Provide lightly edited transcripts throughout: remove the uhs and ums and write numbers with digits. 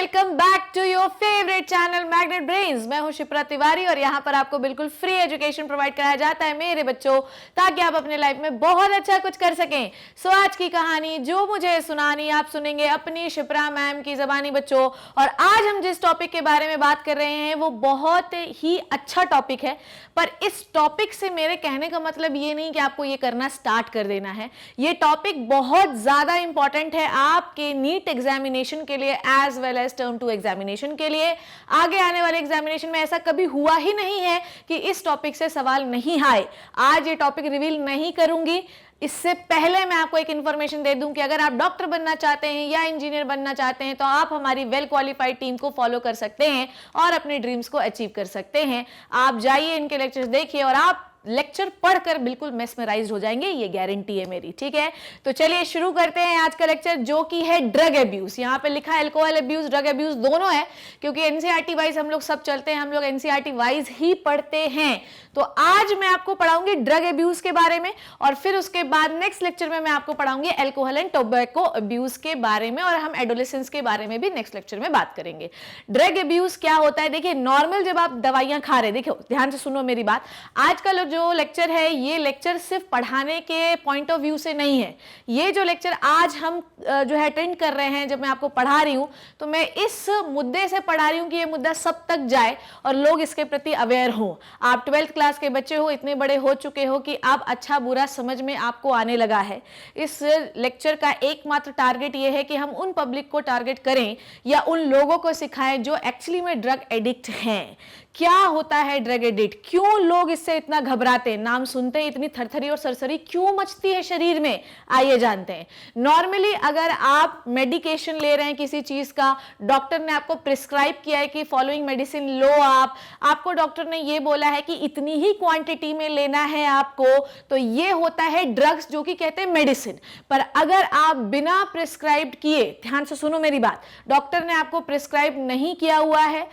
Welcome back to your favourite channel magnet brains. मैं हूं शिप्रा तिवारी और यहाँ पर आपको बिल्कुल फ्री एजुकेशन प्रोवाइड कराया जाता है मेरे बच्चों, ताकि आप अपने लाइफ में बहुत अच्छा कुछ कर सकें। सो आज की कहानी जो मुझे सुनानी आप सुनेंगे अपनी शिप्रा मैम की जबानी बच्चों। और आज हम जिस टॉपिक के बारे में बात कर रहे हैं वो बहुत ही अच्छा टॉपिक है, पर इस टॉपिक से मेरे कहने का मतलब ये नहीं कि आपको ये करना स्टार्ट कर देना है। ये टॉपिक बहुत ज्यादा इंपॉर्टेंट है आपके नीट एग्जामिनेशन के लिए as well as term 2 examination के लिए। आगे आने वाले एग्जामिनेशन में ऐसा कभी हुआ ही नहीं है कि इस टॉपिक से सवाल नहीं आए। आज ये टॉपिक रिवील नहीं करूंगी, इससे पहले मैं आपको एक इंफॉर्मेशन दे दूं कि अगर आप डॉक्टर बनना चाहते हैं या इंजीनियर बनना चाहते हैं तो आप हमारी वेल क्वालिफाइड टीम को फॉलो कर सकते हैं और अपने ड्रीम्स को अचीव कर सकते हैं। आप जाइए, इनके लेक्चर्स देखिए और आप लेक्चर पढ़कर बिल्कुल मेस्मराइज्ड हो जाएंगे, ये गारंटी है मेरी। ठीक है, तो चलिए शुरू करते हैं आज का लेक्चर, जो कि है ड्रग अब्यूज। यहाँ पे लिखा है अल्कोहल अब्यूज, ड्रग अब्यूज दोनों है, क्योंकि एनसीईआरटी वाइज हम लोग सब चलते हैं, हम लोग एनसीईआरटी वाइज ही पढ़ते हैं। तो आज मैं आपको पढ़ाऊंगी ड्रग अब्यूज के बारे में और फिर उसके बाद नेक्स्ट लेक्चर में मैं आपको पढ़ाऊंगी अल्कोहल एंड टोबैको अब्यूज के बारे में, और हम एडोलेसेंस के बारे में भी नेक्स्ट लेक्चर में बात करेंगे। ड्रग अब्यूज क्या होता है? देखिए, नॉर्मल जब आप दवाइयां खा रहे, देखो ध्यान से सुनो मेरी बात। आज का जो लेक्चर है ये लेक्चर सिर्फ पढ़ाने के पॉइंट ऑफ व्यू से नहीं है। ये जो लेक्चर आज हम जो है अटेंड कर रहे हैं, जब मैं आपको पढ़ा रही हूं तो मैं इस मुद्दे से पढ़ा रही हूं कि ये मुद्दा सब तक जाए और लोग इसके प्रति अवेयर हो। आप 12th क्लास के बच्चे हो, इतने बड़े हो चुके हो कि आप अच्छा बुरा समझ में आपको आने लगा है। इस लेक्चर का एकमात्र टारगेट ये है कि हम उन पब्लिक को टारगेट करें या उन लोगों को सिखाएं जो एक्चुअली में ड्रग एडिक्ट हैं। क्या होता है ड्रग एडिक्ट, क्यों लोग इससे इतना घबराते हैं, नाम सुनते ही इतनी थरथरी और सरसरी क्यों मचती है शरीर में, आइए जानते हैं। नॉर्मली अगर आप मेडिकेशन ले रहे हैं किसी चीज का, डॉक्टर ने आपको प्रिस्क्राइब किया है कि फॉलोइंग मेडिसिन लो, आपको डॉक्टर ने ये बोला है कि इतनी ही क्वांटिटी में लेना है आपको, तो ये होता है ड्रग्स, जो कि कहते हैं मेडिसिन। पर अगर आप बिना प्रिस्क्राइब किए, ध्यान से सुनो मेरी बात, डॉक्टर ने आपको प्रिस्क्राइब नहीं किया हुआ है,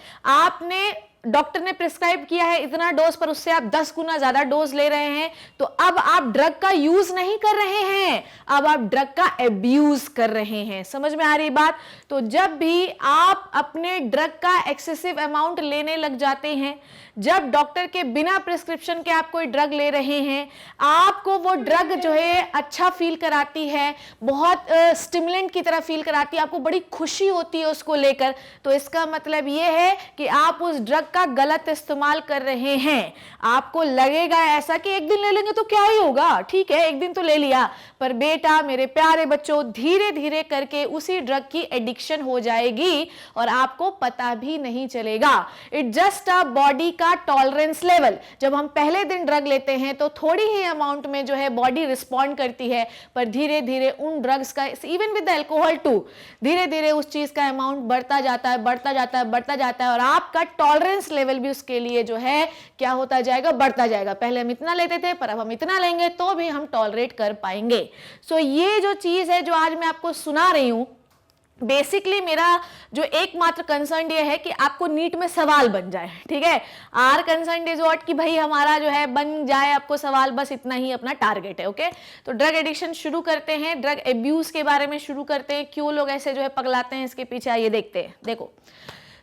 डॉक्टर ने प्रिस्क्राइब किया है इतना डोज, पर उससे आप 10 गुना ज्यादा डोज ले रहे हैं, तो अब आप ड्रग का यूज नहीं कर रहे हैं, अब आप ड्रग का एब्यूज कर रहे हैं। समझ में आ रही बात? तो जब भी आप अपने ड्रग का एक्सेसिव अमाउंट लेने लग जाते हैं, जब डॉक्टर के बिना प्रिस्क्रिप्शन के आप कोई ड्रग ले रहे हैं, आपको वो ड्रग जो है अच्छा फील कराती है, बहुत स्टिमुलेंट की तरह फील कराती है, आपको बड़ी खुशी होती है उसको लेकर, तो इसका मतलब ये है कि आप उस ड्रग का गलत इस्तेमाल कर रहे हैं। आपको लगेगा ऐसा कि एक दिन ले लेंगे तो क्या ही होगा, ठीक है एक दिन तो ले लिया, पर बेटा मेरे प्यारे बच्चों, धीरे धीरे करके उसी ड्रग की एडिक्शन हो जाएगी और आपको पता भी नहीं चलेगा। इट जस्ट अ बॉडी का टॉलरेंस लेवल। जब हम पहले दिन ड्रग लेते हैं तो थोड़ी ही अमाउंट में जो है बॉडी रिस्पॉन्ड करती है, पर धीरे धीरे उन ड्रग्स का, इवन विद अल्कोहल टू, धीरे धीरे उस चीज का अमाउंट बढ़ता जाता है, बढ़ता जाता है, बढ़ता जाता है, और आपका टॉलरेंस लेवल भी उसके लिए जो है क्या होता जाएगा, बढ़ता जाएगा। पहले हम इतना लेते थे, पर अब हम इतना लेंगे तो भी हम टॉलरेट कर पाएंगे। सो ये जो चीज है जो आज मैं आपको सुना रही हूं, बेसिकली मेरा जो एकमात्र कंसर्न ये है कि आपको नीट में सवाल बन जाए। ठीक है, आर कंसर्न इज व्हाट, कि भाई हमारा जो है बन जाए आपको सवाल, बस इतना ही अपना टारगेट है। ओके, तो ड्रग एडिक्शन शुरू करते हैं, ड्रग एब्यूज के बारे में शुरू करते हैं, क्यों लोग ऐसे जो है पगलाते हैं इसके पीछे आइए देखते हैं। देखो,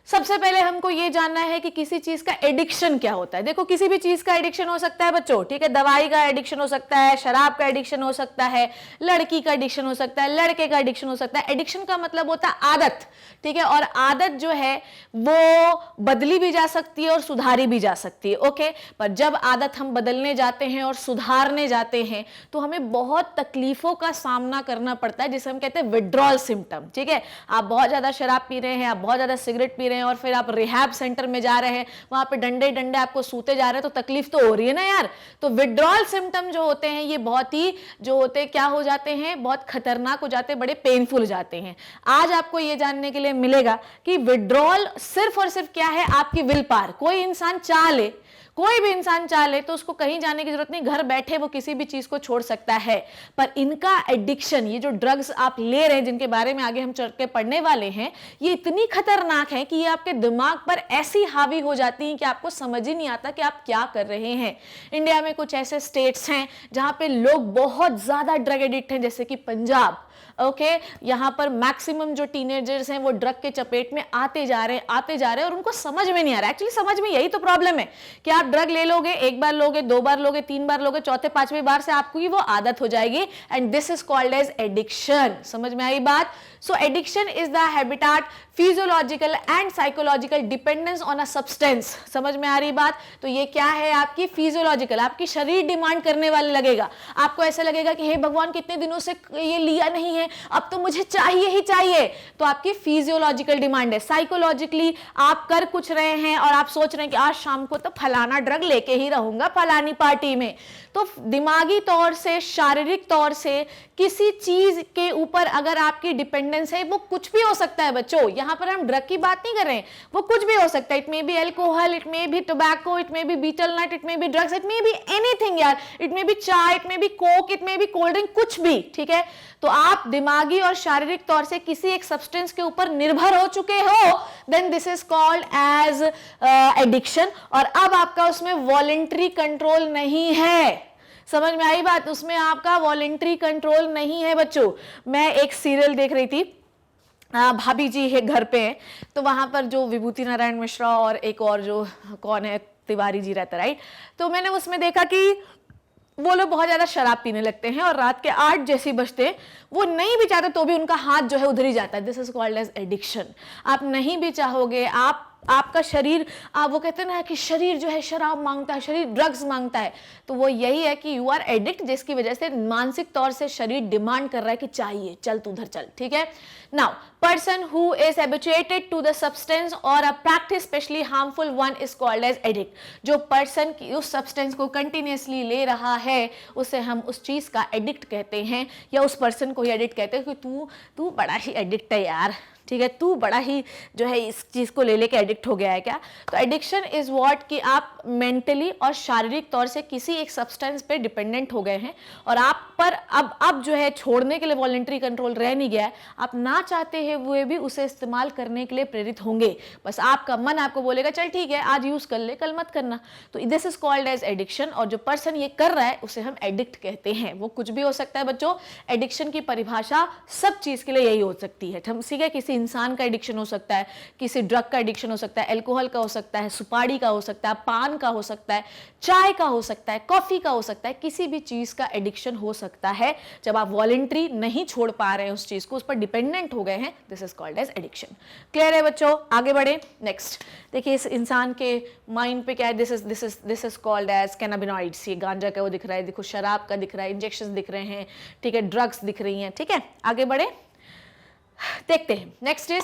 सबसे पहले हमको ये जानना है कि किसी चीज का एडिक्शन क्या होता है। देखो, किसी भी चीज का एडिक्शन हो सकता है बच्चों, ठीक है, दवाई का एडिक्शन हो सकता है, शराब का एडिक्शन हो सकता है, लड़की का एडिक्शन हो सकता है, लड़के का एडिक्शन हो सकता है। एडिक्शन का मतलब होता है आदत, ठीक है, और आदत जो है वो बदली भी जा सकती है और सुधारी भी जा सकती है। ओके, पर जब आदत हम बदलने जाते हैं और सुधारने जाते हैं तो हमें बहुत तकलीफों का सामना करना पड़ता है, जिसे हम कहते हैं विड्रॉल सिम्टम। ठीक है, आप बहुत ज्यादा शराब पी रहे हैं, आप बहुत ज्यादा सिगरेट पी रहे हैं और फिर आप रिहैब सेंटर में जा रहे हैं, वहां पे डंडे डंडे आपको सूते जा रहे हैं, तो तकलीफ तो हो रही है ना यार। तो विड्रॉल सिम्टम जो होते हैं ये बहुत ही जो होते हैं क्या हो जाते हैं, बहुत खतरनाक हो जाते हैं, बड़े पेनफुल हो जाते हैं। आज आपको ये जानने के लिए मिलेगा कि विड्रॉल सिर्फ और सिर्फ क्या है, आपकी विल पावर। कोई इंसान चाह ले, कोई भी इंसान चाह ले तो उसको कहीं जाने की जरूरत नहीं, घर बैठे वो किसी भी चीज को छोड़ सकता है। पर इनका एडिक्शन, ये जो ड्रग्स आप ले रहे हैं, जिनके बारे में आगे हम चल के पढ़ने वाले हैं, ये इतनी खतरनाक है कि ये आपके दिमाग पर ऐसी हावी हो जाती है कि आपको समझ ही नहीं आता कि आप क्या कर रहे हैं। इंडिया में कुछ ऐसे स्टेट्स हैं जहां पे लोग बहुत ज्यादा ड्रग एडिक्ट हैं, जैसे कि पंजाब, ओके यहाँ पर मैक्सिमम जो टीनेजर्स हैं वो ड्रग के चपेट में आते जा रहे हैं और उनको समझ में नहीं आ रहा। एक्चुअली समझ में यही तो प्रॉब्लम है कि आप ड्रग ले लोगे, एक बार लोगे, 2 बार लोगे, 3 बार लोगे, चौथे 5वें बार से आपको वो आदत हो जाएगी and this is called as addiction. समझ में आई बात? So addiction is the habitat, physiological and psychological dependence on a substance. समझ में आ रही बात? तो ये क्या है आपकी फिजियोलॉजिकल, आपकी शरीर डिमांड करने वाले लगेगा। आपको ऐसा लगेगा कि हे भगवान कितने दिनों से ये लिया नहीं है, अब तो मुझे चाहिए ही चाहिए। तो आपकी फिजियोलॉजिकल डिमांड है। साइकोलॉजिकली आप कर कुछ रहे हैं और आप सोच रहे हैं कि आज शाम को तो फलाना ड्रग लेके ही रहूंगा फलानी पार्टी में। तो दिमागी तौर से, शारीरिक तौर से किसी चीज के ऊपर अगर आपकी डिपेंडेंस है, वो कुछ भी हो सकता है बच्चों, यहां पर हम ड्रग की बात नहीं कर रहे हैं, वो कुछ भी हो सकता है। It may be alcohol, it may be tobacco, it may be betel nut, it may be drugs, it may be anything यार, it may be chai, it may be coke, it may be cold drink, कुछ भी, ठीक है। तो आप दिमागी और शारीरिक तौर से किसी एक सब्सटेंस के ऊपर निर्भर हो चुके हो, then this is called as addiction. और अब आपका उसमें वॉलेंटरी कंट्रोल नहीं है। समझ में आई बात? उसमें आपका वॉलेंटरी कंट्रोल नहीं है बच्चों। मैं एक सीरियल देख रही थी, भाभी जी है घर पे हैं, तो वहां पर जो विभूति नारायण मिश्रा और एक और जो कौन है तिवारी जी रहता, राइट। तो मैंने उसमें देखा कि वो लोग बहुत ज्यादा शराब पीने लगते हैं और रात के 8 जैसे बजते हैं, वो नहीं भी चाहते तो भी उनका हाथ जो है उधर ही जाता है। This is called as addiction. आप नहीं भी चाहोगे, आपका शरीर, वो कहते हैं ना कि शरीर जो है शराब मांगता है, शरीर ड्रग्स मांगता है, तो वो यही है कि यू आर एडिक्ट, जिसकी वजह से मानसिक तौर से शरीर डिमांड कर रहा है कि चाहिए, चल तू उधर चल, ठीक है। Now person who is habituated to the substance और a practice specially harmful one is called as addict. जो पर्सन उस सब्सटेंस को कंटिन्यूअसली ले रहा है उसे हम उस चीज का एडिक्ट कहते हैं, या उस पर्सन को ही एडिक्ट कहते हैं कि तू बड़ा ही एडिक्ट है यार, ठीक है, तू बड़ा ही जो है इस चीज को ले लेके एडिक्ट हो गया है क्या। तो एडिक्शन इज व्हाट कि आप मेंटली और शारीरिक तौर से किसी एक सब्सटेंस पे डिपेंडेंट हो गए हैं और आप पर अब जो है छोड़ने के लिए वॉलंटरी कंट्रोल रह नहीं गया है। आप ना चाहते हैं हुए भी उसे इस्तेमाल करने के लिए प्रेरित होंगे, बस आपका मन आपको बोलेगा चल ठीक है आज यूज कर ले, कल मत करना। तो this is called as addiction. और जो पर्सन ये कर रहा है उसे हम एडिक्ट कहते हैं। वो कुछ भी हो सकता है बच्चों, एडिक्शन की परिभाषा सब चीज के लिए यही हो सकती है। हम सीखे किसी इंसान का एडिक्शन हो सकता है, किसी ड्रग का एडिक्शन हो सकता है, अल्कोहल का हो सकता है, सुपारी का हो सकता है, पान का हो सकता है, चाय का हो सकता है, कॉफी का हो सकता है, किसी भी चीज का एडिक्शन हो सकता है। जब आप वॉलंटरी नहीं छोड़ पा रहे हैं उस चीज को, उस पर डिपेंडेंट हो गए हैं, this is called as addiction. Clear है बच्चों? आगे बढ़े। नेक्स्ट देखिए इस इंसान के माइंड पे क्या है, this is called as cannabinoids. ये गांजा का वो दिख रहा है, देखो शराब का दिख रहा है, इंजेक्शन दिख रहे हैं, ठीक है, ड्रग्स दिख रही हैं, ठीक है। आगे बढ़े, देखते हैं। Next is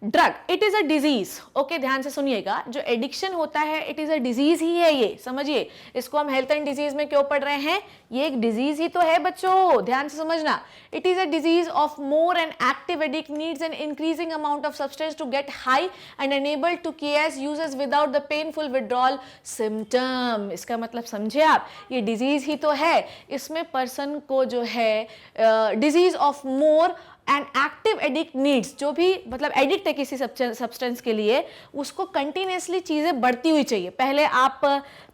drug, it is a disease. Okay, ध्यान से सुनिएगा, जो एडिक्शन होता है इट इज अ डिजीज ही है, ये समझिए। इसको हम हेल्थ एंड डिजीज में क्यों पढ़ रहे हैं, ये एक डिजीज ही तो है बच्चों, ध्यान से समझना। It is a disease of more and active addict needs an increasing amount of substance to get high and enable to cares uses without the painful withdrawal symptom. इसका मतलब समझे आप, ये डिजीज ही तो है, इसमें पर्सन को जो है disease of more and active addict needs, जो भी मतलब एडिक्ट है किसी सब्सटेंस के लिए, उसको कंटिन्यूसली चीजें बढ़ती हुई चाहिए। पहले आप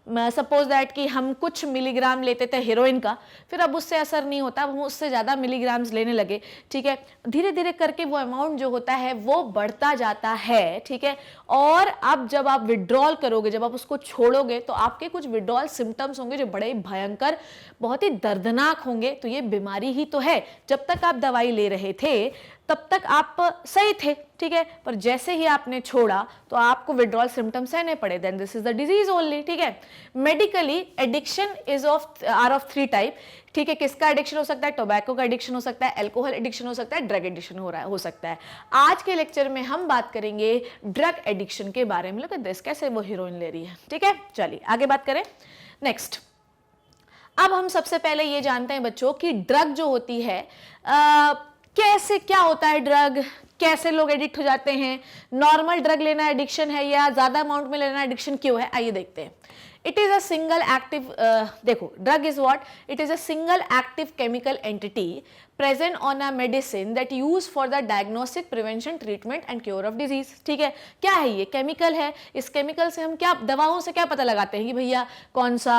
सपोज दैट कि हम कुछ मिलीग्राम लेते थे हीरोइन का, फिर अब उससे असर नहीं होता, हम उससे ज़्यादा मिलीग्राम्स लेने लगे, ठीक है। धीरे धीरे करके वो अमाउंट जो होता है वो बढ़ता जाता है, ठीक है। और अब जब आप विड्रॉल करोगे, जब आप उसको छोड़ोगे, तो आपके कुछ विड्रॉल सिम्टम्स होंगे जो बड़े भयंकर, बहुत ही दर्दनाक होंगे। तो ये बीमारी ही तो है। जब तक आप दवाई ले रहे थे तब तक आप सही थे, ठीक है, पर जैसे ही आपने छोड़ा तो आपको विड्रॉल सिम्टम्स सहने पड़े, then this is the disease only, ठीक है। Medically addiction is of 3 type, ठीक है। किसका एडिक्शन हो सकता है, टोबैको का एडिक्शन हो सकता है, अल्कोहल एडिक्शन हो सकता है, ड्रग एडिक्शन हो सकता है। आज के लेक्चर में हम बात करेंगे ड्रग एडिक्शन के बारे में। लोग कैसे वो हीरोइन ले रही है, ठीक है। चलिए आगे बात करें। नेक्स्ट, अब हम सबसे पहले ये जानते हैं बच्चों कि ड्रग जो होती है कैसे, क्या होता है ड्रग, कैसे लोग एडिक्ट हो जाते हैं, नॉर्मल ड्रग लेना एडिक्शन है या ज्यादा अमाउंट में लेना एडिक्शन क्यों है, आइए देखते हैं। It is a single active, देखो drug is what, it is a single active chemical entity present on a medicine that used for the diagnostic, prevention, treatment and cure of disease। ठीक है, क्या है ये? केमिकल है। इस chemical से हम क्या दवाओं से क्या पता लगाते हैं कि भैया कौन सा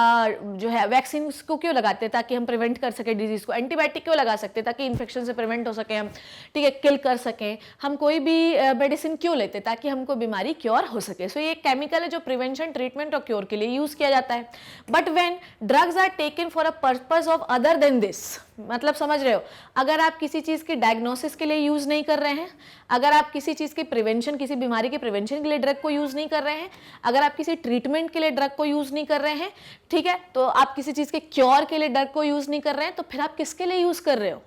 जो है वैक्सीन को क्यों लगाते हैं? ताकि हम प्रिवेंट कर सके डिजीज को। एंटीबायोटिक क्यों लगा सकते हैं? ताकि इन्फेक्शन से प्रिवेंट हो सके हम, ठीक है, किल कर सकें। हम कोई भी मेडिसिन क्यों लेते हैं? ताकि हमको बीमारी क्योर हो सके। सो ये केमिकल है जो प्रिवेंशन, ट्रीटमेंट और क्योर के लिए यूज किया जाता है। But when drugs are taken for a purpose of other than this, मतलब समझ रहे हो, अगर आप किसी चीज की डायग्नोसिस के लिए यूज नहीं कर रहे हैं, अगर आप किसी चीज की प्रिवेंशन, किसी बीमारी के प्रिवेंशन के लिए ड्रग को यूज नहीं कर रहे हैं, अगर आप किसी ट्रीटमेंट के लिए ड्रग को यूज नहीं कर रहे हैं, ठीक है, तो आप किसी चीज के क्योर के लिए ड्रग को यूज नहीं कर रहे हैं, तो फिर आप किसके लिए यूज कर रहे हो?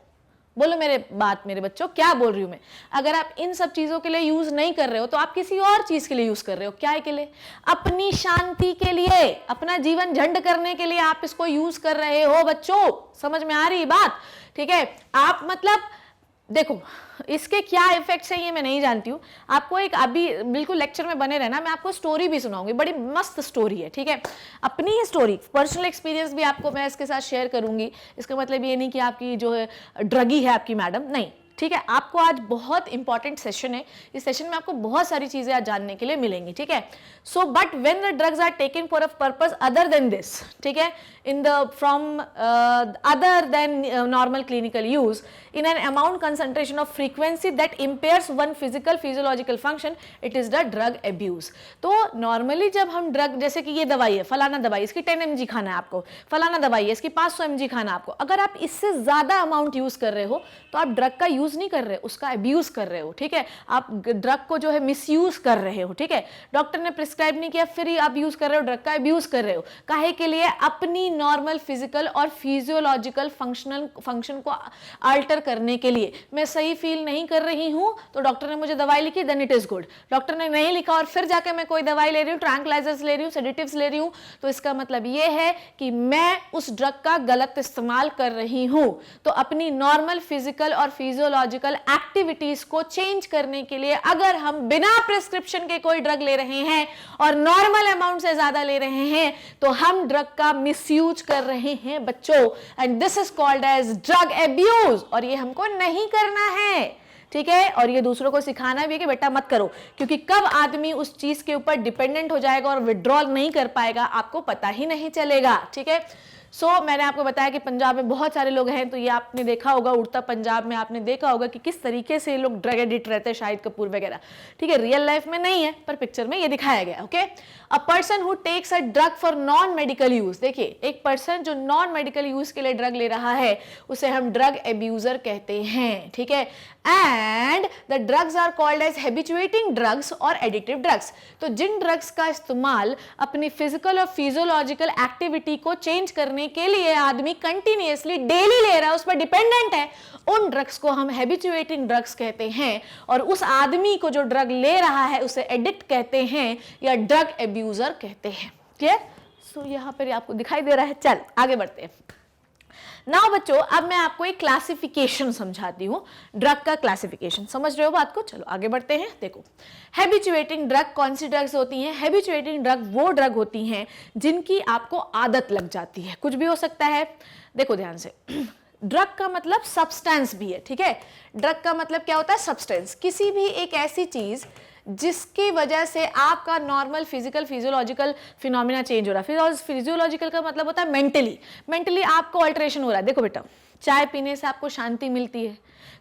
बोलो मेरे बात, मेरे बच्चों, क्या बोल रही हूं मैं? अगर आप इन सब चीजों के लिए यूज नहीं कर रहे हो तो आप किसी और चीज के लिए यूज कर रहे हो। क्या के लिए? अपनी शांति के लिए, अपना जीवन झंड करने के लिए आप इसको यूज कर रहे हो बच्चों। समझ में आ रही बात? ठीक है, आप मतलब देखो इसके क्या इफेक्ट्स हैं ये मैं नहीं जानती हूँ। आपको एक अभी बिल्कुल लेक्चर में बने रहना, मैं आपको स्टोरी भी सुनाऊंगी, बड़ी मस्त स्टोरी है, ठीक है, अपनी ही स्टोरी, पर्सनल एक्सपीरियंस भी आपको मैं इसके साथ शेयर करूंगी। इसका मतलब ये नहीं कि आपकी जो है ड्रगी है आपकी मैडम, नहीं, ठीक है। आपको आज बहुत इंपॉर्टेंट सेशन है, इस सेशन में आपको बहुत सारी चीजें आज जानने के लिए मिलेंगी, ठीक है। So but when the drugs are taken for a purpose other than this, ठीक है, in the from other than normal clinical use in an amount concentration of frequency that impairs one physical physiological function, it is the drug abuse. तो normally जब हम drug, जैसे कि ये दवाई है, फलाना दवाई, इसकी 10 mg खाना है आपको, फलाना दवाई है, इसकी 500 mg खाना है आपको, अगर आप इससे ज्यादा अमाउंट यूज कर रहे हो तो आप ड्रग का यूज नहीं कर रहे, उसका अब्यूज कर रहे हो, ठीक है। आप ड्रग को जो है मिसयूज कर रहे हो, ठीक है। डॉक्टर ने प्रिस्क्राइब नहीं किया फिर ही आप यूज कर रहे हो, ड्रग का अब्यूज कर रहे हो। काहे के लिए? अपनी नॉर्मल फिजिकल और फिजियोलॉजिकल फंक्शन को अल्टर करने के लिए। मैं सही फील नहीं कर रही हूं तो डॉक्टर ने मुझे दवाई लिखी, then it is good. Doctor ने नहीं लिखा और फिर जाके मैं कोई दवाई ले रही हूं, ट्रैंक्विलाइजर्स ले रही हूं, सेडेटिव्स ले रही हूं, तो इसका मतलब यह है कि मैं उस ड्रग का गलत इस्तेमाल कर रही हूं। तो अपनी नॉर्मल फिजिकल और फिजियोलॉजिकल एक्टिविटीज को चेंज करने के लिए अगर हम बिना प्रिस्क्रिप्शन के कोई ड्रग ले रहे हैं और नॉर्मल अमाउंट से ज्यादा ले रहे हैं तो हम ड्रग का मिसयूज कर रहे हैं बच्चों, and this is called as drug abuse. और ये हमको नहीं करना है, ठीक है। और ये दूसरों को सिखाना भी है कि बेटा मत करो, क्योंकि कब आदमी उस चीज के ऊपर डिपेंडेंट हो जाएगा और विड्रॉल नहीं कर पाएगा आपको पता ही नहीं चलेगा, ठीक है। मैंने आपको बताया कि पंजाब में बहुत सारे लोग हैं, तो ये आपने देखा होगा, उड़ता पंजाब में आपने देखा होगा कि किस तरीके से लोग ड्रग एडिक्ट रहते हैं, शाहिद कपूर वगैरह, ठीक है। रियल लाइफ में नहीं है पर पिक्चर में ये दिखाया गया, okay. A person who takes a drug for non medical use, देखिए एक पर्सन जो नॉन मेडिकल यूज के लिए ड्रग ले रहा है उसे हम ड्रग एब्यूजर कहते हैं, ठीक है। And the drugs are called as habituating drugs और एडिक्टिव ड्रग्स। तो जिन ड्रग्स का इस्तेमाल अपनी फिजिकल और फिजियोलॉजिकल एक्टिविटी को चेंज करने के लिए आदमी कंटिन्यूअसली डेली ले रहा है, उस पर डिपेंडेंट है, उन ड्रग्स को हम हैबिचुएटिंग ड्रग्स कहते हैं। और उस आदमी को जो ड्रग ले रहा है उसे एडिक्ट कहते हैं या ड्रग एब्यूजर कहते हैं, क्लियर। सो यहां पर आपको दिखाई दे रहा है। चल आगे बढ़ते हैं। नाउ बच्चों, अब मैं आपको एक क्लासिफिकेशन समझाती हूँ, ड्रग का क्लासिफिकेशन। समझ रहे हो बात को? चलो आगे बढ़ते हैं। देखो, हैबिचुएटिंग ड्रग कौन सी ड्रग्स होती हैं? हैबिचुएटिंग ड्रग वो ड्रग होती हैं जिनकी आपको आदत लग जाती है। कुछ भी हो सकता है, देखो ध्यान से, ड्रग का मतलब सब्सटेंस भी है, ठीक है। ड्रग का मतलब क्या होता है? सब्सटेंस। किसी भी एक ऐसी चीज जिसकी वजह से आपका normal physical physiological phenomena change हो रहा है। फिजियोलॉजिकल का मतलब होता है मेंटली आपको अल्टरेशन हो रहा है। देखो बेटा, चाय पीने से आपको शांति मिलती है,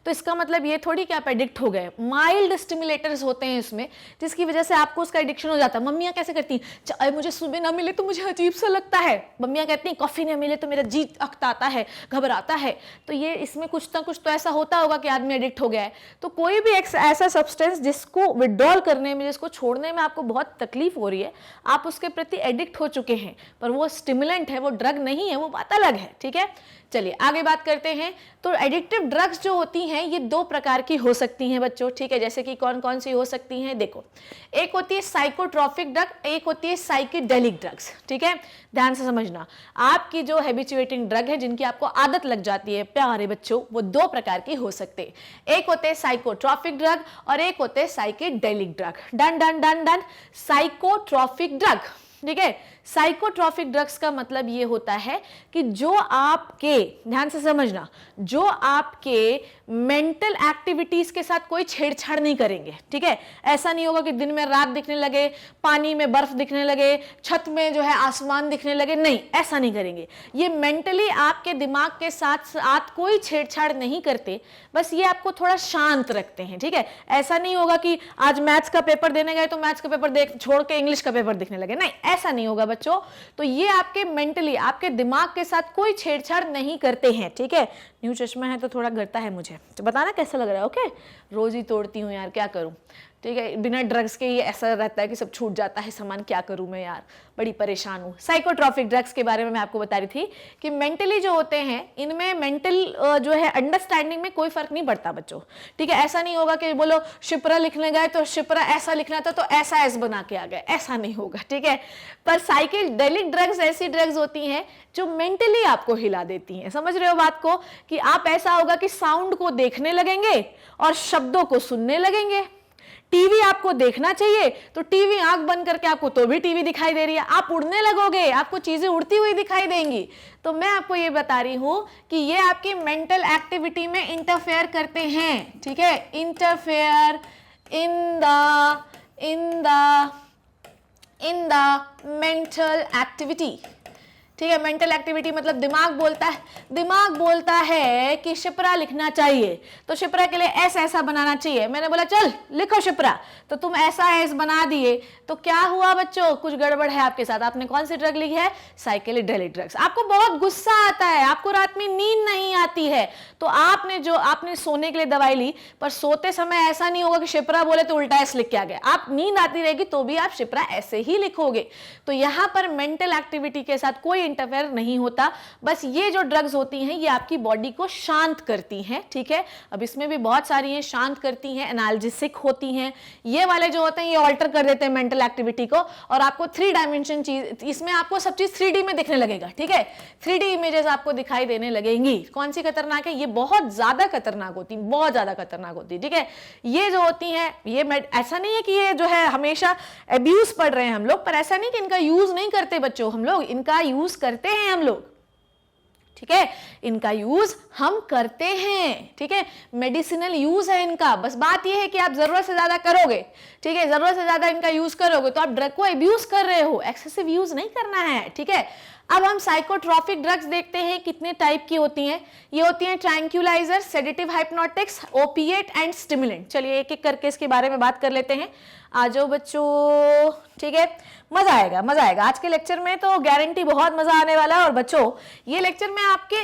तो इसका मतलब ये थोड़ी कि आप एडिक्ट हो गए। माइल्ड स्टिमुलेटर्स होते हैं इसमें जिसकी वजह से आपको उसका एडिक्शन हो जाता है। मम्मियाँ कैसे करती हैं, चाय मुझे सुबह ना मिले तो मुझे अजीब सा लगता है। मम्मियाँ कहती हैं कॉफी ना मिले तो मेरा जी अकताता है, घबराता है। तो ये इसमें कुछ ना कुछ तो ऐसा होता होगा कि आदमी एडिक्ट हो गया है। तो कोई भी ऐसा सब्सटेंस जिसको विड्रॉल करने में, जिसको छोड़ने में आपको बहुत तकलीफ हो रही है, आप उसके प्रति एडिक्ट हो चुके हैं, पर वो स्टिमुलेंट है, वो ड्रग नहीं है, वो बात अलग है, ठीक है। चलिए आगे बात करते हैं। तो एडिक्टिव ड्रग्स जो होती हैं ये दो प्रकार की हो सकती हैं बच्चों, ठीक है। जैसे कि कौन कौन सी हो सकती हैं, देखो, एक होती है साइकोट्रॉपिक ड्रग, एक होती है साइकेडेलिक ड्रग्स, ठीक है। ध्यान से समझना, आपकी जो हैबिचुएटिंग ड्रग है, जिनकी आपको आदत लग जाती है प्यारे बच्चों, वो दो प्रकार की हो सकते हैं। एक होते हैं साइकोट्रॉपिक ड्रग और एक होते हैं psychedelic drug. Done done done done. Psychotropic drug, ठीक है। साइकोट्रॉपिक ड्रग्स का मतलब ये होता है कि जो आपके, ध्यान से समझना, जो आपके मेंटल एक्टिविटीज के साथ कोई छेड़छाड़ नहीं करेंगे, ठीक है। ऐसा नहीं होगा कि दिन में रात दिखने लगे, पानी में बर्फ दिखने लगे, छत में जो है आसमान दिखने लगे, नहीं, ऐसा नहीं करेंगे। ये मेंटली आपके दिमाग के साथ साथ कोई छेड़छाड़ नहीं करते, बस ये आपको थोड़ा शांत रखते हैं, ठीक है। ऐसा नहीं होगा कि आज मैथ्स का पेपर देने गए तो मैथ्स का पेपर देख छोड़ के इंग्लिश का पेपर दिखने लगे, नहीं, ऐसा नहीं होगा बच्चों। तो ये आपके मेंटली, आपके दिमाग के साथ कोई छेड़छाड़ नहीं करते हैं, ठीक है। न्यू चश्मा है तो थोड़ा गिरता है मुझे, तो बताना कैसा लग रहा है। ओके, रोज ही तोड़ती हूँ यार, क्या करूँ, ठीक है। बिना ड्रग्स के ये ऐसा रहता है कि सब छूट जाता है सामान, क्या करूं मैं यार, बड़ी परेशान हूं। साइकोट्रॉपिक ड्रग्स के बारे में मैं आपको बता रही थी कि मेंटली जो होते हैं, इनमें मेंटल जो है अंडरस्टैंडिंग में कोई फर्क नहीं पड़ता बच्चों, ठीक है। ऐसा नहीं होगा कि बोलो शिप्रा लिखने गए तो शिप्रा ऐसा लिखना था तो ऐसा एस बना के आ गए, ऐसा नहीं होगा, ठीक है। पर साइकेडेलिक ड्रग्स ऐसी ड्रग्स होती हैं जो मेंटली आपको हिला देती हैं, समझ रहे हो बात को, कि आप ऐसा होगा कि साउंड को देखने लगेंगे और शब्दों को सुनने लगेंगे। टीवी आपको देखना चाहिए तो टीवी आंख बंद करके आपको तो भी टीवी दिखाई दे रही है, आप उड़ने लगोगे, आपको चीजें उड़ती हुई दिखाई देंगी। तो मैं आपको ये बता रही हूं कि ये आपकी मेंटल एक्टिविटी में इंटरफेयर करते हैं, ठीक है। Interfere in the mental activity, ठीक है। मेंटल एक्टिविटी मतलब दिमाग बोलता है कि शिप्रा लिखना चाहिए, तो शिप्रा के लिए ऐसा बनाना चाहिए। मैंने बोला चल लिखो शिप्रा, तो तुम ऐसा बना दिए, तो क्या हुआ बच्चों, कुछ गड़बड़ है आपके साथ। आपने कौन सी ड्रग ली है, साइकेडेलिक ड्रग्स। आपको बहुत गुस्सा आता है, आपको रात में नींद नहीं आती है, तो आपने सोने के लिए दवाई ली, पर सोते समय ऐसा नहीं होगा कि शिप्रा बोले तो उल्टा ऐसे लिख के आ गया, आप नींद आती रहेगी तो भी आप शिप्रा ऐसे ही लिखोगे। तो यहां पर मेंटल एक्टिविटी के साथ कोई इंटरफेयर नहीं होता, बस ये जो ड्रग्स होती हैं ये आपकी बॉडी को शांत करती हैं, ठीक है। अब इसमें भी बहुत सारी हैं, शांत करती हैं, एनाल्जेसिक होती हैं। ये वाले जो होते हैं ये ऑल्टर कर देते हैं मेंटल एक्टिविटी को, और आपको 3 डायमेंशन चीज, इसमें आपको सब चीज 3D में दिखने लगेगा, ठीक है। 3D इमेजेस आपको दिखाई देने लगेंगी। कौन सी खतरनाक है, ये बहुत ज्यादा खतरनाक होती, बहुत ज्यादा खतरनाक होती, ठीक है। ये जो होती हैं, ये ऐसा नहीं है कि ये जो है हमेशा अब्यूज पढ़ रहे हैं हम लोग, पर ऐसा नहीं कि इनका यूज नहीं करते बच्चों, हम लोग इनका यूज करते हैं हम लोग, ठीक है। इनका यूज हम करते हैं, ठीक है। मेडिसिनल यूज है इनका, बस बात यह है कि आप जरूरत से ज्यादा करोगे, ठीक है, जरूरत से ज्यादा इनका यूज करोगे तो आप ड्रग को अब्यूज कर रहे हो, एक्सेसिव यूज नहीं करना है, ठीक है। अब हम साइकोट्रॉपिक ड्रग्स देखते हैं कितने टाइप की होती हैं। ये होती हैं tranquilizer, sedative, hypnotics, opiate and stimulant. चलिए एक एक करके इसके बारे में बात कर लेते हैं। आ जाओ बच्चों, ठीक है, मजा आएगा, मजा आएगा आज के लेक्चर में, तो गारंटी बहुत मजा आने वाला है। और बच्चों ये लेक्चर में आपके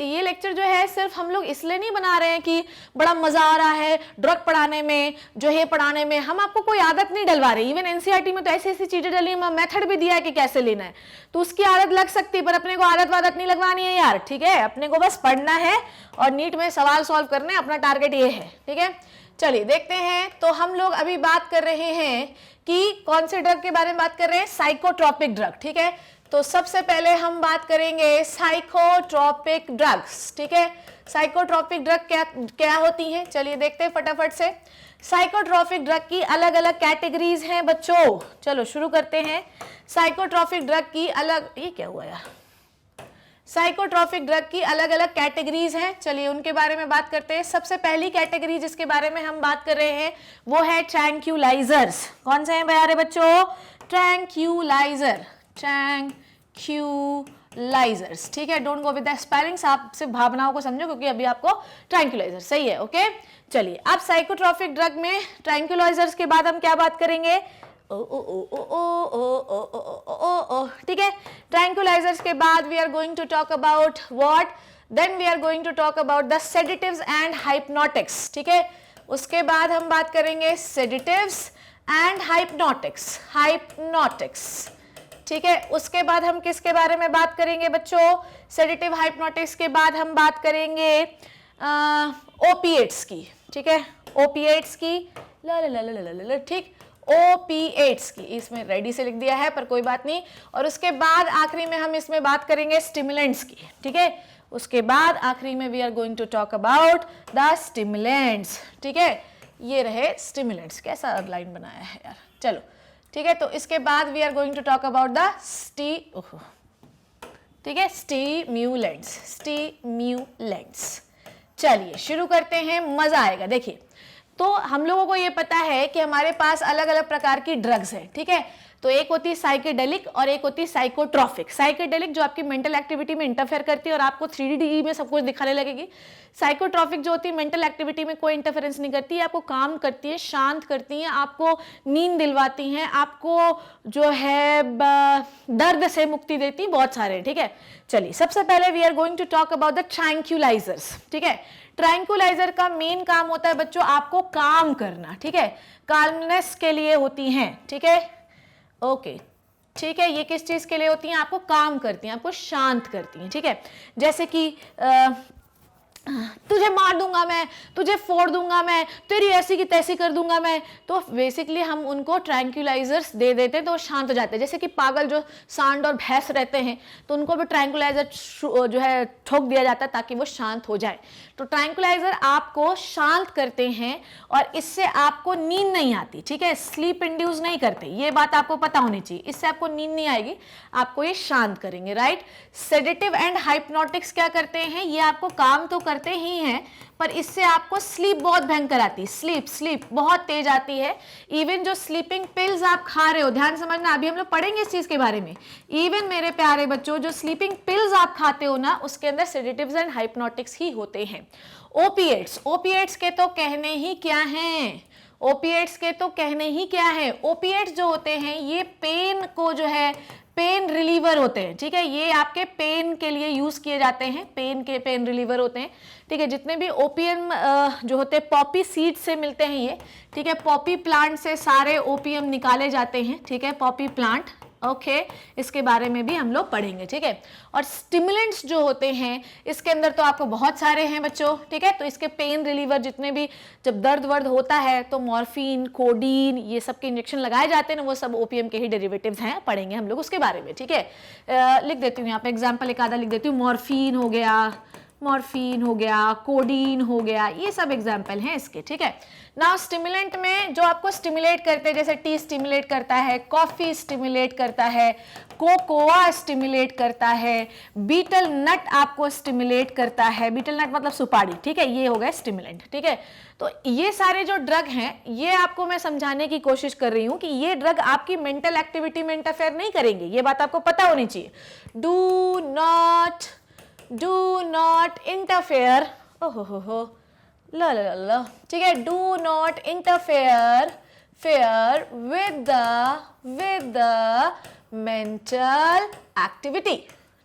ये लेक्चर जो है सिर्फ हम लोग इसलिए नहीं बना रहे हैं कि बड़ा मजा आ रहा है ड्रग पढ़ाने में, जो है पढ़ाने में, हम आपको कोई आदत नहीं डलवा रहे। इवन एनसीईआरटी में तो ऐसी ऐसी चीजें डली है, मेथड भी दिया है कि कैसे लेना है, तो उसकी आदत लग सकती है, पर अपने को आदत वादत नहीं लगवानी है यार, ठीक है। अपने को बस पढ़ना है और नीट में सवाल सॉल्व करने, अपना टारगेट ये है, ठीक है। चलिए देखते हैं। तो हम लोग अभी बात कर रहे हैं कि कौन से ड्रग के बारे में बात कर रहे हैं, साइकोट्रॉपिक ड्रग, ठीक है। तो सबसे पहले हम बात करेंगे साइकोट्रॉपिक ड्रग्स, ठीक है। साइकोट्रॉपिक ड्रग क्या होती हैं, चलिए देखते हैं फटाफट से। साइकोट्रॉपिक ड्रग की अलग अलग कैटेगरीज हैं बच्चों, चलो शुरू करते हैं। साइकोट्रॉपिक ड्रग की अलग, ये क्या हुआ यार, साइकोट्रॉपिक ड्रग की अलग अलग कैटेगरीज हैं, चलिए उनके बारे में बात करते हैं। सबसे पहली कैटेगरी जिसके बारे में हम बात कर रहे हैं वो है ट्रैंक्यूलाइजर्स। कौन से हैं प्यारे बच्चों, ट्रैंक्यूलाइजर, ट्रैंक्यूलाइजर्स, ठीक है। Don't go with the spellings, आप सिर्फ भावनाओं को समझो, क्योंकि अभी आपको ट्रैंक्यूलाइजर सही है, ओके। चलिए अब साइकोट्रॉपिक ड्रग में ट्रैंक्यूलाइजर्स के बाद हम क्या बात करेंगे, ठीक है। ट्रैंक्यूलाइजर्स के बाद we are going to talk about what, then we are going to talk about the sedatives and hypnotics, ठीक है। उसके बाद हम बात करेंगे सेडेटिव्स एंड हाइप्नोटिक्स, ठीक है। उसके बाद हम किसके बारे में बात करेंगे बच्चों, सेडेटिव हाइप्नोटिक्स के बाद हम बात करेंगे ओपिएट्स की, ठीक है, ओपिएट्स की, ठीक, ओपिएट्स की, इसमें रेडी से लिख दिया है पर कोई बात नहीं। और उसके बाद आखिरी में हम इसमें बात करेंगे स्टिमुलेंट्स की, ठीक है। उसके बाद आखिरी में we are going to talk about the stimulants, ठीक है। ये रहे स्टिमुलेंट्स, कैसा लाइन बनाया है यार, चलो ठीक है, तो इसके बाद we are going to talk about the ठीक है, स्टिम्युलेंट्स। चलिए शुरू करते हैं, मजा आएगा। देखिए, तो हम लोगों को ये पता है कि हमारे पास अलग अलग प्रकार की ड्रग्स है, ठीक है। तो एक होती है साइकेडेलिक और एक होती है साइकोट्रॉफिक। साइकेडेलिक जो आपकी मेंटल एक्टिविटी में इंटरफेयर करती है और आपको 3D में सब कुछ दिखाने लगेगी। साइकोट्रॉफिक जो होती है मेंटल एक्टिविटी में कोई इंटरफेरेंस नहीं करती है, आपको काम करती है, शांत करती हैं, आपको नींद दिलवाती हैं, आपको जो है दर्द से मुक्ति देती है, बहुत सारे, ठीक है। चलिए सबसे पहले we are going to talk about the tranquilizers, ठीक है। ट्रैंक्विलाइजर का मेन काम होता है बच्चों आपको काम करना, ठीक है, काल्मनेस के लिए होती हैं, ठीक है, ओके, ठीक है। ये किस चीज के लिए होती हैं? आपको काम करती हैं, आपको शांत करती हैं, ठीक है। जैसे कि तुझे मार दूंगा मैं, तुझे फोड़ दूंगा मैं, तेरी ऐसी की तैसी कर दूंगा मैं, तो बेसिकली हम उनको ट्रैंक्विलाइजर्स दे देते हैं तो वो शांत हो जाते हैं। जैसे कि पागल जो सांड और भैंस रहते हैं तो उनको भी ट्रैंक्विलाइजर जो है ठोक दिया जाता है ताकि वो शांत हो जाए। तो ट्रैंक्विलाइजर आपको शांत करते हैं और इससे आपको नींद नहीं आती, ठीक है, स्लीप इंड्यूस नहीं करते, ये बात आपको पता होनी चाहिए। इससे आपको नींद नहीं आएगी, आपको ये शांत करेंगे, राइट। सेडेटिव एंड हाइप्नोटिक्स क्या करते हैं? ये आपको काम तो करते ही हैं पर इससे आपको स्लीप बहुत भयंकर आती है, स्लीप बहुत तेज आती है। इवन जो स्लीपिंग पिल्स आप खा रहे हो, ध्यान समझना, अभी हम लोग पढ़ेंगे इस चीज के बारे में। इवन मेरे प्यारे बच्चों, जो स्लीपिंग पिल्स आप खाते हो ना, उसके अंदर सेडेटिव्स एंड हाइप्नोटिक्स ही होते हैं। ओपिएट्स के तो कहने ही क्या हैं, ओपिएट्स के तो कहने ही क्या है। ओपिएट्स जो होते हैं ये पेन को जो है पेन रिलीवर होते हैं, ठीक है, ये आपके पेन के लिए यूज किए जाते हैं, पेन रिलीवर होते हैं, ठीक है। जितने भी ओपियम जो होते हैं पॉपी सीड से मिलते हैं ये, ठीक है, पॉपी प्लांट से सारे ओपियम निकाले जाते हैं, ठीक है, पॉपी प्लांट, ओके, इसके बारे में भी हम लोग पढ़ेंगे, ठीक है। और स्टिमुलेंट्स जो होते हैं इसके अंदर तो आपको बहुत सारे हैं बच्चों, ठीक है। तो इसके पेन रिलीवर जितने भी, जब दर्द वर्द होता है तो मॉर्फिन, कोडीन, ये सब के इंजेक्शन लगाए जाते हैं ना, वो सब ओपीएम के ही डेरिवेटिव्स हैं, पढ़ेंगे हम लोग उसके बारे में, ठीक है। लिख देती हूँ यहाँ पे एग्जाम्पल, एक आधा लिख देती हूँ। मॉर्फिन हो गया, कोडीन हो गया, ये सब एग्जाम्पल हैं इसके, ठीक है। नाउ स्टिमुलेंट में जो आपको स्टिमुलेट करते हैं, जैसे टी स्टिमुलेट करता है, कॉफी स्टिमुलेट करता है, कोकोआ स्टिमुलेट करता है, बीटल नट आपको स्टिमुलेट करता है, बीटल नट मतलब सुपारी, ठीक है, ये हो गया स्टिमुलेंट, ठीक है। तो ये सारे जो ड्रग हैं ये आपको मैं समझाने की कोशिश कर रही हूं कि ये ड्रग आपकी मेंटल एक्टिविटी में इंटरफेयर नहीं करेंगे, ये बात आपको पता होनी चाहिए। डू नॉट इंटरफेयर, ओहो ला, ठीक है, do not interfere with the mental activity,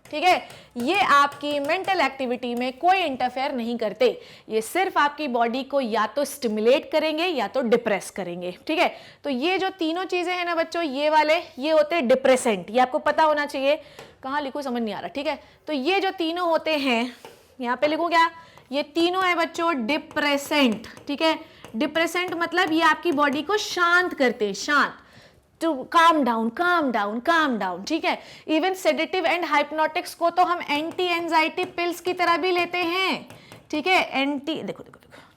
ठीक है। ये आपकी मेंटल एक्टिविटी में कोई इंटरफेयर नहीं करते, ये सिर्फ आपकी बॉडी को या तो स्टिमुलेट करेंगे या तो डिप्रेस करेंगे, ठीक है। तो ये जो तीनों चीजें हैं ना बच्चों, ये वाले ये होते हैं डिप्रेसेंट, ये आपको पता होना चाहिए। कहाँ लिखूं समझ नहीं आ रहा, ठीक है। तो ये जो तीनों होते हैं, यहाँ पे लिखूं क्या, ये तीनों है बच्चों डिप्रेसेंट, ठीक है। डिप्रेसेंट मतलब ये आपकी बॉडी को शांत करते हैं, शांत, टू काम डाउन, ठीक है। इवन सेडेटिव एंड हाइप्नोटिक्स को तो हम एंटी एंजाइटी पिल्स की तरह भी लेते हैं, ठीक है, देखो,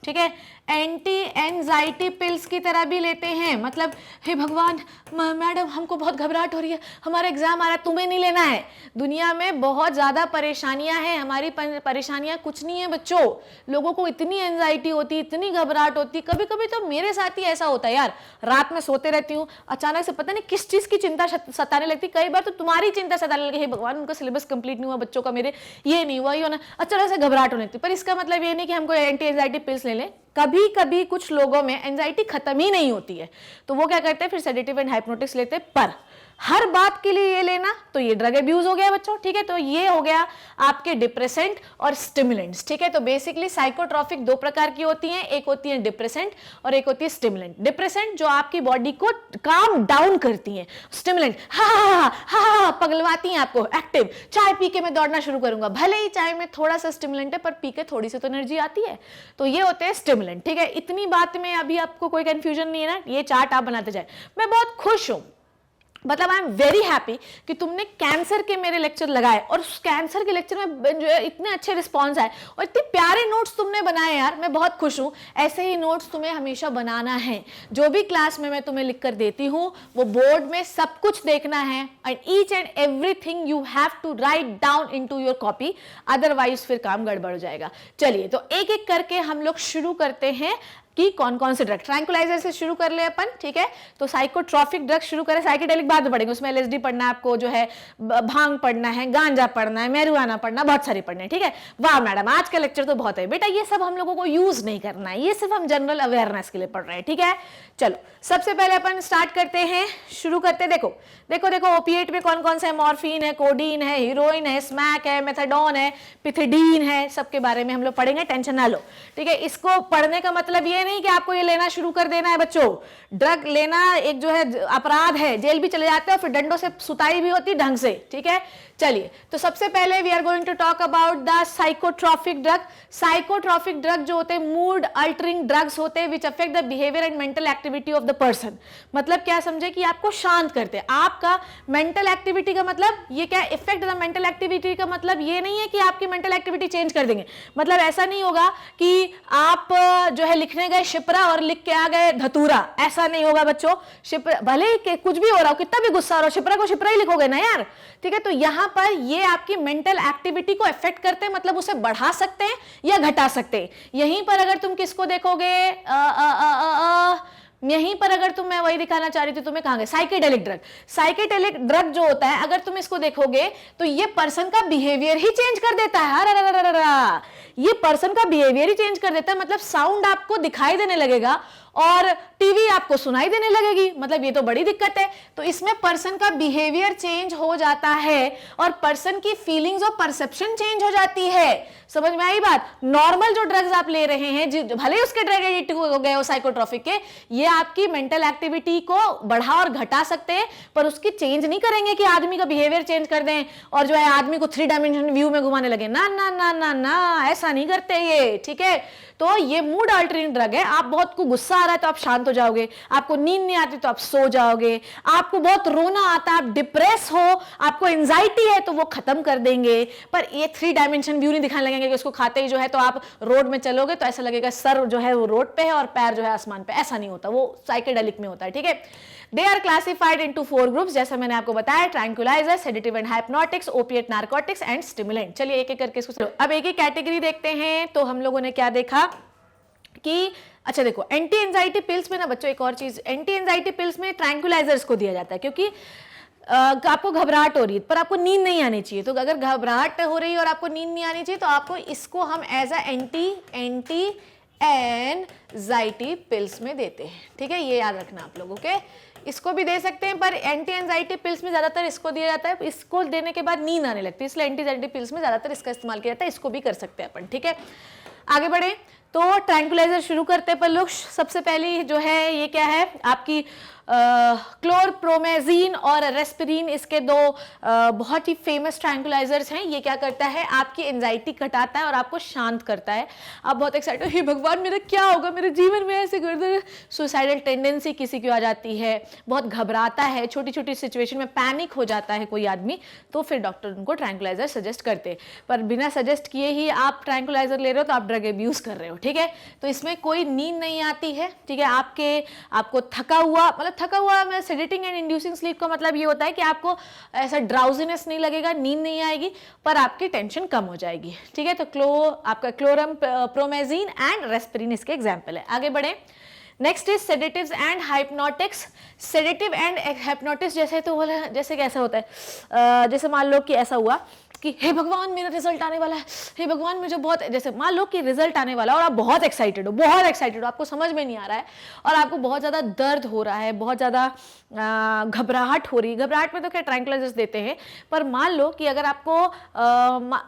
ठीक है, एंटी एंजाइटी पिल्स की तरह भी लेते हैं। मतलब हे भगवान मैडम हमको बहुत घबराहट हो रही है, हमारा एग्जाम आ रहा है, तुम्हें नहीं लेना है। दुनिया में बहुत ज़्यादा परेशानियां हैं, हमारी परेशानियां कुछ नहीं है बच्चों। लोगों को इतनी एंजाइटी होती, इतनी घबराहट होती, कभी कभी तो मेरे साथ ही ऐसा होता है यार, रात में सोते रहती हूँ, अचानक से पता नहीं किस चीज़ की चिंता सताने लगती। कई बार तो तुम्हारी चिंता सताने लगी, हे भगवान उनका सिलेबस कंप्लीट नहीं हुआ, बच्चों का मेरे ये नहीं हुआ, ये होना, अचानक से घबराहट होने लगती। पर इसका मतलब ये नहीं कि हमको एंटी एंजाइटी पिल्स ले लें। कभी कभी कुछ लोगों में एंजाइटी खत्म ही नहीं होती है तो वो क्या करते हैं, फिर सेडेटिव एंड हाइप्नोटिक्स लेते हैं। पर हर बात के लिए ये लेना तो ये ड्रग अब्यूज हो गया बच्चों, ठीक है। तो ये हो गया आपके डिप्रेसेंट और स्टिमुलेंट्स, ठीक है। तो बेसिकली साइकोट्रॉफिक दो प्रकार की होती हैं, एक होती है डिप्रेसेंट और एक होती है स्टिमुलेंट। डिप्रेसेंट जो आपकी बॉडी को काम डाउन करती हैं, स्टिमुलेंट हा पगलवाती हैं आपको, एक्टिव, चाय पी के मैं दौड़ना शुरू करूंगा, भले ही चाय में थोड़ा सा स्टिमुलेंट है पर पी के थोड़ी सी तो एनर्जी आती है, तो ये होते हैं स्टिमुलेंट, ठीक है। इतनी बात में अभी आपको कोई कंफ्यूजन नहीं है ना, ये चार्ट आप बनाते जाए। मैं बहुत खुश हूं मतलब आई एम वेरी हैप्पी कि तुमने कैंसर के मेरे लेक्चर लगाए और उस कैंसर के लेक्चर में जो है इतने अच्छे रिस्पॉन्स आए और इतने प्यारे नोट्स तुमने बनाए यार, मैं बहुत खुश हूँ। ऐसे ही नोट्स तुम्हें हमेशा बनाना है। जो भी क्लास में मैं तुम्हें लिख कर देती हूँ वो बोर्ड में सब कुछ देखना है and each and everything you have to write down into your copy, otherwise फिर काम गड़बड़ हो जाएगा। चलिए तो एक एक करके हम लोग शुरू करते हैं कि कौन कौन से ड्रग। ट्रैंकुलाइजर से शुरू कर ले अपन, ठीक है। तो साइकोट्रॉपिक ड्रग शुरू करें, साइकेडेलिक बाद में पढ़ेंगे, उसमें एलएसडी पढ़ना है आपको, जो है भांग पढ़ना है, गांजा पढ़ना है, मैरिजुआना पढ़ना, बहुत सारी पढ़ना है, ठीक है। वाह मैडम आज का लेक्चर तो बहुत है बेटा, ये सब हम लोगों को यूज नहीं करना है, ये सिर्फ हम जनरल अवेयरनेस के लिए पढ़ रहे हैं, ठीक है। चलो सबसे पहले अपन स्टार्ट करते हैं, शुरू करते हैं। देखो देखो देखो ओपिएट में कौन कौन से है, मॉर्फिन है, कोडीन है, हीरोइन है, स्मैक है, मेथाडोन है, पिथिडीन है, सबके बारे में हम लोग पढ़ेंगे, टेंशन ना लो, ठीक है। इसको पढ़ने का मतलब ये नहीं कि आपको ये लेना शुरू कर देना है बच्चों। ड्रग लेना एक जो है अपराध है, जेल भी चले जाते हैं, फिर डंडों से सुताई भी होती ढंग से, ठीक है। चलिए तो सबसे पहले we are going to talk about the psychotropic drug. Psychotropic drug जो होते हैं मूड अल्टरिंग ड्रग्स होते हैं which affect the behaviour and mental activity of the person. मतलब क्या समझे कि आपको शांत करते हैं। आपका मेंटल एक्टिविटी का मतलब ये क्या, इफेक्ट द मेंटल एक्टिविटी का मतलब ये नहीं है कि आपकी मेंटल एक्टिविटी चेंज कर देंगे। मतलब ऐसा नहीं होगा कि आप जो है लिखने गए शिप्रा और लिख के आ गए धतूरा, ऐसा नहीं होगा बच्चों। शिप्रा भले ही कुछ भी हो रहा हो, कितना भी गुस्सा हो रहा हो, शिप्रा को शिप्रा ही लिखोगे ना यार, ठीक है। तो यहां पर ये आपकी मेंटल एक्टिविटी को इफेक्ट करते हैं, मतलब उसे बढ़ा सकते हैं या घटा सकते हैं। यहीं पर अगर तुम किसको देखोगे, यहीं पर अगर तुम, मैं वही दिखाना चाह रही थी तुम्हें, कहां गए, साइकेडेलिक ड्रग। साइकेडेलिक ड्रग जो होता है अगर तुम इसको देखोगे तो ये पर्सन का बिहेवियर ही चेंज कर देता है। ये पर्सन का बिहेवियर ही चेंज कर देता है, मतलब साउंड आपको दिखाई देने लगेगा और टीवी आपको सुनाई देने लगेगी, मतलब ये तो बड़ी दिक्कत है। तो इसमें पर्सन का बिहेवियर चेंज हो जाता है और पर्सन की फीलिंग्स और परसेप्शन चेंज हो जाती है। समझ में आई बात। नॉर्मल जो ड्रग्स आप ले रहे हैं, भले उसके ड्रग एडिक्ट हो गए हो साइकोट्रॉपिक के, ये आपकी मेंटल एक्टिविटी को बढ़ा और घटा सकते हैं, पर उसकी चेंज नहीं करेंगे कि आदमी का बिहेवियर चेंज कर दें और जो है आदमी को 3 डायमेंशन व्यू में घुमाने लगे। ना ना ना ना ना, ऐसा नहीं करते ये, ठीक है। तो ये मूड अल्टरिंग ड्रग है। आप बहुत को गुस्सा आ रहा है तो आप शांत हो जाओगे, आपको नींद नहीं आती तो आप सो जाओगे, आपको बहुत रोना आता है, आप डिप्रेस हो, आपको एंजाइटी है तो वो खत्म कर देंगे। पर ये 3 डायमेंशन व्यू नहीं दिखाने लगेंगे कि उसको खाते ही जो है तो आप रोड में चलोगे तो ऐसा लगेगा सर जो है वो रोड पे है और पैर जो है आसमान पे, ऐसा नहीं होता, वो साइकेडेलिक में होता है, ठीक है। They are classified into 4 groups, जैसा मैंने आपको बताया, tranquilizer, sedative and hypnotics, opiate narcotics and stimulant. चलिए एक एक करके इसको अब एक एक कैटेगरी देखते हैं। तो हम लोगों ने क्या देखा कि अच्छा देखो, एंटी एंजाइटी पिल्स में ना बच्चों एक और चीज, एंटी एंजाइटी पिल्स में ट्रैंकुलाइजर्स को दिया जाता है क्योंकि आपको घबराहट हो रही है पर आपको नींद नहीं आनी चाहिए। तो अगर घबराहट हो रही है और आपको नींद नहीं आनी चाहिए तो आपको इसको हम as a anti anxiety pills में देते हैं, ठीक है। ये याद रखना आप लोगों के, इसको भी दे सकते हैं पर एंटी एंजाइटी पिल्स में ज्यादातर इसको दिया जाता है, इसको देने के बाद नींद आने लगती है, इसलिए एंटी एंजाइटी पिल्स में ज्यादातर इसका इस्तेमाल किया जाता है। इसको भी कर सकते हैं अपन, ठीक है। आगे बढ़े तो ट्रैंकुलाइजर शुरू करते हैं पर लोग, सबसे पहली जो है ये क्या है आपकी क्लोरप्रोमेजीन और रेस्पिरिन, इसके 2 बहुत ही फेमस ट्रैंकुलाइजर्स हैं। ये क्या करता है, आपकी एंजाइटी घटाता है और आपको शांत करता है। आप बहुत एक्साइटेड, हे भगवान मेरा क्या होगा, मेरे जीवन में ऐसे गर्दन, सुसाइडल टेंडेंसी किसी की आ जाती है, बहुत घबराता है, छोटी छोटी सिचुएशन में पैनिक हो जाता है कोई आदमी, तो फिर डॉक्टर उनको ट्रैंकुलाइजर सजेस्ट करते हैं। पर बिना सजेस्ट किए ही आप ट्रैंकुलाइजर ले रहे हो तो आप ड्रग एब्यूज कर रहे हो, ठीक है। तो इसमें कोई नींद नहीं आती है, ठीक है। आपको थका हुआ, मतलब थका हुआ में सेडेटिंग एंड इंड्यूसिंग स्लीप का मतलब ये होता है कि आपको ऐसा ड्राउजीनेस नहीं लगेगा, नींद नहीं आएगी, पर आपकी टेंशन कम हो जाएगी, ठीक है। तो आपका क्लोरप्रोमेजीन एंड रेस्पिरिन इसके एग्जांपल है। आगे बढ़े, next is sedatives and hypnotics. Sedative and hypnotics जैसे तो बोला, जैसे कैसा होता है, जैसे मान लो कि ऐसा हुआ कि हे भगवान मेरा रिजल्ट आने वाला है, हे भगवान मुझे बहुत, जैसे मान लो कि रिजल्ट आने वाला है और आप बहुत एक्साइटेड हो, आपको समझ में नहीं आ रहा है और आपको बहुत ज़्यादा दर्द हो रहा है, बहुत ज़्यादा घबराहट हो रही है। घबराहट में तो क्या ट्रैंकुलाइजर्स देते हैं, पर मान लो कि अगर आपको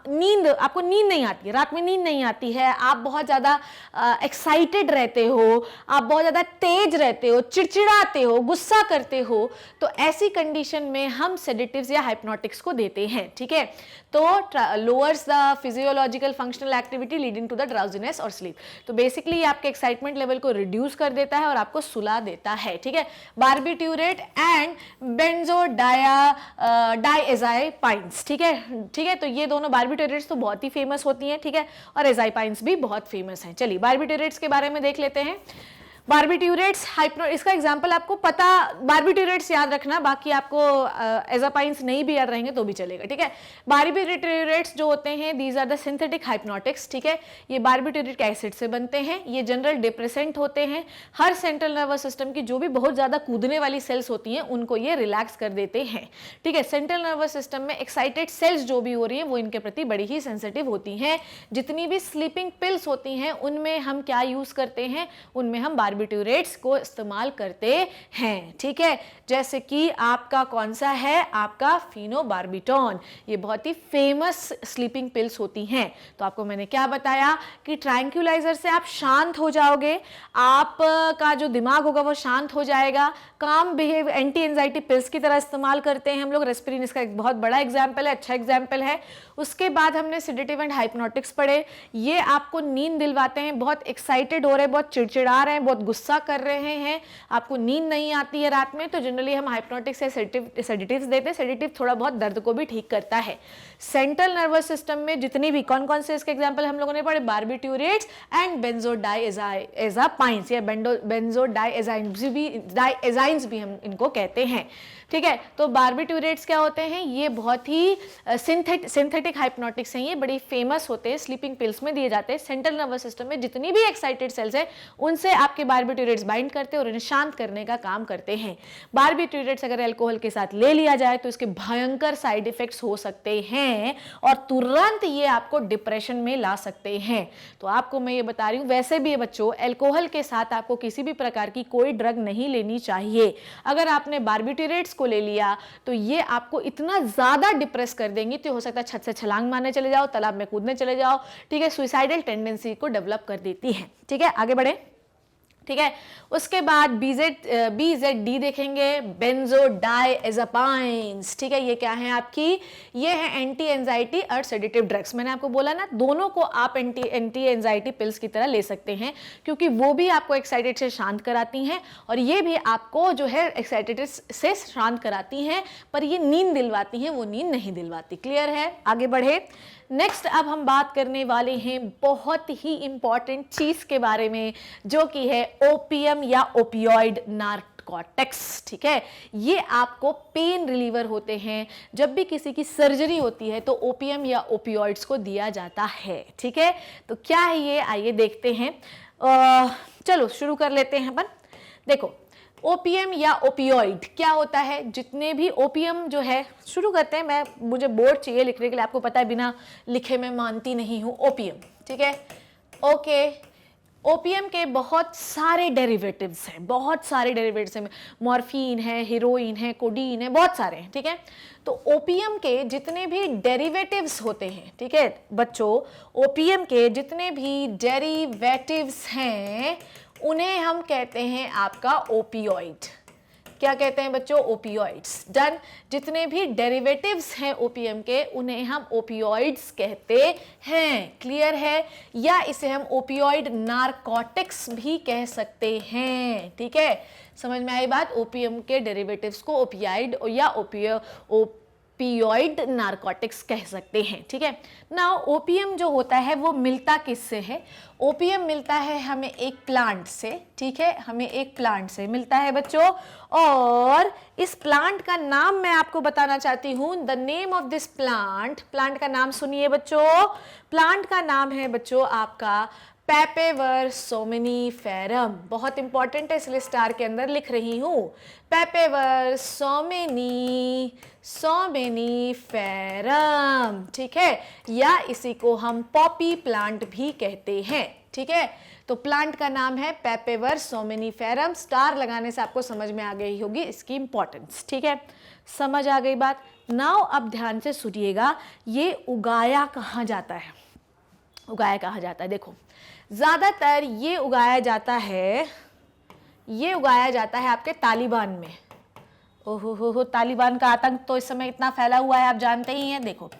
नींद नहीं आती है, रात में नींद नहीं आती है, आप बहुत ज़्यादा एक्साइटेड रहते हो, आप बहुत ज़्यादा तेज रहते हो, चिड़चिड़ाते हो, गुस्सा करते हो, तो ऐसी कंडीशन में हम सेडेटिव्स या हाइप्नोटिक्स को देते हैं, ठीक है। तो lowers the physiological functional activity leading to the drowsiness और स्लीप। तो बेसिकली आपके एक्साइटमेंट लेवल को रिड्यूस कर देता है और आपको सुला देता है, ठीक है। बार्बिट्यूरेट एंड बेंजोडाइएजापाइंस, ठीक है, ठीक है। तो ये दोनों बार्बिट्यूरेट्स तो बहुत ही फेमस होती हैं, ठीक है, और एजाइपाइंस भी बहुत फेमस हैं। चलिए बार्बिट्यूरेट्स के बारे में देख लेते हैं। बार्बिट्यूरेट्स इसका एग्जांपल आपको पता, बार्बिट्यूरेट्स याद रखना, बाकी आपको एजापाइंस नहीं भी याद रहेंगे तो भी चलेगा, ठीक है। बार्बिट्यूरेट्स जो होते हैं दीज आर द सिंथेटिक हाइप्नोटिक्स, ठीक है। ये बार्बिट्यूरिक एसिड से बनते हैं, ये जनरल डिप्रेसेंट होते हैं। हर सेंट्रल नर्वस सिस्टम की जो भी बहुत ज्यादा कूदने वाली सेल्स होती हैं उनको ये रिलैक्स कर देते हैं, ठीक है। सेंट्रल नर्वस सिस्टम में एक्साइटेड सेल्स जो भी हो रही है वो इनके प्रति बड़ी ही सेंसिटिव होती हैं। जितनी भी स्लीपिंग पिल्स होती हैं उनमें हम क्या यूज करते हैं, उनमें हम बार्बिट्यूरेट्स को इस्तेमाल करते हैं, ठीक है। जैसे कि आपका कौन सा है, आपका फिनोबार्बिटॉन, ये बहुत ही फेमस स्लीपिंग पिल्स होती हैं। तो आपको मैंने क्या बताया कि ट्रैंक्यूलाइजर से आप शांत हो जाओगे, आपका जो दिमाग होगा वो शांत हो जाएगा। काम बिहेव एंटी एंजाइटी पिल्स की तरह इस्तेमाल करते हैं हम लोग। रेस्पिरिन इसका एक बहुत बड़ा एग्जाम्पल है, अच्छा एग्जाम्पल है। उसके बाद हमने सेडेटिव एंड हाइप्नोटिक्स पढ़े, ये आपको नींद दिलवाते हैं। बहुत एक्साइटेड हो रहे हैं, बहुत चिड़चिड़ा रहे हैं, बहुत गुस्सा कर रहे हैं, आपको नींद नहीं आती है रात में, तो जनरली हम हाइप्नोटिक्स या सेडेटिव्स देते हैं। सेडेटिव थोड़ा बहुत दर्द को भी ठीक करता है। सेंट्रल नर्वस सिस्टम में जितनी भी कौन कौन से इसके एग्जांपल हम लोगों ने पढ़े, बार्बिट्यूरेट्स एंड बेंजोडाइएजापाइंस या बेंजोडाइएजाइंस भी हम इनको कहते हैं, ठीक है। तो बार्बिट्यूरेट्स क्या होते हैं, ये बहुत ही सिंथेटिक हाइप्नोटिक्स हैं, ये बड़ी फेमस होते हैं, स्लीपिंग पिल्स में दिए जाते हैं। सेंट्रल नर्वस सिस्टम में जितनी भी एक्साइटेड सेल्स हैं उनसे आपके बार्बिट्यूरेट्स बाइंड करते हैं और उन्हें शांत करने का काम करते हैं। बार्बिट्यूरेट्स अगर अल्कोहल के साथ ले लिया जाए तो इसके भयंकर साइड इफेक्ट्स हो सकते हैं और तुरंत ये आपको डिप्रेशन में ला सकते हैं। तो आपको मैं ये बता रही हूँ, वैसे भी बच्चों अल्कोहल के साथ आपको किसी भी प्रकार की कोई ड्रग नहीं लेनी चाहिए। अगर आपने बार्बिट्यूरेट्स को ले लिया तो ये आपको इतना ज्यादा डिप्रेस कर देंगी, तो हो सकता है छत से छलांग मारने चले जाओ, तालाब में कूदने चले जाओ, ठीक है। सुइसाइडल टेंडेंसी को डेवलप कर देती है, ठीक है। आगे बढ़े, ठीक है। उसके बाद BZD देखेंगे, बेंजोडाइएजापाइंस, ठीक है। ये क्या है आपकी, ये है एंटी एंजाइटी और सेडेटिव ड्रग्स। मैंने आपको बोला ना, दोनों को आप एंटी एंजाइटी पिल्स की तरह ले सकते हैं, क्योंकि वो भी आपको एक्साइटेड से शांत कराती हैं और ये भी आपको जो है एक्साइटेड से शांत कराती हैं, पर ये नींद दिलवाती हैं, वो नींद नहीं दिलवाती। क्लियर है, आगे बढ़े। नेक्स्ट अब हम बात करने वाले हैं बहुत ही इंपॉर्टेंट चीज के बारे में, जो कि है ओपियम या ओपियोइड नार्कोटिक्स, ठीक है। ये आपको पेन रिलीवर होते हैं। जब भी किसी की सर्जरी होती है तो ओपियम या ओपियोइड्स को दिया जाता है, ठीक है। तो क्या है ये, आइए देखते हैं। चलो शुरू कर लेते हैं अपन। देखो ओपियम या ओपियोइड क्या होता है, जितने भी ओपियम जो है, शुरू करते हैं। मुझे बोर्ड चाहिए लिखने के लिए, आपको पता है बिना लिखे मैं मानती नहीं हूं। ओपियम, ठीक है, ओके। ओपियम के बहुत सारे डेरिवेटिव्स हैं, बहुत सारे डेरिवेटिव्स हैं। मॉर्फिन है, हीरोइन है, कोडीन है, बहुत सारे हैं, ठीक है। तो ओपियम के जितने भी डेरिवेटिव्स होते हैं, ठीक है बच्चों, ओपियम के जितने भी डेरिवेटिव्स हैं उन्हें हम कहते हैं आपका ओपियोइड। क्या कहते हैं बच्चों, ओपियोइड्स। डन। जितने भी डेरिवेटिव्स हैं ओपियम के उन्हें हम ओपियोइड्स कहते हैं। क्लियर है, या इसे हम ओपियोइड नार्कोटिक्स भी कह सकते हैं, ठीक है। समझ में आई बात। ओपियम के डेरिवेटिव्स को ओपियाइड या ओपियोइड नार्कोटिक्स कह सकते हैं, ठीक है। नाउ ओपियम जो होता है वो मिलता किससे है, ओपियम मिलता है हमें एक प्लांट से, ठीक है, हमें एक प्लांट से मिलता है बच्चों। और इस प्लांट का नाम मैं आपको बताना चाहती हूं, the name of this plant, plant का नाम सुनिए बच्चों। प्लांट का नाम है बच्चों आपका पेपेवर सोमेनीफेरम। बहुत इंपॉर्टेंट है, इसलिए स्टार के अंदर लिख रही हूं, पेपेवर सोमेनीफेरम, ठीक है। या इसी को हम पॉपी प्लांट भी कहते हैं, ठीक है। तो प्लांट का नाम है पेपेवर सोमेनीफेरम। स्टार लगाने से आपको समझ में आ गई होगी इसकी इंपॉर्टेंस, ठीक है। समझ आ गई बात। नाउ अब ध्यान से सुनिएगा, ये उगाया कहाँ जाता है, उगाया कहाँ जाता है। देखो ज्यादातर ये उगाया जाता है, ये उगाया जाता है आपके तालिबान में। ओहो हो, तालिबान का आतंक तो इस समय इतना फैला हुआ है, आप जानते ही हैं। देखो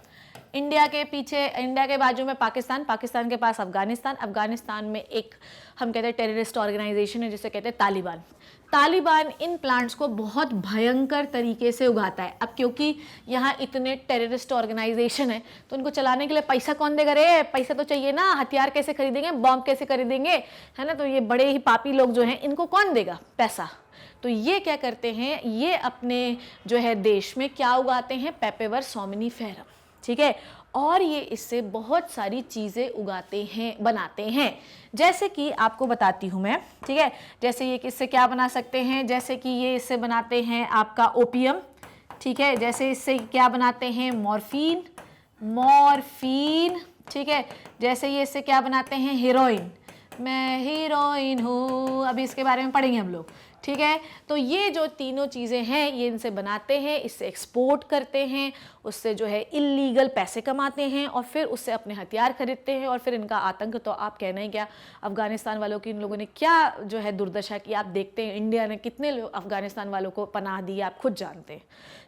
इंडिया के पीछे, इंडिया के बाजू में पाकिस्तान, पाकिस्तान के पास अफगानिस्तान, अफगानिस्तान में एक हम कहते हैं टेररिस्ट ऑर्गेनाइजेशन है जिसे कहते हैं तालिबान। तालिबान इन प्लांट्स को बहुत भयंकर तरीके से उगाता है। अब क्योंकि यहाँ इतने टेररिस्ट ऑर्गेनाइजेशन है तो उनको चलाने के लिए पैसा कौन देगा रे? पैसा तो चाहिए ना, हथियार कैसे खरीदेंगे, बॉम्ब कैसे खरीदेंगे, है ना? तो ये बड़े ही पापी लोग जो हैं इनको कौन देगा पैसा? तो ये क्या करते हैं, ये अपने जो है देश में क्या उगाते हैं, पेपेवर सोमनिफेरम, ठीक है। और ये इससे बहुत सारी चीज़ें उगाते हैं, बनाते हैं। जैसे कि आपको बताती हूँ मैं, ठीक है। जैसे ये इससे क्या बना सकते हैं, जैसे कि ये इससे बनाते हैं आपका ओपियम, ठीक है। जैसे इससे क्या बनाते हैं, मॉर्फिन, मॉर्फिन, ठीक है। जैसे ये इससे क्या बनाते हैं, हीरोइन, मैं हीरोइन हूँ, अभी इसके बारे में पढ़ेंगे हम लोग, ठीक है। तो ये जो तीनों चीज़ें हैं ये इनसे बनाते हैं, इससे एक्सपोर्ट करते हैं, उससे जो है इलीगल पैसे कमाते हैं और फिर उससे अपने हथियार खरीदते हैं और फिर इनका आतंक तो आप कहना ही क्या। अफगानिस्तान वालों की इन लोगों ने क्या जो है दुर्दशा की आप देखते हैं, इंडिया ने कितने अफगानिस्तान वालों को पनाह दी आप खुद जानते हैं,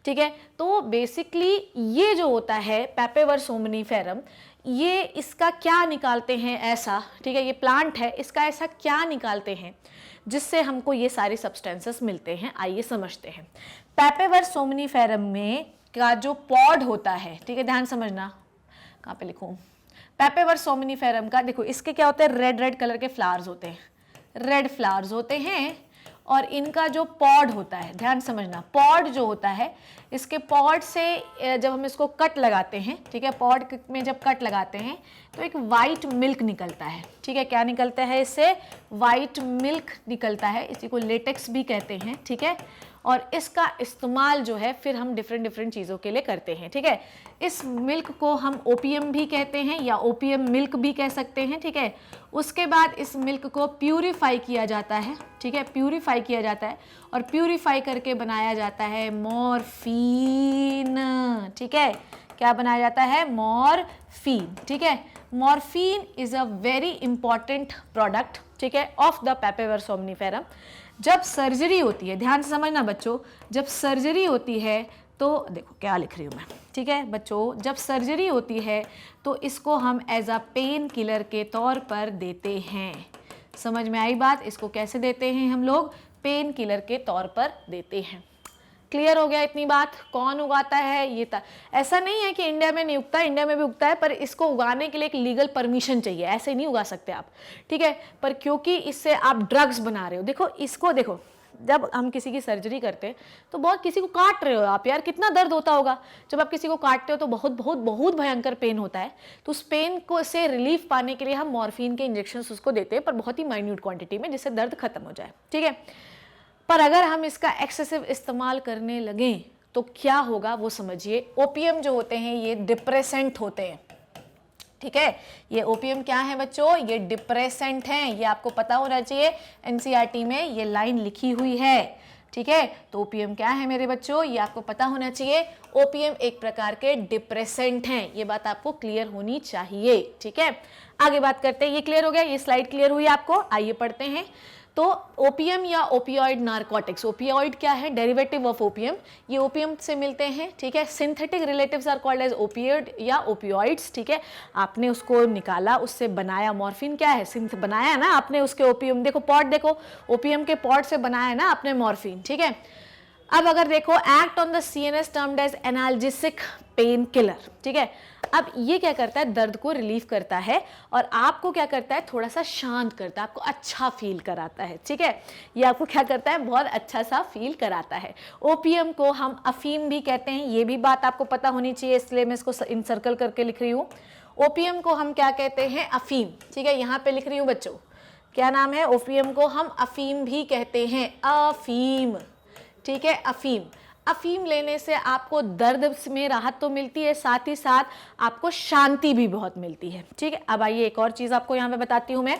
ठीक है। तो बेसिकली ये जो होता है पेपेवर सोमनिफेरम, ये इसका क्या निकालते हैं ऐसा, ठीक है, ये प्लांट है, इसका ऐसा क्या निकालते हैं जिससे हमको ये सारे सब्सटेंसेस मिलते हैं। आइए समझते हैं। पेपेवर सोमनिफेरम में का जो पॉड होता है, ठीक है, ध्यान समझना, कहाँ पे लिखूं, पेपेवर सोमनिफेरम का देखो, इसके क्या होते हैं, रेड रेड कलर के फ्लावर्स होते हैं, रेड फ्लावर्स होते हैं। और इनका जो पॉड होता है, ध्यान समझना, पॉड जो होता है, इसके पॉड से जब हम इसको कट लगाते हैं, ठीक है, पॉड में जब कट लगाते हैं तो एक वाइट मिल्क निकलता है, ठीक है। क्या निकलता है इससे, वाइट मिल्क निकलता है, इसी को लेटेक्स भी कहते हैं, ठीक है। और इसका इस्तेमाल जो है फिर हम डिफरेंट चीज़ों के लिए करते हैं, ठीक है। इस मिल्क को हम ओपियम भी कहते हैं या ओपियम मिल्क भी कह सकते हैं, ठीक है। उसके बाद इस मिल्क को प्यूरिफाई किया जाता है, ठीक है, प्यूरिफाई किया जाता है और प्यूरिफाई करके बनाया जाता है मॉर्फिन, ठीक है। क्या बनाया जाता है, मॉर्फिन, ठीक है। Morphine is a very important product, ठीक है, ऑफ द पेपेवर सोमनिफेरम। जब सर्जरी होती है, ध्यान से समझना बच्चों, जब सर्जरी होती है तो देखो क्या लिख रही हूँ मैं, ठीक है बच्चों, जब सर्जरी होती है तो इसको हम एज अ पेन किलर के तौर पर देते हैं। समझ में आई बात, इसको कैसे देते हैं हम लोग, पेन किलर के तौर पर देते हैं। क्लियर हो गया इतनी बात। कौन उगाता है ये ऐसा नहीं है कि इंडिया में नहीं उगता, इंडिया में भी उगता है, पर इसको उगाने के लिए एक लीगल परमिशन चाहिए, ऐसे नहीं उगा सकते आप, ठीक है। पर क्योंकि इससे आप ड्रग्स बना रहे हो, देखो इसको देखो, जब हम किसी की सर्जरी करते हैं तो बहुत किसी को काट रहे हो आप, यार कितना दर्द होता होगा, जब आप किसी को काटते हो तो बहुत बहुत बहुत भयंकर पेन होता है। तो उस पेन को से रिलीफ पाने के लिए हम मॉर्फिन के इंजेक्शंस उसको देते हैं, पर बहुत ही माइन्यूट क्वांटिटी में, जिससे दर्द खत्म हो जाए, ठीक है। पर अगर हम इसका एक्सेसिव इस्तेमाल करने लगें तो क्या होगा वो समझिए। ओपियम जो होते हैं ये डिप्रेसेंट होते हैं, ठीक है। ये ओपियम क्या है बच्चों, ये डिप्रेसेंट हैं, ये आपको पता होना चाहिए, एनसीईआरटी में ये लाइन लिखी हुई है, ठीक है। तो ओपियम क्या है मेरे बच्चों, ये आपको पता होना चाहिए। ओपियम एक प्रकार के डिप्रेसेंट हैं, ये बात आपको क्लियर होनी चाहिए, ठीक है। आगे बात करते हैं, ये क्लियर हो गया, ये स्लाइड क्लियर हुई आपको। आइए पढ़ते हैं। तो ओपियम या ओपियोइड नारकोटिक्स, ओपियोइड क्या है, डेरिवेटिव ऑफ ओपियम, ये ओपियम से मिलते हैं, ठीक है। Synthetic relatives are called as opioid या ओपियोइड्स, ठीक है। आपने उसको निकाला, उससे बनाया, मॉर्फिन क्या है, सिंथ बनाया ना आपने उसके, ओपियम देखो पॉड देखो, ओपियम के पॉड से बनाया ना आपने मॉर्फिन, ठीक है। अब अगर देखो, act on the CNS termed as analgesic pain killer, ठीक है। अब ये क्या करता है, दर्द को रिलीफ करता है और आपको क्या करता है, थोड़ा सा शांत करता है, आपको अच्छा फील कराता है, ठीक है। ये आपको क्या करता है, बहुत अच्छा सा फील कराता है। ओपियम को हम अफीम भी कहते हैं, ये भी बात आपको पता होनी चाहिए, इसलिए मैं इसको इनसर्कल करके लिख रही हूँ। ओपियम को हम क्या कहते हैं, अफीम, ठीक है, यहाँ पे लिख रही हूँ बच्चों, क्या नाम है, ओपियम को हम अफीम भी कहते हैं, अफीम, ठीक है, अफीम। अफीम लेने से आपको दर्द में राहत तो मिलती है, साथ ही साथ आपको शांति भी बहुत मिलती है, ठीक है। अब आइए एक और चीज़ आपको यहाँ पे बताती हूँ मैं।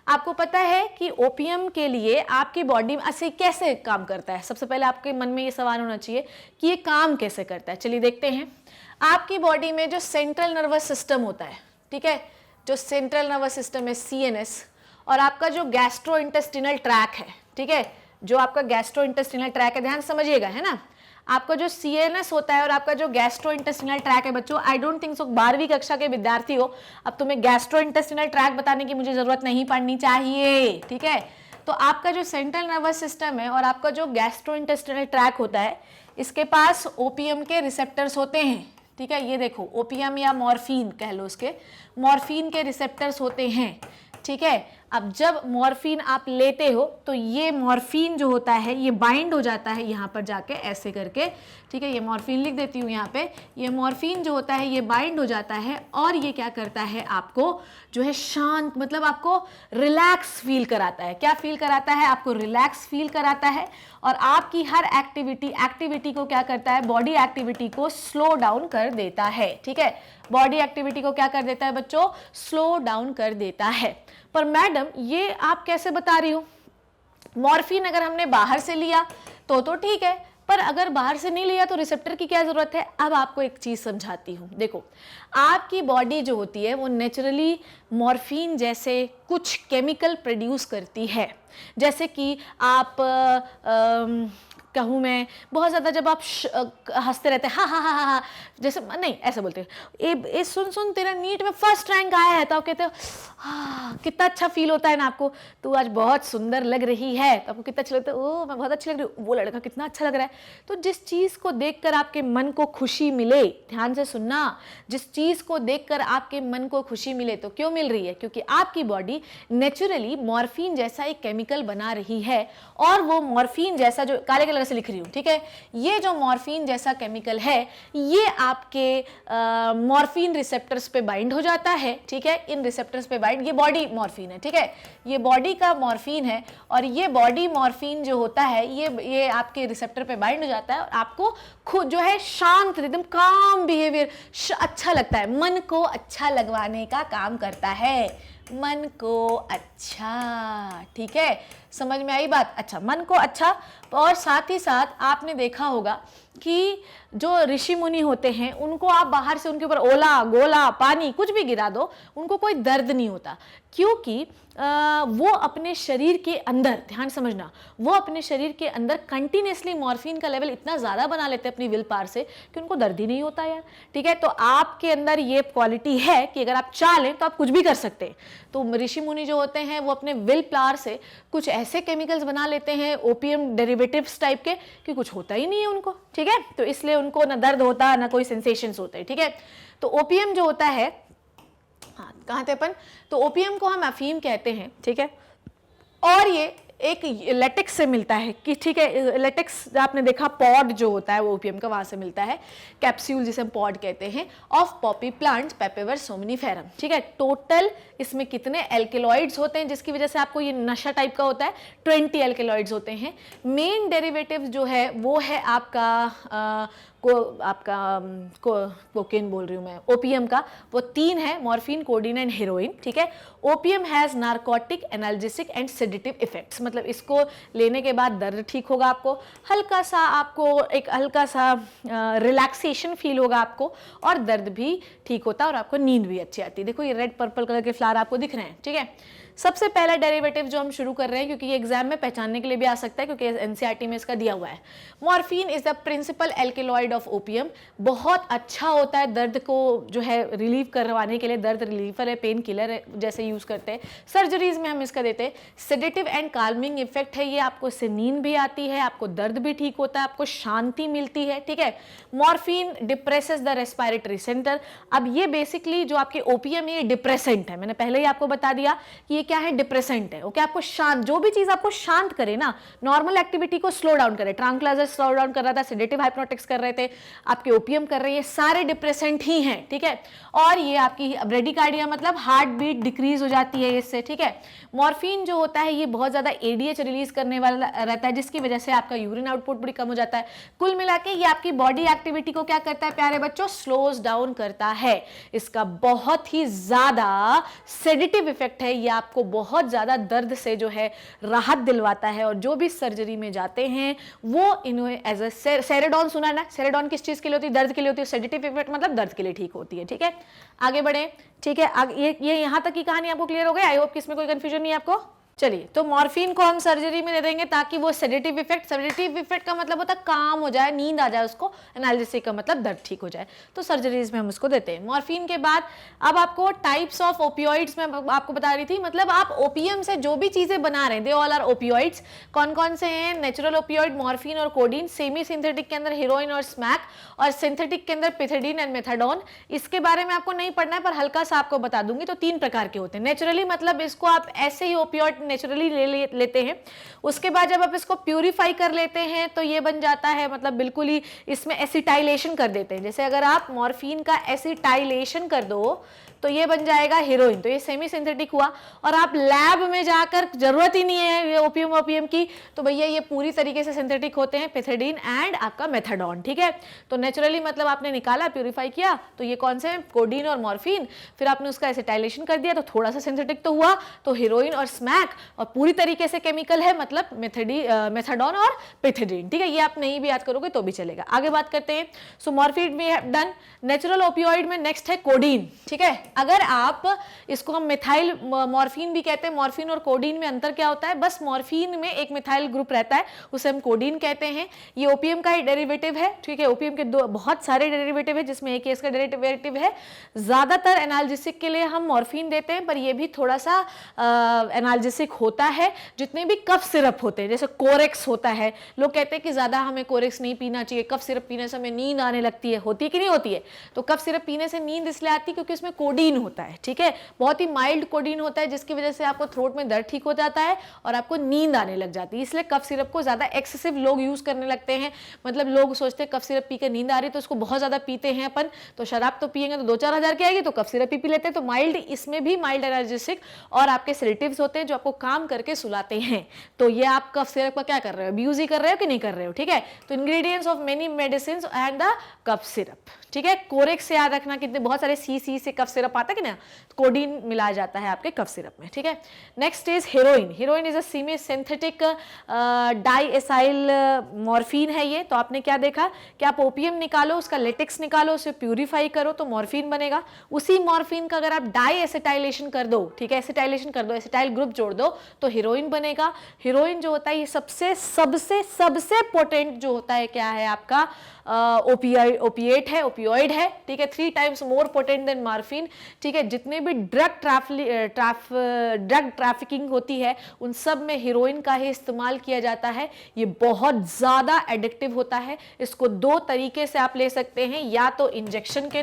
आपको पता है कि ओपियम के लिए आपकी बॉडी में ऐसे कैसे काम करता है, सबसे पहले आपके मन में ये सवाल होना चाहिए कि ये काम कैसे करता है। चलिए देखते हैं। आपकी बॉडी में जो सेंट्रल नर्वस सिस्टम होता है, ठीक है, जो सेंट्रल नर्वस सिस्टम है सीएनएस, और आपका जो गैस्ट्रो इंटेस्टिनल ट्रैक है, ठीक है, जो आपका गैस्ट्रो इंटेस्टिनल ट्रैक है, ध्यान समझिएगा, है ना। आपका जो CNS होता है और आपका जो गैस्ट्रो इंटेस्टिनल ट्रैक है बच्चों, आई डोंट थिंक सो 12वीं कक्षा के विद्यार्थी हो, अब तुम्हें गैस्ट्रो इंटेस्टिनल ट्रैक बताने की मुझे जरूरत नहीं पड़नी चाहिए, ठीक है। तो आपका जो सेंट्रल नर्वस सिस्टम है और आपका जो गैस्ट्रो इंटेस्टिनल ट्रैक होता है, इसके पास ओपीएम के रिसेप्टर्स होते हैं, ठीक है। ये देखो ओपीएम या मॉर्फिन कह लो, उसके मॉर्फिन के रिसेप्टर्स होते हैं, ठीक है। अब जब मॉर्फिन आप लेते हो तो ये मॉर्फिन जो होता है ये बाइंड हो जाता है यहाँ पर जाके ऐसे करके, ठीक है। ये मॉर्फिन लिख देती हूँ यहाँ पे, ये मॉर्फिन जो होता है ये बाइंड हो जाता है और ये क्या करता है, आपको जो है शांत, मतलब आपको रिलैक्स फील कराता है। क्या फील कराता है? आपको रिलैक्स फील कराता है और आपकी हर एक्टिविटी को क्या करता है, बॉडी एक्टिविटी को स्लो डाउन कर देता है, ठीक है। बॉडी एक्टिविटी को क्या कर देता है बच्चों, स्लो डाउन कर देता है। पर मैडम ये आप कैसे बता रही हो, मॉर्फिन अगर हमने बाहर से लिया तो ठीक है, पर अगर बाहर से नहीं लिया तो रिसेप्टर की क्या जरूरत है? अब आपको एक चीज समझाती हूँ। देखो, आपकी बॉडी जो होती है वो नेचुरली मॉर्फिन जैसे कुछ केमिकल प्रोड्यूस करती है, जैसे कि आप कहूँ मैं बहुत ज़्यादा जब आप हंसते रहते हैं, हाँ हाँ हाँ हाँ हाँ, जैसे नहीं ऐसे बोलते हैं, ए सुन तेरा नीट में फर्स्ट रैंक आया है, तो आप कहते हो हाँ, कितना अच्छा फील होता है ना आपको, तू आज बहुत सुंदर लग रही है, तो आपको कितना अच्छा लगता है, ओ मैं बहुत अच्छी लग रही हूँ, वो लड़का कितना अच्छा लग रहा है। तो जिस चीज़ को देखकर आपके मन को खुशी मिले, ध्यान से सुनना, जिस चीज़ को देखकर आपके मन को खुशी मिले तो क्यों मिल रही है? क्योंकि आपकी बॉडी नेचुरली मॉर्फिन जैसा एक केमिकल बना रही है, और वो मॉर्फिन जैसा जो काले कलर से लिख रही हूँ, ठीक है, ये जो मॉर्फिन जैसा केमिकल है ये आपके मॉर्फिन रिसेप्टर्स पे बाइंड हो जाता है, ठीक है। इन रिसेप्टर्स पे बाइंड, ये बॉडी मॉर्फिन है, ठीक है, ये बॉडी का मॉर्फिन है, और ये बॉडी मॉर्फिन जो होता है ये आपके रिसेप्टर पे बाइंड हो जाता है और आपको खुद जो है शांत, एकदम काम बिहेवियर, अच्छा लगता है, मन को अच्छा लगवाने का काम करता है, मन को अच्छा, ठीक है। समझ में आई बात? अच्छा, मन को अच्छा। और साथ ही साथ आपने देखा होगा कि जो ऋषि मुनि होते हैं उनको आप बाहर से उनके ऊपर ओला गोला पानी कुछ भी गिरा दो, उनको कोई दर्द नहीं होता, क्योंकि वो अपने शरीर के अंदर, ध्यान समझना, वो अपने शरीर के अंदर कंटिन्यूसली मॉर्फिन का लेवल इतना ज़्यादा बना लेते हैं अपनी विल पावर से कि उनको दर्द ही नहीं होता यार, ठीक है। तो आपके अंदर ये क्वालिटी है कि अगर आप चाहें तो आप कुछ भी कर सकते हैं। तो ऋषि मुनि जो होते हैं वो अपने विल पावर से कुछ ऐसे केमिकल्स बना लेते हैं ओपीएम डेरिवेटिव्स टाइप के कि कुछ होता ही नहीं है उनको, ठीक है। तो इसलिए उनको ना दर्द होता ना कोई सेंसेशंस होते हैं, ठीक है। तो ओपीएम जो होता है, हाँ कहाँ थे अपन, तो ओपीएम को हम अफीम कहते हैं, ठीक है, और ये एक लेटेक्स से मिलता है कि, ठीक है, लेटेक्स आपने देखा पॉड जो होता है वो ओपीएम का वहां से मिलता है, कैप्सूल जिसे हम पॉड कहते हैं, ऑफ पॉपी प्लांट पेपेवर सोमनीफेरम, ठीक है। टोटल इसमें कितने एल्केलॉइड्स होते हैं जिसकी वजह से आपको ये नशा टाइप का होता है? 20 एल्केलॉइड्स होते हैं। मेन डेरिवेटिव जो है वो है आपका कोकेन बोल रही हूँ मैं, ओपीएम का, वो 3 है, मॉर्फिन, कोडीन एंड हेरोइन, ठीक है। Opium has narcotic, analgesic and sedative effects, मतलब इसको लेने के बाद दर्द ठीक होगा, आपको हल्का सा, आपको एक हल्का सा रिलैक्सेशन फील होगा आपको, और दर्द भी ठीक होता है और आपको नींद भी अच्छी आती है। देखो ये रेड पर्पल कलर के फ्लावर आपको दिख रहे हैं, ठीक है। सबसे पहला डेरिवेटिव जो हम शुरू कर रहे हैं, क्योंकि ये एग्जाम में पहचानने के लिए भी आ सकता है क्योंकि एनसीईआरटी में इसका दिया हुआ है, morphine is the principal alkaloid of opium, बहुत अच्छा होता है दर्द को जो है रिलीव करवाने के लिए, दर्द रिलीफर है, पेन किलर है, जैसे यूज करते हैं, सर्जरीज में हम इसका देते हैं। सेडेटिव एंड काल्मिंग इफेक्ट है, ये आपको इससे नींद भी आती है, आपको दर्द भी ठीक होता है, आपको शांति मिलती है, ठीक है। Morphine depresses the respiratory centre, अब ये बेसिकली जो आपके ओपीएम है ये डिप्रेसेंट है, मैंने पहले ही आपको बता दिया कि ये क्या है, डिप्रेसेंट है, ओके। आपको शांत, जो भी चीज आपको शांत करे ना, नॉर्मल एक्टिविटी को स्लो डाउन करे, ट्रांक्विलाइजर स्लो डाउन कर रहा था, सेडेटिव हाइप्नोटिक्स कर रहे थे, आपके ओपीएम कर रहे हैं, सारे डिप्रेसेंट ही हैं, ठीक है। और ये आपकी ब्रेडिकार्डिया मतलब हार्ट बीट डिक्रीज हो जाती है इससे, ठीक है। मॉर्फिन जो होता है ये बहुत ज्यादा एडीएच रिलीज करने वाला रहता है, जिसकी वजह से आपका यूरिन आउटपुट बड़ी कम हो जाता है। कुल मिला के ये आपकी बॉडी एक्टिविटी को क्या करता है प्यारे बच्चों, स्लोज डाउन करता है। इसका बहुत ही ज्यादा सेडेटिव इफेक्ट है, ये आपको बहुत ज्यादा दर्द से जो है राहत दिलवाता है, और जो भी सर्जरी में जाते हैं वो इन्हें एज ए सेरेडॉन, सुना है ना, सेरेडॉन किस चीज के लिए होती है, दर्द के लिए होती है, सेडेटिव इफेक्ट मतलब दर्द के लिए ठीक होती है, ठीक है। आगे बढ़े, ठीक है, ये यहाँ तक की कहानी आपको क्लियर हो गई, आई होप कि इसमें कोई कंफ्यूजन नहीं है आपको, चलिए, तो मॉर्फिन को हम सर्जरी में दे देंगे ताकि वो सेडेटिव इफेक्ट का मतलब होता है काम हो जाए, नींद आ जाए उसको, एनाल्जेसिक का मतलब दर्द ठीक हो जाए, तो सर्जरीज में हम उसको देते हैं। मॉर्फिन के बाद अब आपको टाइप्स ऑफ ओपियोइड्स में आपको बता रही थी, मतलब आप ओपीएम से जो भी चीजें बना रहे हैं दे ऑल आर ओपियोइड्स। कौन कौन से हैं? नेचुरल ओपियोइड मॉर्फिन और कोडीन, सेमी सिंथेटिक के अंदर हीरोइन और स्मैक, और सिंथेटिक के अंदर पिथिडीन एंड मेथाडोन। इसके बारे में आपको नहीं पढ़ना है पर हल्का सा आपको बता दूंगी। तो 3 प्रकार के होते हैं। नेचुरली मतलब इसको आप ऐसे ही ओपियोइड नेचुरली लेते हैं। उसके बाद जब आप इसको प्यूरिफाई कर लेते हैं तो ये बन जाता है, मतलब बिल्कुल ही इसमें एसिटाइलेशन कर देते हैं। जैसे अगर आप मॉर्फिन का एसिटाइलेशन कर दो तो ये बन जाएगा हीरोइन, तो ये सेमी सिंथेटिक हुआ। और आप लैब में जाकर, जरूरत ही नहीं है ये ओपीएम की, तो भैया ये पूरी तरीके से सिंथेटिक होते हैं, पिथिडीन एंड आपका मेथाडोन, ठीक है। तो नेचुरली मतलब आपने निकाला, प्यूरिफाई किया, तो ये कौन से हैं? कोडीन और मॉर्फिन। फिर आपने उसका एसिटाइलेशन कर दिया तो थोड़ा सा सिंथेटिक तो हुआ, तो हीरोइन और स्मैक, और पूरी तरीके से केमिकल है, मतलब मेथाडोन और पिथिडीन, ठीक है। ये आप नहीं भी याद करोगे तो भी चलेगा। आगे बात करते हैं। So morphine we have done. Natural opioid में नेक्स्ट है कोडीन, ठीक है। अगर आप इसको हम मिथाइल मॉर्फिन भी कहते हैं। मॉर्फिन और कोडीन में अंतर क्या होता है? बस मॉर्फिन में एक मिथाइल ग्रुप रहता है, उसे हम कोडीन कहते हैं। ये ओपीएम का ही डेरिवेटिव है, ठीक है। ओपीएम के बहुत सारे डेरिवेटिव है, जिसमें एक इसका डेरिवेटिव है। ज्यादातर एनाल्जेसिक के लिए हम मॉर्फिन देते हैं, पर ये भी थोड़ा सा एनाल्जेसिक होता है। जितने भी कफ सिरप होते हैं, जैसे कोरेक्स होता है, लोग कहते हैं कि ज्यादा हमें कोरेक्स नहीं पीना चाहिए, कफ सिरप पीने से हमें नींद आने लगती है, होती है कि नहीं होती है? तो कफ सिरप पीने से नींद इसलिए आती है क्योंकि इसमें कोडीन होता है, ठीक है। बहुत ही माइल्ड कोडीन होता है, जिसकी वजह से आपको थ्रोट में दर्द ठीक हो जाता है और आपको नींद आने लग जाती है। इसलिए कफ सिरप को ज्यादा एक्सेसिव लोग यूज करने लगते हैं। मतलब लोग सोचते हैं कफ सिरप पी के नींद आ रही है तो उसको बहुत ज्यादा पीते हैं अपन। तो शराब तो पियेंगे तो 2-4 हजार की आएगी, तो कफ सिरप पी लेते हैं। तो माइल्ड, इसमें भी माइल्ड एनाल्जेसिक और आपके सेडेटिव्स होते हैं जो आपको काम करके सुलाते हैं। तो ये आप कफ सिरप का क्या कर रहे हो? अब्यूज ही कर रहे हो कि नहीं कर रहे हो, ठीक है। तो ingredients of many medicine and the cough syrup, ठीक है। कोरेक्स से याद रखना, कितने बहुत सारे सी से कफ सिरप आता है कि ना, कोडीन मिलाया जाता है आपके कफ सिरप में, ठीक है। Next is heroin. Heroin is a semi synthetic diacetyl morphine है ये। तो आपने क्या देखा कि आप ओपीएम निकालो, उसका लेटेक्स निकालो, उसे प्यूरिफाई करो तो मॉर्फिन बनेगा। उसी मॉर्फिन का अगर आप डाइएसिटाइलेशन कर दो, ठीक है, एसिटाइलेशन कर दो, एसिटाइल ग्रुप जोड़ दो तो हीरोइन बनेगा। हीरोइन जो होता है ये सबसे पोटेंट जो होता है क्या है आपका? ओपिएट है, ओपियोइड है, ठीक है। 3 times more potent then morphine, ठीक है। जितने भी ड्रग ट्रैफिकिंग होती है उन सब में हीरोइन का ही इस्तेमाल किया जाता है। ये बहुत ज्यादा एडिक्टिव होता है। इसको 2 तरीके से आप ले सकते हैं, या तो इंजेक्शन के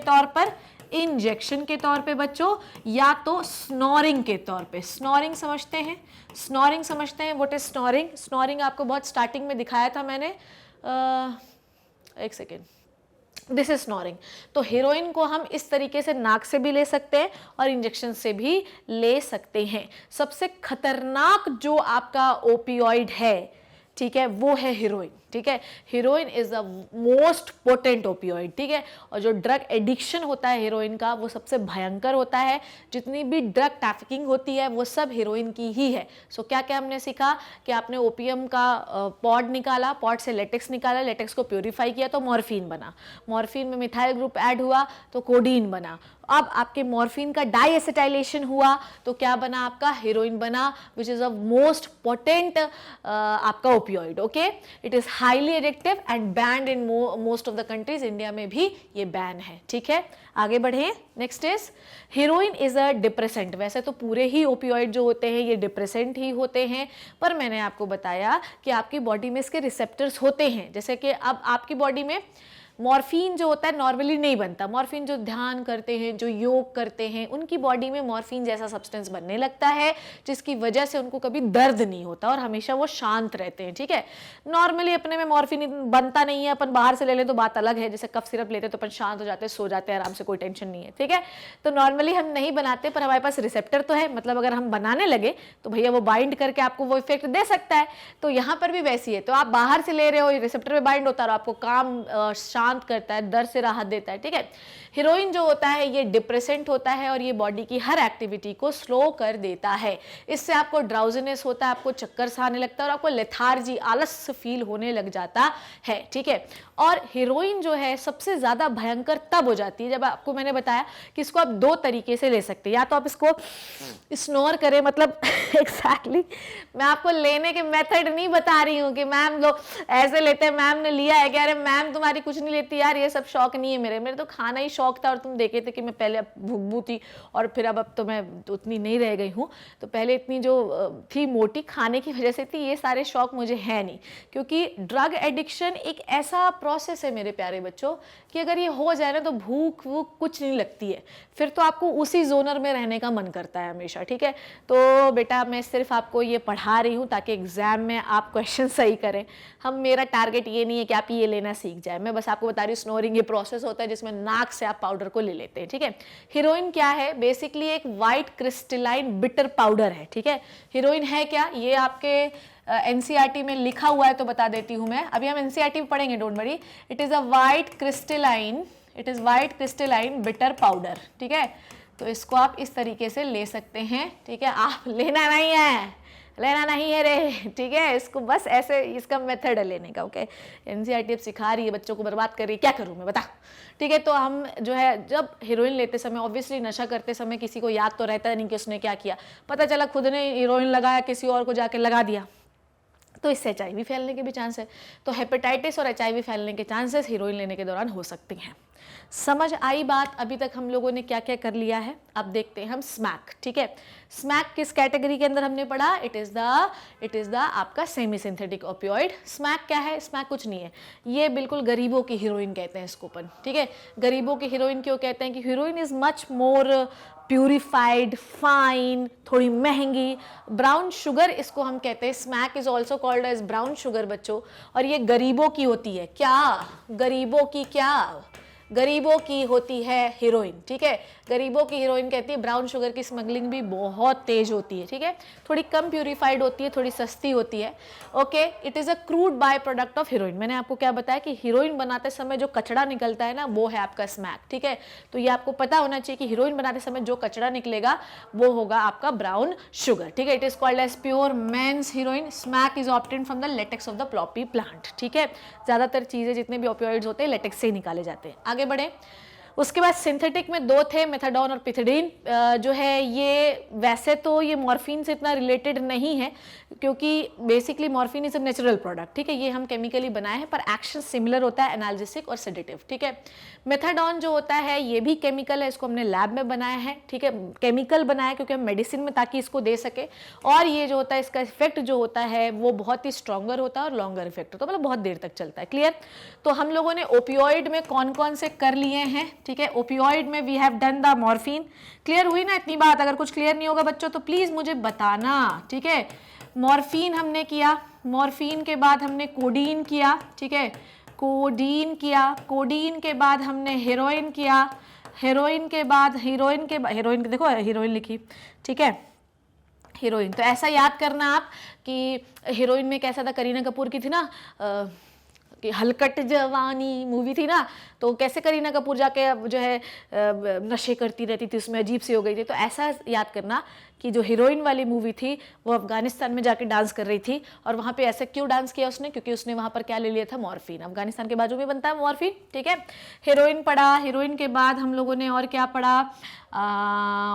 तौर पे बच्चों, या तो स्नोरिंग के तौर पे। स्नोरिंग समझते हैं? What is snoring? स्नोरिंग आपको बहुत स्टार्टिंग में दिखाया था मैंने, एक सेकेंड, दिस इज स्नोरिंग। तो हीरोइन को हम इस तरीके से नाक से भी ले सकते हैं और इंजेक्शन से भी ले सकते हैं। सबसे खतरनाक जो आपका ओपियोइड है, ठीक है, वो है हीरोइन, ठीक है। Heroine is the most potent opioid, ठीक है। और जो ड्रग एडिक्शन होता है हीरोइन का, वो सबसे भयंकर होता है। जितनी भी ड्रग ट्रैफिकिंग होती है वो सब हीरोइन की ही है। सो क्या क्या हमने सीखा कि आपने ओपीएम का पॉड निकाला, पॉड से लेटेक्स निकाला, लेटेक्स को प्यूरिफाई किया तो मॉर्फिन बना, मॉर्फिन में मिथाइल ग्रुप ऐड हुआ तो कोडीन बना। अब आपके मॉर्फिन का डाइएसिटाइलेशन हुआ तो क्या बना? आपका हीरोइन बना, which is a most potent आपका opioid, okay. It is highly addictive and banned in most of the countries. India में भी ये बैन है, ठीक है। आगे बढ़े। Next is heroin is a depressant. वैसे तो पूरे ही ओपियोइड जो होते हैं ये डिप्रेसेंट ही होते हैं, पर मैंने आपको बताया कि आपकी बॉडी में इसके रिसेप्टर्स होते हैं। जैसे कि अब आपकी बॉडी में मॉर्फिन जो होता है नॉर्मली नहीं बनता। मॉर्फिन जो ध्यान करते हैं, जो योग करते हैं, उनकी बॉडी में मॉर्फिन जैसा सब्सटेंस बनने लगता है, जिसकी वजह से उनको कभी दर्द नहीं होता और हमेशा वो शांत रहते हैं, ठीक है। नॉर्मली अपने में मॉर्फिन बनता नहीं है, अपन बाहर से ले लें तो बात अलग है। जैसे कफ सिरप लेते तो अपन शांत हो जाते हैं, सो जाते हैं आराम से, कोई टेंशन नहीं है, ठीक है। तो नॉर्मली हम नहीं बनाते, पर हमारे पास रिसेप्टर तो है, मतलब अगर हम बनाने लगे तो भैया वो बाइंड करके आपको वो इफेक्ट दे सकता है। तो यहाँ पर भी वैसी है। तो आप बाहर से ले रहे हो, रिसेप्टर पे बाइंड होता है और आपको काम शांत करता है, दर्द से राहत देता है, ठीक है। हीरोइन जो होता है ये डिप्रेसेंट होता है और ये बॉडी की हर एक्टिविटी को स्लो कर देता है। इससे आपको ड्राउजीनेस होता है, आपको चक्कर सा आने लगता है और आपको लेथार्जी, आलस फील होने लग जाता है, ठीक है। और हीरोइन जो है सबसे ज़्यादा भयंकर तब हो जाती है जब आपको मैंने बताया कि इसको आप दो तरीके से ले सकते हैं। या तो आप इसको स्नोर करें, मतलब एग्जैक्टली मैं आपको लेने के मेथड नहीं बता रही हूँ कि मैम लोग ऐसे लेते हैं, मैम ने लिया है, कह रहे मैम तुम्हारी कुछ नहीं लेती यार, ये सब शौक नहीं है मेरे तो खाना ही शौक था। और तुम देखे थे कि मैं पहले भुगभू थी और फिर अब तो मैं उतनी नहीं रह गई हूँ। तो पहले इतनी जो थी मोटी खाने की वजह से थी, ये सारे शौक मुझे है नहीं, क्योंकि ड्रग एडिक्शन एक ऐसा प्रोसेस है मेरे प्यारे बच्चों कि अगर ये हो जाए ना तो भूख वूख कुछ नहीं लगती है, फिर तो आपको उसी जोनर में रहने का मन करता है हमेशा, ठीक है। तो बेटा मैं सिर्फ आपको ये पढ़ा रही हूँ ताकि एग्जाम में आप क्वेश्चन सही करें। मेरा टारगेट ये नहीं है कि आप ये लेना सीख जाए, मैं बस आपको बता रही हूँ स्नोरिंग ये प्रोसेस होता है जिसमें नाक से आप पाउडर को ले लेते हैं, ठीक है। हीरोइन क्या है, बेसिकली एक वाइट क्रिस्टलाइन बिटर पाउडर है, ठीक है। हीरोइन है क्या, ये आपके एनसीईआरटी में लिखा हुआ है तो बता देती हूँ मैं, अभी हम एनसीईआरटी में पढ़ेंगे, don't worry. It is white crystalline bitter powder, ठीक है। तो इसको आप इस तरीके से ले सकते हैं, ठीक है। आप लेना नहीं है रे, ठीक है। इसको बस ऐसे, इसका मेथड है लेने का, ओके। एनसीईआरटी अब सिखा रही है, बच्चों को बर्बाद कर रही है, क्या करूँ मैं बता, ठीक है। तो हम जो है जब हीरोइन लेते समय, ऑब्वियसली नशा करते समय किसी को याद तो रहता नहीं कि उसने क्या किया, पता चला खुद ने हीरोइन लगाया, किसी और को जाके लगा दिया, तो इससे एचआईवी फैलने के भी चांस है। तो हेपेटाइटिस और एचआईवी फैलने के चांसेस हीरोइन लेने के दौरान हो सकती हैं। समझ आई बात? अभी तक हम लोगों ने क्या क्या कर लिया है, अब देखते हैं हम स्मैक, ठीक है। स्मैक किस कैटेगरी के अंदर हमने पढ़ा, इट इज द आपका सेमी सिंथेटिक ओपियोइड। स्मैक क्या है, स्मैक कुछ नहीं है, ये बिल्कुल गरीबों की हीरोइन कहते हैं इसको अपन, ठीक है। गरीबों की हीरोइन क्यों कहते हैं कि heroin is much more purified, fine, थोड़ी महंगी, ब्राउन शुगर इसको हम कहते हैं। Smack is also called as brown sugar बच्चों, और ये गरीबों की होती है। क्या गरीबों की होती है हीरोइन, ठीक है। गरीबों की हीरोइन कहती है। ब्राउन शुगर की स्मगलिंग भी बहुत तेज होती है, ठीक है। थोड़ी कम प्यूरिफाइड होती है, थोड़ी सस्ती होती है, okay. It is a crude by product of heroine. मैंने आपको क्या बताया कि हीरोइन बनाते समय जो कचड़ा निकलता है ना, वो है आपका स्मैक, ठीक है। तो ये आपको पता होना चाहिए कि हीरोइन बनाते समय जो कचड़ा निकलेगा वो होगा आपका ब्राउन शुगर, ठीक है। It is called as pure man's heroin. Smack is obtained from the latex of the poppy plant, ठीक है। ज्यादातर चीजें जितने भी ओपियोइड्स होते हैं लेटेक्स से ही निकाले जाते हैं। आगे बढ़े, उसके बाद सिंथेटिक में दो थे, मेथाडोन और पिथिडीन। जो है ये वैसे तो ये मॉर्फिन से इतना रिलेटेड नहीं है, क्योंकि basically morphine is a natural product, ठीक है। ये हम केमिकली बनाए हैं, पर एक्शन सिमिलर होता है, एनाल्जेसिक और सेडेटिव, ठीक है। मेथाडोन जो होता है ये भी केमिकल है, इसको हमने लैब में बनाया है, ठीक है। केमिकल बनाया क्योंकि हम मेडिसिन में ताकि इसको दे सके, और ये जो होता है इसका इफेक्ट जो होता है वो बहुत ही स्ट्रॉन्गर होता है और लॉन्गर इफेक्ट होता है, मतलब बहुत देर तक चलता है, क्लियर। तो हम लोगों ने ओपियोइड में कौन कौन से कर लिए हैं, ठीक है। ओपियोइड में we have done the morphine. Clear हुई ना इतनी बात? अगर कुछ क्लियर नहीं होगा बच्चों तो प्लीज मुझे बताना, ठीक है। मॉर्फिन हमने किया, मॉर्फिन के बाद हमने कोडीन किया, ठीक है। कोडीन किया, कोडीन के बाद हमने हेरोइन किया, हेरोइन के बाद हेरोइन देखो हेरोइन लिखी, ठीक है। हीरोइन तो ऐसा याद करना आप कि हीरोइन में कैसा था, करीना कपूर की थी ना कि हलकट जवानी मूवी थी ना, तो कैसे करीना कपूर जाके जो है नशे करती रहती थी, उसमें अजीब सी हो गई थी। तो ऐसा याद करना कि जो हीरोइन वाली मूवी थी वो अफगानिस्तान में जाके डांस कर रही थी, और वहाँ पे ऐसे क्यों डांस किया उसने, क्योंकि उसने वहाँ पर क्या ले लिया था, मॉर्फिन। अफगानिस्तान के बाजू में बनता है मॉर्फिन, ठीक है। हीरोइन पढ़ा, हीरोइन के बाद हम लोगों ने और क्या पढ़ा,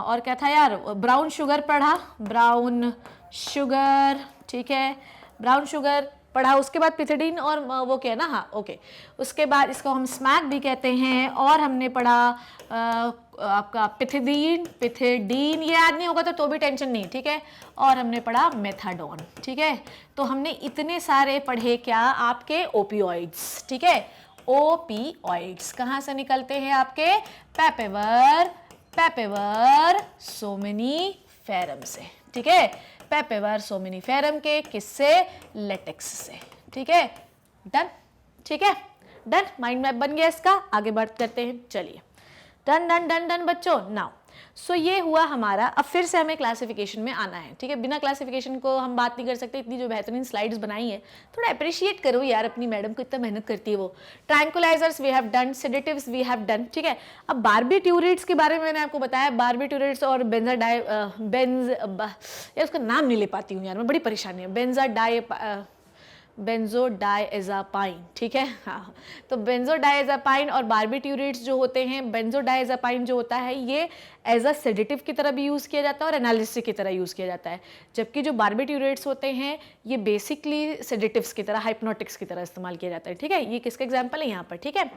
और क्या था यार, ब्राउन शुगर पढ़ा, ब्राउन शुगर, ठीक है, ब्राउन शुगर पढ़ा। उसके बाद पिथिडीन और वो क्या ना, हाँ ओके। उसके बाद इसको हम स्मैक भी कहते हैं, और हमने पढ़ा आपका पिथिडीन ये याद नहीं होगा तो भी टेंशन नहीं, ठीक है। और हमने पढ़ा मेथाडोन, ठीक है। तो हमने इतने सारे पढ़े क्या, आपके ओपियोइड्स, ठीक है। ओपियोइड्स कहाँ से निकलते हैं आपके, पैपेवर सोमेनिफेरम से, ठीक है। पैपेवर सोमेनिफेरम के किससे, लेटेक्स से, ठीक है। डन, ठीक है, डन। माइंड मैप बन गया इसका, आगे बात करते हैं, चलिए। डन डन डन डन बच्चों। नाउ सो ये हुआ हमारा। अब फिर से हमें क्लासिफिकेशन में आना है, ठीक है। बिना क्लासिफिकेशन को हम बात नहीं कर सकते। इतनी जो बेहतरीन स्लाइड्स बनाई है, थोड़ा अप्रिशिएट करो यार अपनी मैडम को, इतना मेहनत करती है वो। Tranquilizers we have done, sedatives we have done, ठीक है। अब बार्बिट्यूरेट्स के बारे में मैंने आपको बताया, बार्बिट्यूरेट्स और यार उसका नाम नहीं ले पाती हूँ यार मैं, बड़ी परेशानी है। बेंजोडाइएज़ापाइन, ठीक है। हाँ, तो बेंजोडाइएज़ापाइन और बार्बिट्यूरेट्स जो होते हैं, बेंजोडाइएज़ापाइन जो होता है ये एज अ सेडेटिव की तरह भी यूज़ किया जाता है और एनालिसिक की तरह यूज़ किया जाता है, जबकि जो बार्बिट्यूरेट्स होते हैं ये बेसिकली सेडेटिव्स की तरह, हाइप्नोटिक्स की तरह इस्तेमाल किया जाता है, ठीक है। ये किसका एग्जाम्पल है यहाँ पर, ठीक है।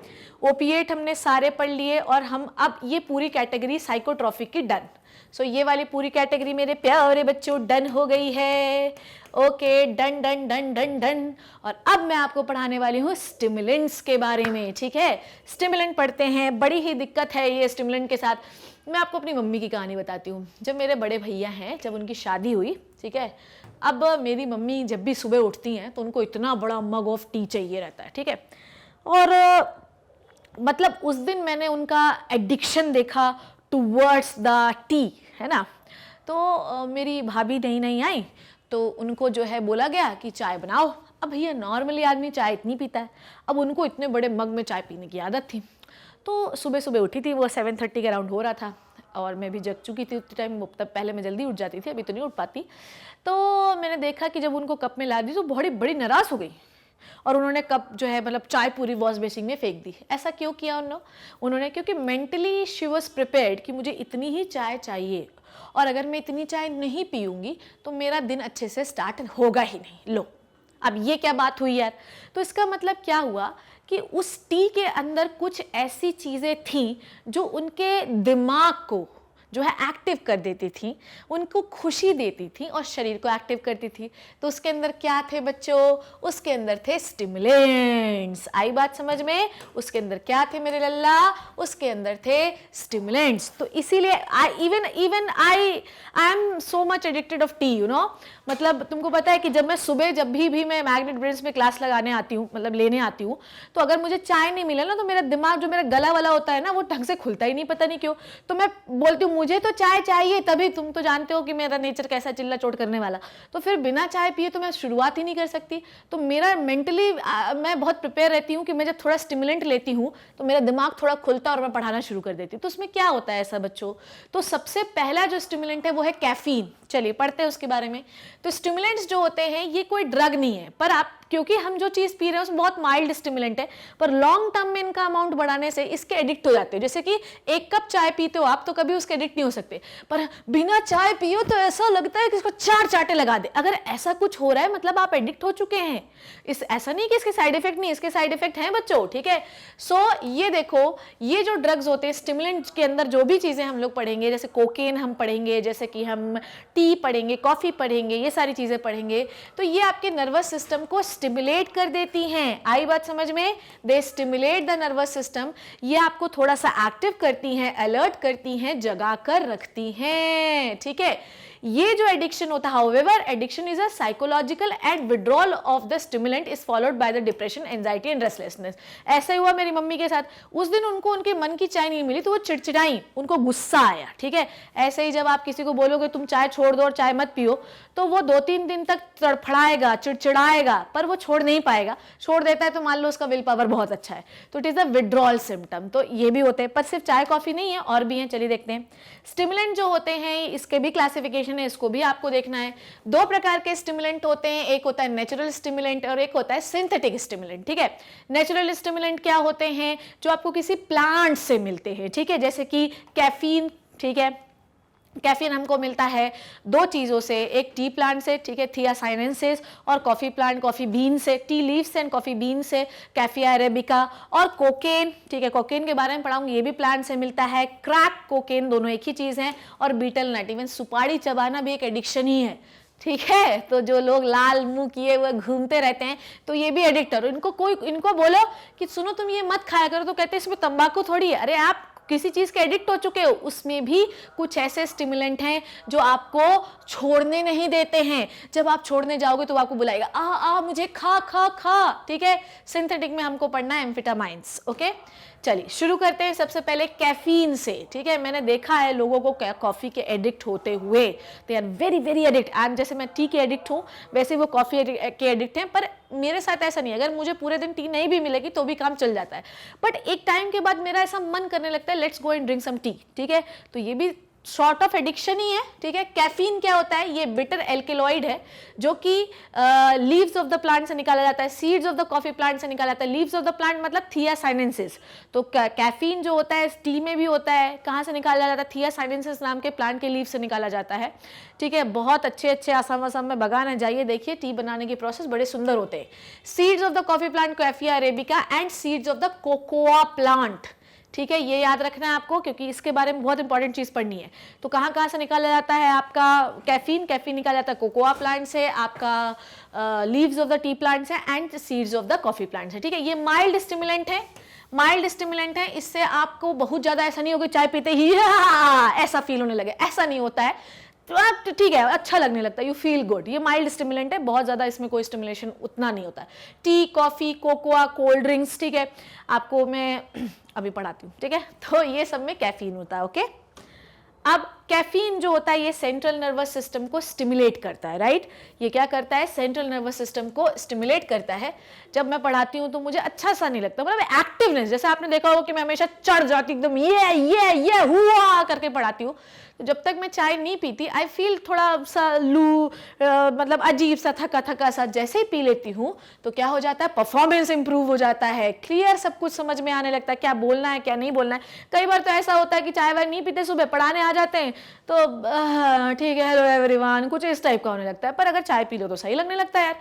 ओपिएट हमने सारे पढ़ लिए और हम अब ये पूरी कैटेगरी साइकोट्रॉपिक की डन। सो ये वाली पूरी कैटेगरी मेरे प्यारे बच्चों डन हो गई है। Okay, done done done done done. और अब मैं आपको पढ़ाने वाली हूँ स्टिमुलेंट्स के बारे में, ठीक है। स्टिमुलेंट पढ़ते हैं, बड़ी ही दिक्कत है ये स्टिमुलेंट के साथ। मैं आपको अपनी मम्मी की कहानी बताती हूँ। जब मेरे बड़े भैया हैं, जब उनकी शादी हुई, ठीक है, अब मेरी मम्मी जब भी सुबह उठती हैं तो उनको इतना बड़ा मग ऑफ टी चाहिए रहता है, ठीक है। और मतलब उस दिन मैंने उनका एडिक्शन देखा टूवर्ड्स द टी, है ना। तो मेरी भाभी नहीं आई तो उनको जो है बोला गया कि चाय बनाओ। अब भैया नॉर्मली आदमी चाय इतनी पीता है, अब उनको इतने बड़े मग में चाय पीने की आदत थी। तो सुबह सुबह उठी थी, वो 7:30 के अराउंड हो रहा था और मैं भी जग चुकी थी उस टाइम। तब पहले मैं जल्दी उठ जाती थी, अभी तो नहीं उठ पाती। तो मैंने देखा कि जब उनको कप में ला दी तो बड़ी नाराज़ हो गई और उन्होंने कप जो है मतलब चाय पूरी वॉश बेसिन में फेंक दी। ऐसा क्यों किया उन्होंने? क्योंकि मेंटली शी वॉज प्रिपेयर्ड कि मुझे इतनी ही चाय चाहिए और अगर मैं इतनी चाय नहीं पीऊंगी तो मेरा दिन अच्छे से स्टार्ट होगा ही नहीं। लो, अब ये क्या बात हुई यार। तो इसका मतलब क्या हुआ कि उस टी के अंदर कुछ ऐसी चीज़ें थीं जो उनके दिमाग को जो है एक्टिव कर देती थी, उनको खुशी देती थी और शरीर को एक्टिव करती थी। तो उसके अंदर क्या थे बच्चों? उसके अंदर थे स्टिमुलेंट्स। आई बात समझ में? उसके अंदर क्या थे मेरे लल्ला? उसके अंदर थे स्टिमुलेंट्स। तो इसीलिए I am so much addicted of T, you know. मतलब तुमको पता है कि जब मैं सुबह जब भी मैं मैग्नेट ब्रेन्स में क्लास लगाने आती हूँ, मतलब लेने आती हूँ, तो अगर मुझे चाय नहीं मिले ना तो मेरा दिमाग, जो मेरा गला वाला होता है ना, वो ढंग से खुलता ही नहीं, पता नहीं क्यों। तो मैं बोलती हूँ मुझे तो चाय चाहिए, तभी तुम तो जानते हो कि मेरा नेचर कैसा चिल्ला चोट करने वाला। तो फिर बिना चाय पिए तो मैं शुरुआत ही नहीं कर सकती। तो मेरा मेंटली मैं बहुत प्रिपेयर रहती हूँ कि मैं जब थोड़ा स्टिमुलेंट लेती हूँ तो मेरा दिमाग थोड़ा खुलता और मैं पढ़ाना शुरू कर देती हूँ। तो उसमें क्या होता है ऐसा बच्चों? तो सबसे पहला जो स्टिमुलेंट है वो है कैफीन। चलिए पढ़ते हैं उसके बारे में। तो स्टिमुलेंट्स जो होते हैं ये कोई ड्रग नहीं है, पर आप क्योंकि हम जो चीज़ पी रहे हैं उसमें बहुत माइल्ड स्टिमुलेंट है, पर लॉन्ग टर्म में इनका अमाउंट बढ़ाने से इसके एडिक्ट हो जाते हो। जैसे कि 1 कप चाय पीते हो आप तो कभी उसके एडिक्ट नहीं हो सकते, पर बिना चाय पियो तो ऐसा लगता है कि इसको 4 चांटे लगा दे। अगर ऐसा कुछ हो रहा है मतलब आप एडिक्ट हो चुके हैं। ऐसा नहीं कि इसके साइड इफेक्ट नहीं, इसके साइड इफेक्ट हैं बच्चों, ठीक है। सो ये देखो, ये जो ड्रग्स होते हैं स्टिमुलेंट के अंदर जो भी चीज़ें हम लोग पढ़ेंगे, जैसे कोकेन हम पढ़ेंगे, जैसे कि हम टी पढ़ेंगे, कॉफ़ी पढ़ेंगे, ये सारी चीज़ें पढ़ेंगे, तो ये आपके नर्वस सिस्टम को स्टिमुलेट कर देती हैं। आई बात समझ में? दे स्टिमुलेट द नर्वस सिस्टम। ये आपको थोड़ा सा एक्टिव करती हैं, अलर्ट करती हैं, जगा कर रखती हैं, ठीक है। ये जो एडिक्शन होता है, however addiction is a psychological and withdrawal of the stimulant is followed by the depression, anxiety and restlessness. ऐसा ही हुआ मेरी मम्मी के साथ। उस दिन उनको उनके मन की चाय नहीं मिली तो वो चिड़चिड़ाई, उनको गुस्सा आया, ठीक है। ऐसे ही जब आप किसी को बोलोगे तुम चाय छोड़ दो और चाय मत पियो, तो वो 2-3 दिन तक तड़फड़ाएगा, चिड़चिड़ाएगा, पर वो छोड़ नहीं पाएगा। छोड़ देता है तो मान लो उसका विल पावर बहुत अच्छा है, तो it is a withdrawal symptom. तो ये भी होते हैं, पर सिर्फ चाय कॉफी नहीं है, और भी हैं। चलिए देखते हैं। स्टिमुलेंट जो होते हैं इसके भी क्लासिफिकेशन है, इसको भी आपको देखना है। 2 प्रकार के स्टिमुलेंट होते हैं, एक होता है नेचुरल स्टिमुलेंट और एक होता है सिंथेटिक स्टिमुलेंट, ठीक है। नेचुरल स्टिमुलेंट क्या होते हैं? जो आपको किसी प्लांट से मिलते हैं, ठीक है, जैसे कि कैफीन, ठीक है। कैफीन हमको मिलता है 2 चीज़ों से, एक टी प्लांट से, ठीक है, थियासाइनेंसिस, और कॉफ़ी प्लांट, कॉफ़ी बीन से, tea leaves and coffee been से, कैफिया अरेबिका। और कोकेन, ठीक है, कोकेन के बारे में पढ़ाऊंगी, ये भी प्लांट से मिलता है। क्रैक, कोकेन, दोनों एक ही चीज़ हैं। और बीटल नट, इवन सुपारी चबाना भी एक एडिक्शन ही है, ठीक है। तो जो लोग लाल मुंह किए हुए घूमते रहते हैं तो ये भी एडिक्टर। इनको बोलो कि सुनो तुम ये मत खाया करो तो कहते हैं इसमें तंबाकू थोड़ी है। अरे आप किसी चीज़ के एडिक्ट हो चुके हो, उसमें भी कुछ ऐसे स्टिमुलेंट हैं जो आपको छोड़ने नहीं देते हैं। जब आप छोड़ने जाओगे तो आपको बुलाएगा, आ मुझे खा खा खा, ठीक है। सिंथेटिक में हमको पढ़ना है एम्फेटामाइंस, ओके। चलिए शुरू करते हैं सबसे पहले कैफीन से, ठीक है। मैंने देखा है लोगों को कॉफ़ी के एडिक्ट होते हुए, they are very very addict. And जैसे मैं टी के एडिक्ट हूँ वैसे वो कॉफ़ी के एडिक्ट हैं, पर मेरे साथ ऐसा नहीं है। अगर मुझे पूरे दिन टी नहीं भी मिलेगी तो भी काम चल जाता है, बट एक टाइम के बाद मेरा ऐसा मन करने लगता है let's go and drink some tea, ठीक है। तो ये भी सॉर्ट ऑफ एडिक्शन ही है, ठीक है। कैफीन क्या होता है, ये बिटर एल्केलॉइड है जो कि लीव्स ऑफ द प्लांट से निकाला जाता है, seeds of the coffee plant से निकाला जाता है। लीव्स ऑफ द प्लांट मतलब थियासाइनेंसिस। तो कैफीन जो होता है टी में भी होता है, कहाँ से निकाला जाता है, थियासाइनेंसिस नाम के प्लांट के लीव से निकाला जाता है, ठीक है। बहुत अच्छे अच्छे आसाम आसाम में बगान है, जाइए देखिए, टी बनाने की प्रोसेस बड़े सुंदर होते हैं। Seeds of the coffee plant coffea arabica and seeds of the cocoa plant, ठीक है। ये याद रखना है आपको क्योंकि इसके बारे में बहुत इंपॉर्टेंट चीज पढ़नी है। तो कहाँ कहाँ से निकाला जाता है आपका कैफीन, कैफीन निकाला जाता है कोकोआ प्लांट से, आपका leaves of the tea plant से and seeds of the coffee plant से, ठीक है। ये माइल्ड स्टिमुलेंट है, माइल्ड स्टिमुलेंट है। इससे आपको बहुत ज्यादा ऐसा नहीं होगा चाय पीते ही ऐसा फील होने लगे, ऐसा नहीं होता है। तो आप ठीक है, अच्छा लगने लगता है, यू फील गुड। ये माइल्ड स्टिमुलेंट है, बहुत ज़्यादा इसमें कोई स्टिमुलेशन उतना नहीं होता है। T, coffee, cocoa, cold drinks, ठीक है, आपको मैं अभी पढ़ाती हूँ, ठीक है। तो ये सब में कैफीन होता है, ओके। अब कैफीन जो होता है ये सेंट्रल नर्वस सिस्टम को स्टिमुलेट करता है, राइट। ये क्या करता है, सेंट्रल नर्वस सिस्टम को स्टिमुलेट करता है। जब मैं पढ़ाती हूँ तो मुझे अच्छा सा नहीं लगता, मतलब एक्टिवनेस, जैसे आपने देखा होगा कि मैं हमेशा चढ़ जाती एकदम ये हुआ करके पढ़ाती हूँ। तो जब तक मैं चाय नहीं पीती आई फील थोड़ा सा मतलब अजीब सा, थका थका सा। जैसे ही पी लेती हूँ तो क्या हो जाता है, परफॉर्मेंस इंप्रूव हो जाता है, क्लियर सब कुछ समझ में आने लगता है, क्या बोलना है क्या नहीं बोलना है। कई बार तो ऐसा होता है कि चाय वाय नहीं पीते, सुबह पढ़ाने आ जाते हैं तो ठीक है हेलो एवरीवन, कुछ इस टाइप का होने लगता है। पर अगर चाय पी लो तो सही लगने लगता है यार।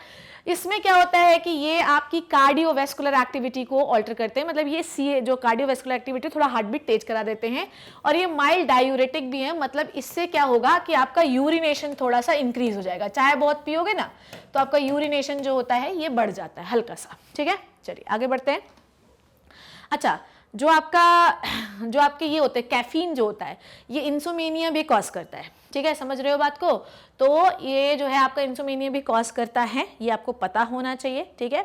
इसमें क्या होता है कि ये आपकी कार्डियोवैस्कुलर एक्टिविटी को ऑल्टर करते हैं, मतलब ये जो कार्डियोवैस्कुलर एक्टिविटी थोड़ा हार्ट बीट तेज करा देते हैं। और ये माइल्ड डायूरेटिक भी है, मतलब इससे क्या होगा कि आपका यूरिनेशन थोड़ा सा इंक्रीज हो जाएगा। चाय बहुत पियोगे ना तो आपका यूरिनेशन जो होता है ये बढ़ जाता है हल्का सा, ठीक है। चलिए आगे बढ़ते हैं। अच्छा, जो आपके ये होते हैं कैफीन जो होता है ये इंसोमेनिया भी कॉज करता है, ठीक है, समझ रहे हो बात को। तो ये जो है आपका इंसोमेनिया भी कॉज करता है, ये आपको पता होना चाहिए, ठीक है।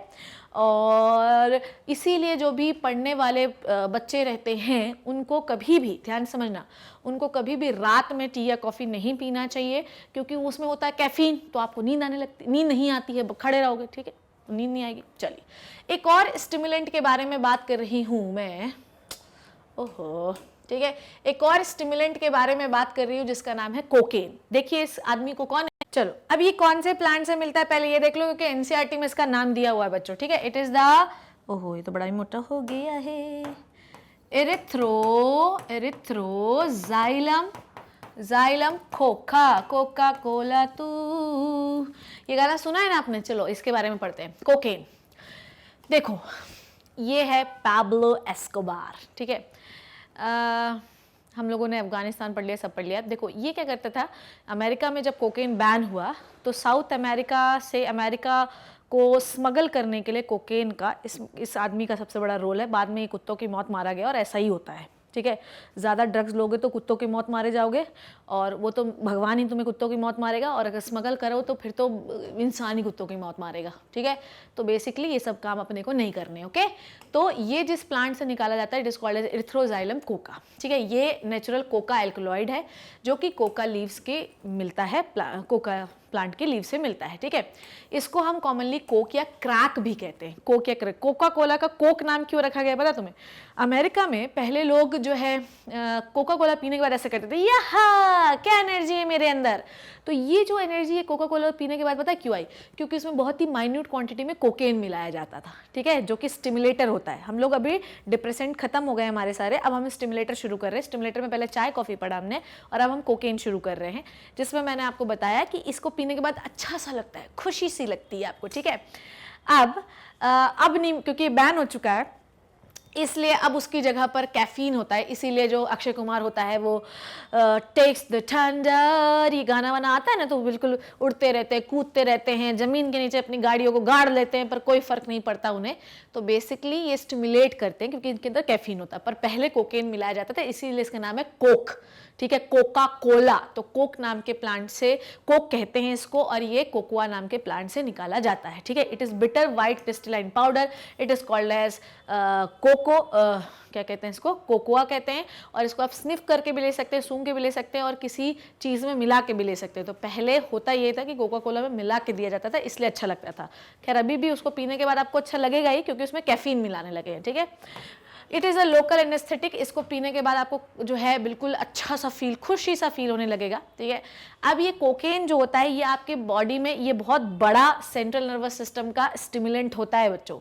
और इसीलिए जो भी पढ़ने वाले बच्चे रहते हैं उनको कभी भी ध्यान समझना, उनको कभी भी रात में टी या कॉफ़ी नहीं पीना चाहिए, क्योंकि उसमें होता है कैफीन। तो आपको नींद आने लगती, नींद नहीं आती है, खड़े रहोगे, ठीक है, नींद नहीं आएगी। चलिए एक और स्टिमुलेंट के बारे में बात कर रही हूँ मैं, ओहो, ठीक है, एक और स्टिमुलेंट के बारे में बात कर रही हूँ जिसका नाम है कोकेन। देखिए इस आदमी को कौन है, चलो अब ये कौन से प्लांट से मिलता है पहले ये देख लो, क्योंकि एनसीईआरटी में इसका नाम दिया हुआ है बच्चों, ठीक है। इट इज द, ओहो ये तो बड़ा ही मोटा हो गया है, एरिथ्रोजाइलम कोका, कोका कोला तू, ये गाना सुना है ना आपने। चलो इसके बारे में पढ़ते हैं। कोकेन देखो ये है पाब्लो एस्कोबार, ठीक है। हम लोगों ने अफगानिस्तान पढ़ लिया, सब पढ़ लिया। देखो ये क्या करता था, अमेरिका में जब कोकेन बैन हुआ तो साउथ अमेरिका से अमेरिका को स्मगल करने के लिए कोकेन का इस आदमी का सबसे बड़ा रोल है। बाद में ये कुत्तों की मौत मारा गया और ऐसा ही होता है, ठीक है। ज़्यादा ड्रग्स लोगे तो कुत्तों की मौत मारे जाओगे, और वो तो भगवान ही तुम्हें कुत्तों की मौत मारेगा, और अगर स्मगल करो तो फिर तो इंसान ही कुत्तों की मौत मारेगा, ठीक है। तो बेसिकली ये सब काम अपने को नहीं करने, ओके। तो ये जिस प्लांट से निकाला जाता है it is called as erythroxylum coca, ठीक है। ये नेचुरल कोका एल्कलॉइड है जो कि कोका लीव्स के मिलता है, कोका प्लांट के लीव से मिलता है, ठीक है। इसको हम कॉमनली कोक या क्रैक भी कहते हैं, कोक या क्रैक। कोका कोला का कोक नाम क्यों रखा गया पता तुम्हें? अमेरिका में पहले लोग जो है कोका कोला पीने के बाद ऐसे कहते थे, याहा क्या एनर्जी है मेरे अंदर। तो ये जो एनर्जी है कोका कोला पीने के बाद पता है क्यों आई? क्योंकि इसमें बहुत ही माइन्यूट क्वांटिटी में कोकेन मिलाया जाता था, ठीक है, जो कि स्टिमुलेटर होता है। हम लोग अभी डिप्रेसेंट खत्म हो गए हमारे सारे, अब हम स्टिमुलेटर शुरू कर रहे हैं। स्टिमुलेटर में पहले चाय कॉफी पढ़ा हमने, और अब हम कोकेन शुरू कर रहे हैं, जिसमें मैंने आपको बताया कि इसको पीने के बाद अच्छा सा लगता है, खुशी सी लगती है आपको, ठीक है। अब नहीं, क्योंकि बैन हो चुका है, इसलिए अब उसकी जगह पर कैफीन होता है, इसीलिए जो अक्षय कुमार होता है वो टेक्स द थंडर, ये गाना वाना आता है ना, तो बिल्कुल उड़ते रहते हैं, कूदते रहते हैं, जमीन के नीचे अपनी गाड़ियों को गाड़ लेते हैं, पर कोई फर्क नहीं पड़ता उन्हें। तो बेसिकली ये स्टिमुलेट करते हैं क्योंकि इनके अंदर कैफीन होता है, पर पहले कोकेन मिलाया जाता था, इसीलिए इसका नाम है कोक, ठीक है, कोका कोला। तो कोक नाम के प्लांट से, कोक कहते हैं इसको, और ये कोकोआ नाम के प्लांट से निकाला जाता है, ठीक है। It is bitter white crystalline powder, it is called as क्या कहते हैं इसको, कोकोआ कहते हैं। और इसको आप स्निफ करके भी ले सकते हैं, सूंघ के भी ले सकते हैं, और किसी चीज़ में मिला के भी ले सकते हैं। तो पहले होता ये था कि कोका कोला में मिला के दिया जाता था, इसलिए अच्छा लगता था। खैर अभी भी उसको पीने के बाद आपको अच्छा लगेगा ही, क्योंकि उसमें कैफीन मिलाने लगे हैं, ठीक है। It is a local anaesthetic, इसको पीने के बाद आपको जो है बिल्कुल अच्छा सा फील, खुशी सा फील होने लगेगा, ठीक है। अब ये कोकेन जो होता है, ये आपके बॉडी में ये बहुत बड़ा सेंट्रल नर्वस सिस्टम का स्टिमुलेंट होता है बच्चों,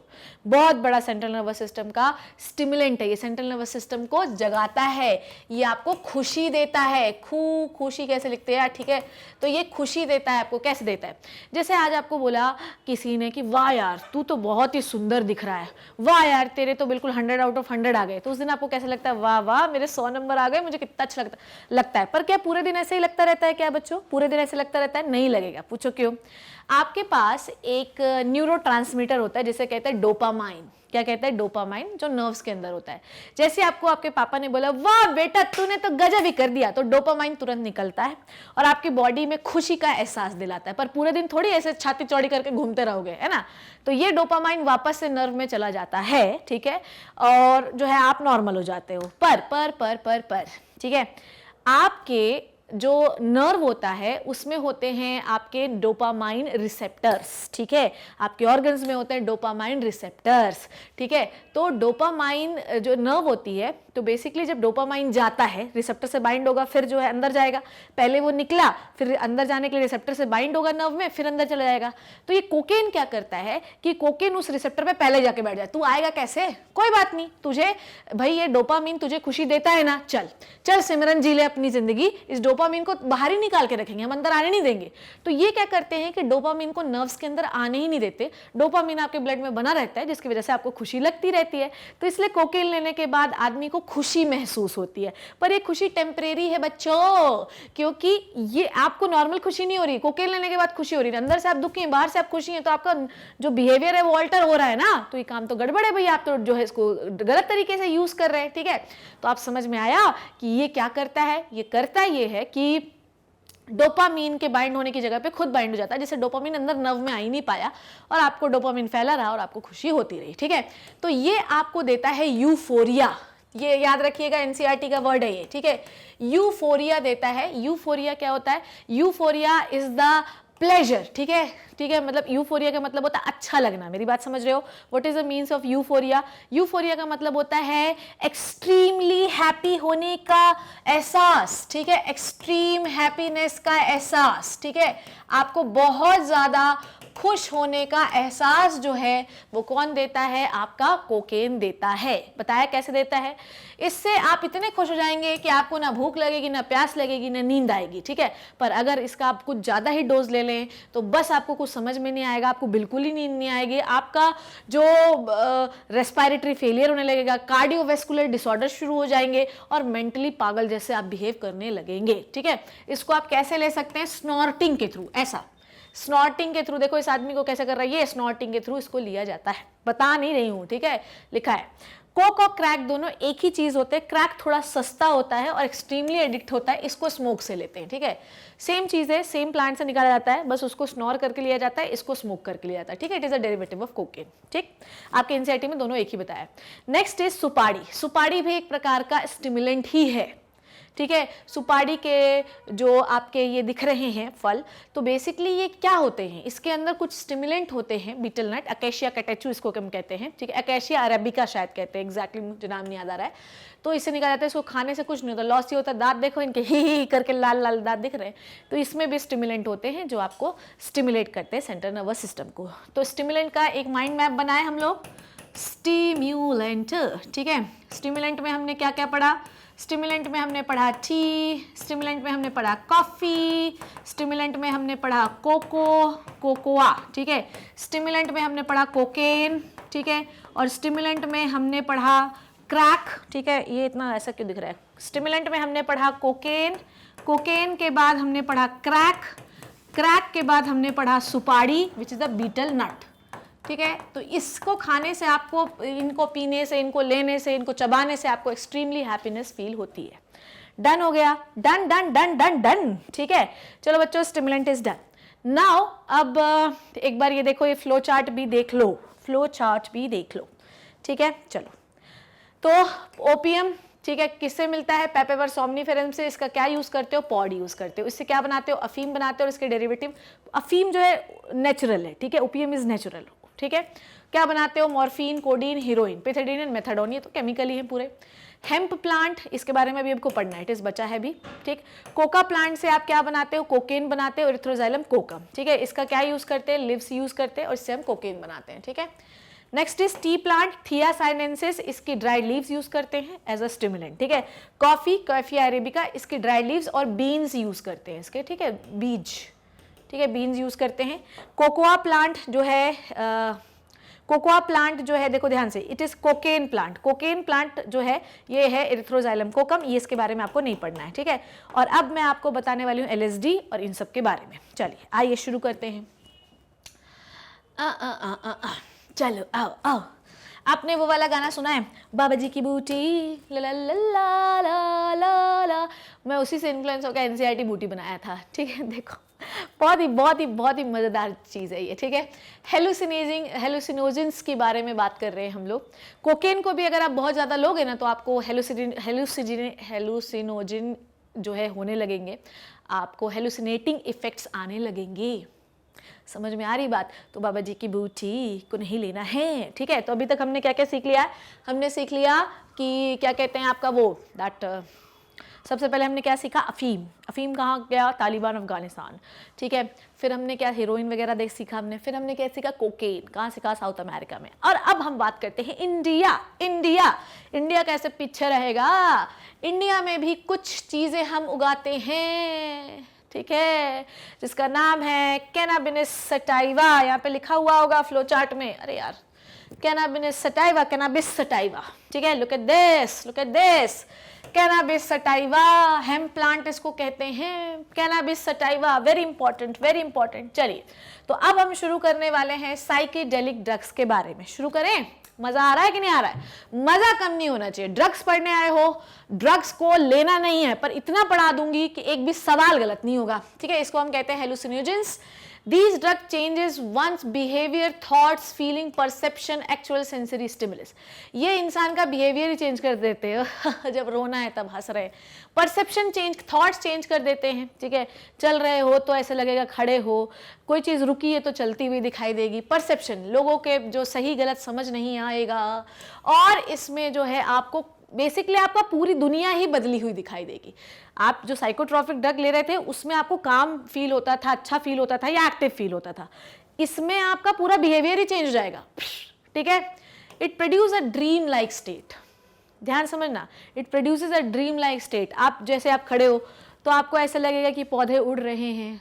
बहुत बड़ा सेंट्रल नर्वस सिस्टम का स्टिमुलेंट है। ये सेंट्रल नर्वस सिस्टम को जगाता है, ये आपको खुशी देता है। खुशी कैसे लिखते हैं, ठीक है, तो ये खुशी देता है आपको। कैसे देता है, जैसे आज आपको बोला किसी ने कि वाह यार तू तो बहुत ही सुंदर दिख रहा है, वाह यार तेरे तो बिल्कुल 100 आउट ऑफ 100 आ गए, तो उस दिन आपको कैसे लगता है, वाह वाह मेरे 100 नंबर आ गए, मुझे कितना अच्छा लगता है। पर क्या पूरे दिन ऐसे ही लगता रहता है क्या बच्चों, पूरे दिन ऐसे लगता रहता है? नहीं लगेगा। पूछो क्यों? आपके पास एक न्यूरोट्रांसमीटर होता है जिसे कहते हैं डोपामाइन। क्या कहते हैं? डोपामाइन, जो नर्व्स के अंदर होता है। जैसे आपको आपके पापा ने बोला वाह बेटा तूने तो गजब ही कर दिया, तो डोपामाइन तुरंत निकलता है और आपकी बॉडी में खुशी का एहसास दिलाता है। पर पूरे दिन थोड़ी ऐसे छाती चौड़ी करके घूमते रहोगे, है ना। तो ये डोपामाइन वापस से नर्व में चला जाता है, ठीक है, और जो है आप नॉर्मल हो जाते हो। पर ठीक है, आपके जो नर्व होता है उसमें होते हैं आपके डोपामाइन रिसेप्टर्स, ठीक है, आपके ऑर्गन्स में होते हैं डोपामाइन रिसेप्टर्स, ठीक है। तो डोपामाइन जो नर्व होती है, तो बेसिकली जब डोपामाइन जाता है रिसेप्टर से बाइंड होगा, फिर जो है अंदर जाएगा, पहले वो निकला, फिर अंदर जाने के लिए रिसेप्टर से बाइंड होगा नर्व में, फिर अंदर चला जाएगा। तो ये कोकेन क्या करता है कि कोकेन उस रिसेप्टर पे पहले जाके बैठ जाए। तू आएगा कैसे, कोई बात नहीं, तुझे भाई ये डोपामाइन तुझे खुशी देता है ना, चल चल सिमरन जी ले अपनी जिंदगी, इस डोपामाइन को बाहर ही निकाल के रखेंगे, हम अंदर आने नहीं देंगे। तो ये क्या करते हैं कि डोपामाइन को नर्व्स के अंदर आने ही नहीं देते। डोपामाइन आपके ब्लड में बना रहता है, जिसकी वजह से आपको खुशी लगती रहती है। तो इसलिए कोकेन लेने के बाद आदमी को खुशी महसूस होती है, पर ये खुशी टेम्परेरी है बच्चों, क्योंकि ये आपको नॉर्मल खुशी नहीं हो रही, कोकेन लेने के बाद खुशी हो रही है। अंदर से आप दुखी हैं, बाहर से आप खुशी हैं, तो आपका जो बिहेवियर है वो अल्टर हो रहा है ना, तो ये काम तो गड़बड़ है भाई, आप तो जो है इसको गलत तरीके से यूज कर रहे हैं, ठीक है। तो आप समझ में आया कि ये क्या करता है, ये करता ये है कि डोपामीन के बाइंड होने की जगह पे खुद बाइंड हो जाता है, जैसे डोपामीन अंदर नर्व में आ ही नहीं पाया और आपको डोपामीन फैला रहा और आपको खुशी होती रही, ठीक है। तो ये आपको देता है यूफोरिया, ये याद रखिएगा, एनसीईआरटी का वर्ड है ये, ठीक है। यूफोरिया देता है। यूफोरिया क्या होता है? यूफोरिया इज द प्लेजर, ठीक है, ठीक है, मतलब यूफोरिया का मतलब होता है अच्छा लगना। मेरी बात समझ रहे हो? What is the means of euphoria? Euphoria का मतलब होता है एक्सट्रीमली हैप्पी होने का एहसास, ठीक है, एक्सट्रीम हैप्पीनेस का एहसास, ठीक है। आपको बहुत ज्यादा खुश होने का एहसास जो है वो कौन देता है? आपका कोकेन देता है। बताया कैसे देता है? इससे आप इतने खुश हो जाएंगे कि आपको ना भूख लगेगी, ना प्यास लगेगी, ना नींद आएगी, ठीक है। पर अगर इसका आप कुछ ज्यादा ही डोज ले लें तो बस आपको कुछ समझ में नहीं आएगा, आपको बिल्कुल ही नींद नहीं आएगी, आपका जो रेस्पिरेटरी फेलियर होने लगेगा, कार्डियोवैस्कुलर डिसऑर्डर शुरू हो जाएंगे और मेंटली पागल जैसे आप बिहेव करने लगेंगे, ठीक है। इसको आप कैसे ले सकते हैं? स्नॉर्टिंग के थ्रू। ऐसा स्नॉर्टिंग के थ्रू, देखो इस आदमी को कैसे कर रहा है, ये स्नॉर्टिंग के थ्रू इसको लिया जाता है। बता नहीं रही हूं, ठीक है, लिखा है। कोक और क्रैक दोनों एक ही चीज होते हैं। क्रैक थोड़ा सस्ता होता है और एक्सट्रीमली एडिक्ट होता है, इसको स्मोक से लेते हैं, ठीक है। सेम चीज है, सेम प्लांट से निकाला जाता है, बस उसको स्नॉर करके लिया जाता है, इसको स्मोक करके लिया जाता है, ठीक है। It is a derivative of cocaine, ठीक। आपके एनसीईआरटी में दोनों एक ही बताया। नेक्स्ट इज सुपारी। सुपारी भी एक प्रकार का स्टिमुलेंट ही है, ठीक है। सुपारी के जो आपके ये दिख रहे हैं फल, तो बेसिकली ये क्या होते हैं? इसके अंदर कुछ स्टिमुलेंट होते हैं, बीटल नट, अकेशिया कैटेचू इसको हम कहते हैं, ठीक है, अकेशिया अरेबिका शायद कहते हैं, एग्जैक्टली मुझे नाम नहीं याद आ रहा है। तो इससे निकाला जाता है, इसको खाने से कुछ नहीं होता, लॉस ही होता है। दांत देखो इनके ही करके लाल लाल दांत दिख रहे हैं, तो इसमें भी स्टिमुलेंट होते हैं जो आपको स्टिमुलेट करते हैं सेंट्रल नर्वस सिस्टम को। तो स्टिमुलेंट का एक माइंड मैप बनाए हम लोग, स्टिम्युलेंट, ठीक है। स्टिमुलेंट में हमने क्या क्या पढ़ा? स्टिमुलेंट में हमने पढ़ा टी, स्टिमुलेंट में हमने पढ़ा कॉफ़ी, स्टिमुलेंट में हमने पढ़ा कोकोआ, ठीक है। स्टिमुलेंट में हमने पढ़ा कोकेन, ठीक है, और स्टिमुलेंट में हमने पढ़ा क्रैक, ठीक है, ये इतना ऐसा क्यों दिख रहा है? स्टिमुलेंट में हमने पढ़ा कोकेन, कोकेन के बाद हमने पढ़ा क्रैक, क्रैक के बाद हमने पढ़ा सुपारी which is the betel nut, ठीक है। तो इसको खाने से आपको, इनको पीने से, इनको लेने से, इनको चबाने से आपको एक्सट्रीमली हैप्पीनेस फील होती है। डन हो गया, done done done done done, ठीक है। चलो बच्चों, स्टिमुलेंट इज डन। नाउ अब एक बार ये देखो, ये फ्लो चार्ट भी देख लो, फ्लो चार्ट भी देख लो, ठीक है। चलो, तो ओपियम, ठीक है, किससे मिलता है? पेपेवर सोमनीफेरम से। इसका क्या यूज करते हो? पॉड यूज करते हो। इससे क्या बनाते हो? अफीम बनाते हो। और इसके डेरिवेटिव, अफीम जो है नेचुरल है, ठीक है, ओपियम इज नेचुरल, ठीक है। क्या बनाते हो? Morphine, codeine, heroin, pethidine and methadone, ये तो केमिकल ही है पूरे। हेम्प प्लांट, इसके बारे में भी आपको पढ़ना है, इट इज बचा है भी, ठीक। कोका प्लांट से आप क्या बनाते हो? कोकेन बनाते हो, एरिथ्रोजाइलम कोकम, ठीक है। इसका क्या यूज करते हैं? लिव्स यूज करते हैं और इससे हम कोकेन बनाते हैं, ठीक है। नेक्स्ट इज टी प्लांट, थिया साइनेंसिस, इसकी ड्राइड लीव्स यूज करते हैं एज अ स्टिमुलेंट, ठीक है। कॉफी, कॉफिया अरेबिका, इसकी ड्राइड लीव्स और बीन्स यूज करते हैं इसके, ठीक है, बीज, ठीक है, बीन्स यूज करते हैं। कोकोआ प्लांट जो है, कोकोआ प्लांट जो है, देखो ध्यान से, it is cocaine plant, cocaine plant जो है ये है एरिथ्रोजाइलम कोकम, ये इसके बारे में आपको नहीं पढ़ना है, ठीक है। और अब मैं आपको बताने वाली हूँ LSD और इन सब के बारे में। चलिए आइए शुरू करते हैं। चलो आओ आओ, आपने वो वाला गाना सुना है, बाबा जी की बूटी ला ला ला ला ला ला ला? मैं उसी से इन्फ्लुएंस होकर NCERT बूटी बनाया था, ठीक है। देखो बहुत ही मज़ेदार चीज़ है ये, ठीक है। हेलुसिनोजेंस के बारे में बात कर रहे हैं हम लोग। कोकेन को भी अगर आप बहुत ज़्यादा लोगे ना तो आपको हेलुसिनोजिन जो है होने लगेंगे, आपको हेलुसिनेटिंग इफेक्ट्स आने लगेंगे। समझ में आ रही बात? तो बाबा जी की बूटी को नहीं लेना है, ठीक है। तो अभी तक हमने क्या क्या सीख लिया? हमने सीख लिया कि क्या कहते हैं आपका वो सबसे पहले हमने क्या सीखा? अफीम, अफीम कहाँ गया? तालिबान, अफगानिस्तान, ठीक है। फिर हमने क्या हीरोइन वगैरह सीखा हमने। फिर हमने क्या सीखा? कोकेन, कहाँ सीखा? साउथ अमेरिका में। और अब हम बात करते हैं इंडिया। इंडिया कैसे पीछे रहेगा? इंडिया में भी कुछ चीज़ें हम उगाते हैं, ठीक है, जिसका नाम है कैनाबिस सटाइवा। यहाँ पे लिखा हुआ होगा फ्लो चार्ट में, अरे यार, कैनाबिस सटाइवा, कैनाबिस सटाइवा, ठीक है। Look at this, cannabis sativa, hemp plant इसको कहते हैं, कैनाबिस सटाइवा, वेरी इंपॉर्टेंट। चलिए, तो अब हम शुरू करने वाले हैं साइकेडेलिक ड्रग्स के बारे में। शुरू करें? मजा आ रहा है कि नहीं आ रहा है? मजा कम नहीं होना चाहिए। ड्रग्स पढ़ने आए हो, ड्रग्स को लेना नहीं है, पर इतना पढ़ा दूंगी कि एक भी सवाल गलत नहीं होगा, ठीक है। इसको हम कहते हैं हेलुसिनोजेंस। These drug changes one's behavior, thoughts, feeling, perception, actual sensory stimulus. ये इंसान का बिहेवियर ही चेंज कर देते हैं जब रोना है तब हंस रहे हैं। परसेप्शन चेंज, थॉट्स चेंज कर देते हैं, ठीक है। चल रहे हो तो ऐसे लगेगा खड़े हो, कोई चीज़ रुकी है तो चलती हुई दिखाई देगी। परसेप्शन, लोगों के जो सही गलत समझ नहीं आएगा। और इसमें जो है आपको बेसिकली आपका पूरी दुनिया ही बदली हुई दिखाई देगी। आप जो साइकोट्रॉपिक ड्रग ले रहे थे उसमें आपको काम फील होता था, अच्छा फील होता था या एक्टिव फील होता था, इसमें आपका पूरा बिहेवियर ही चेंज हो जाएगा, ठीक है। It produce a dream like state, ध्यान समझना, it produces a dream like state. आप जैसे आप खड़े हो तो आपको ऐसा लगेगा कि पौधे उड़ रहे हैं,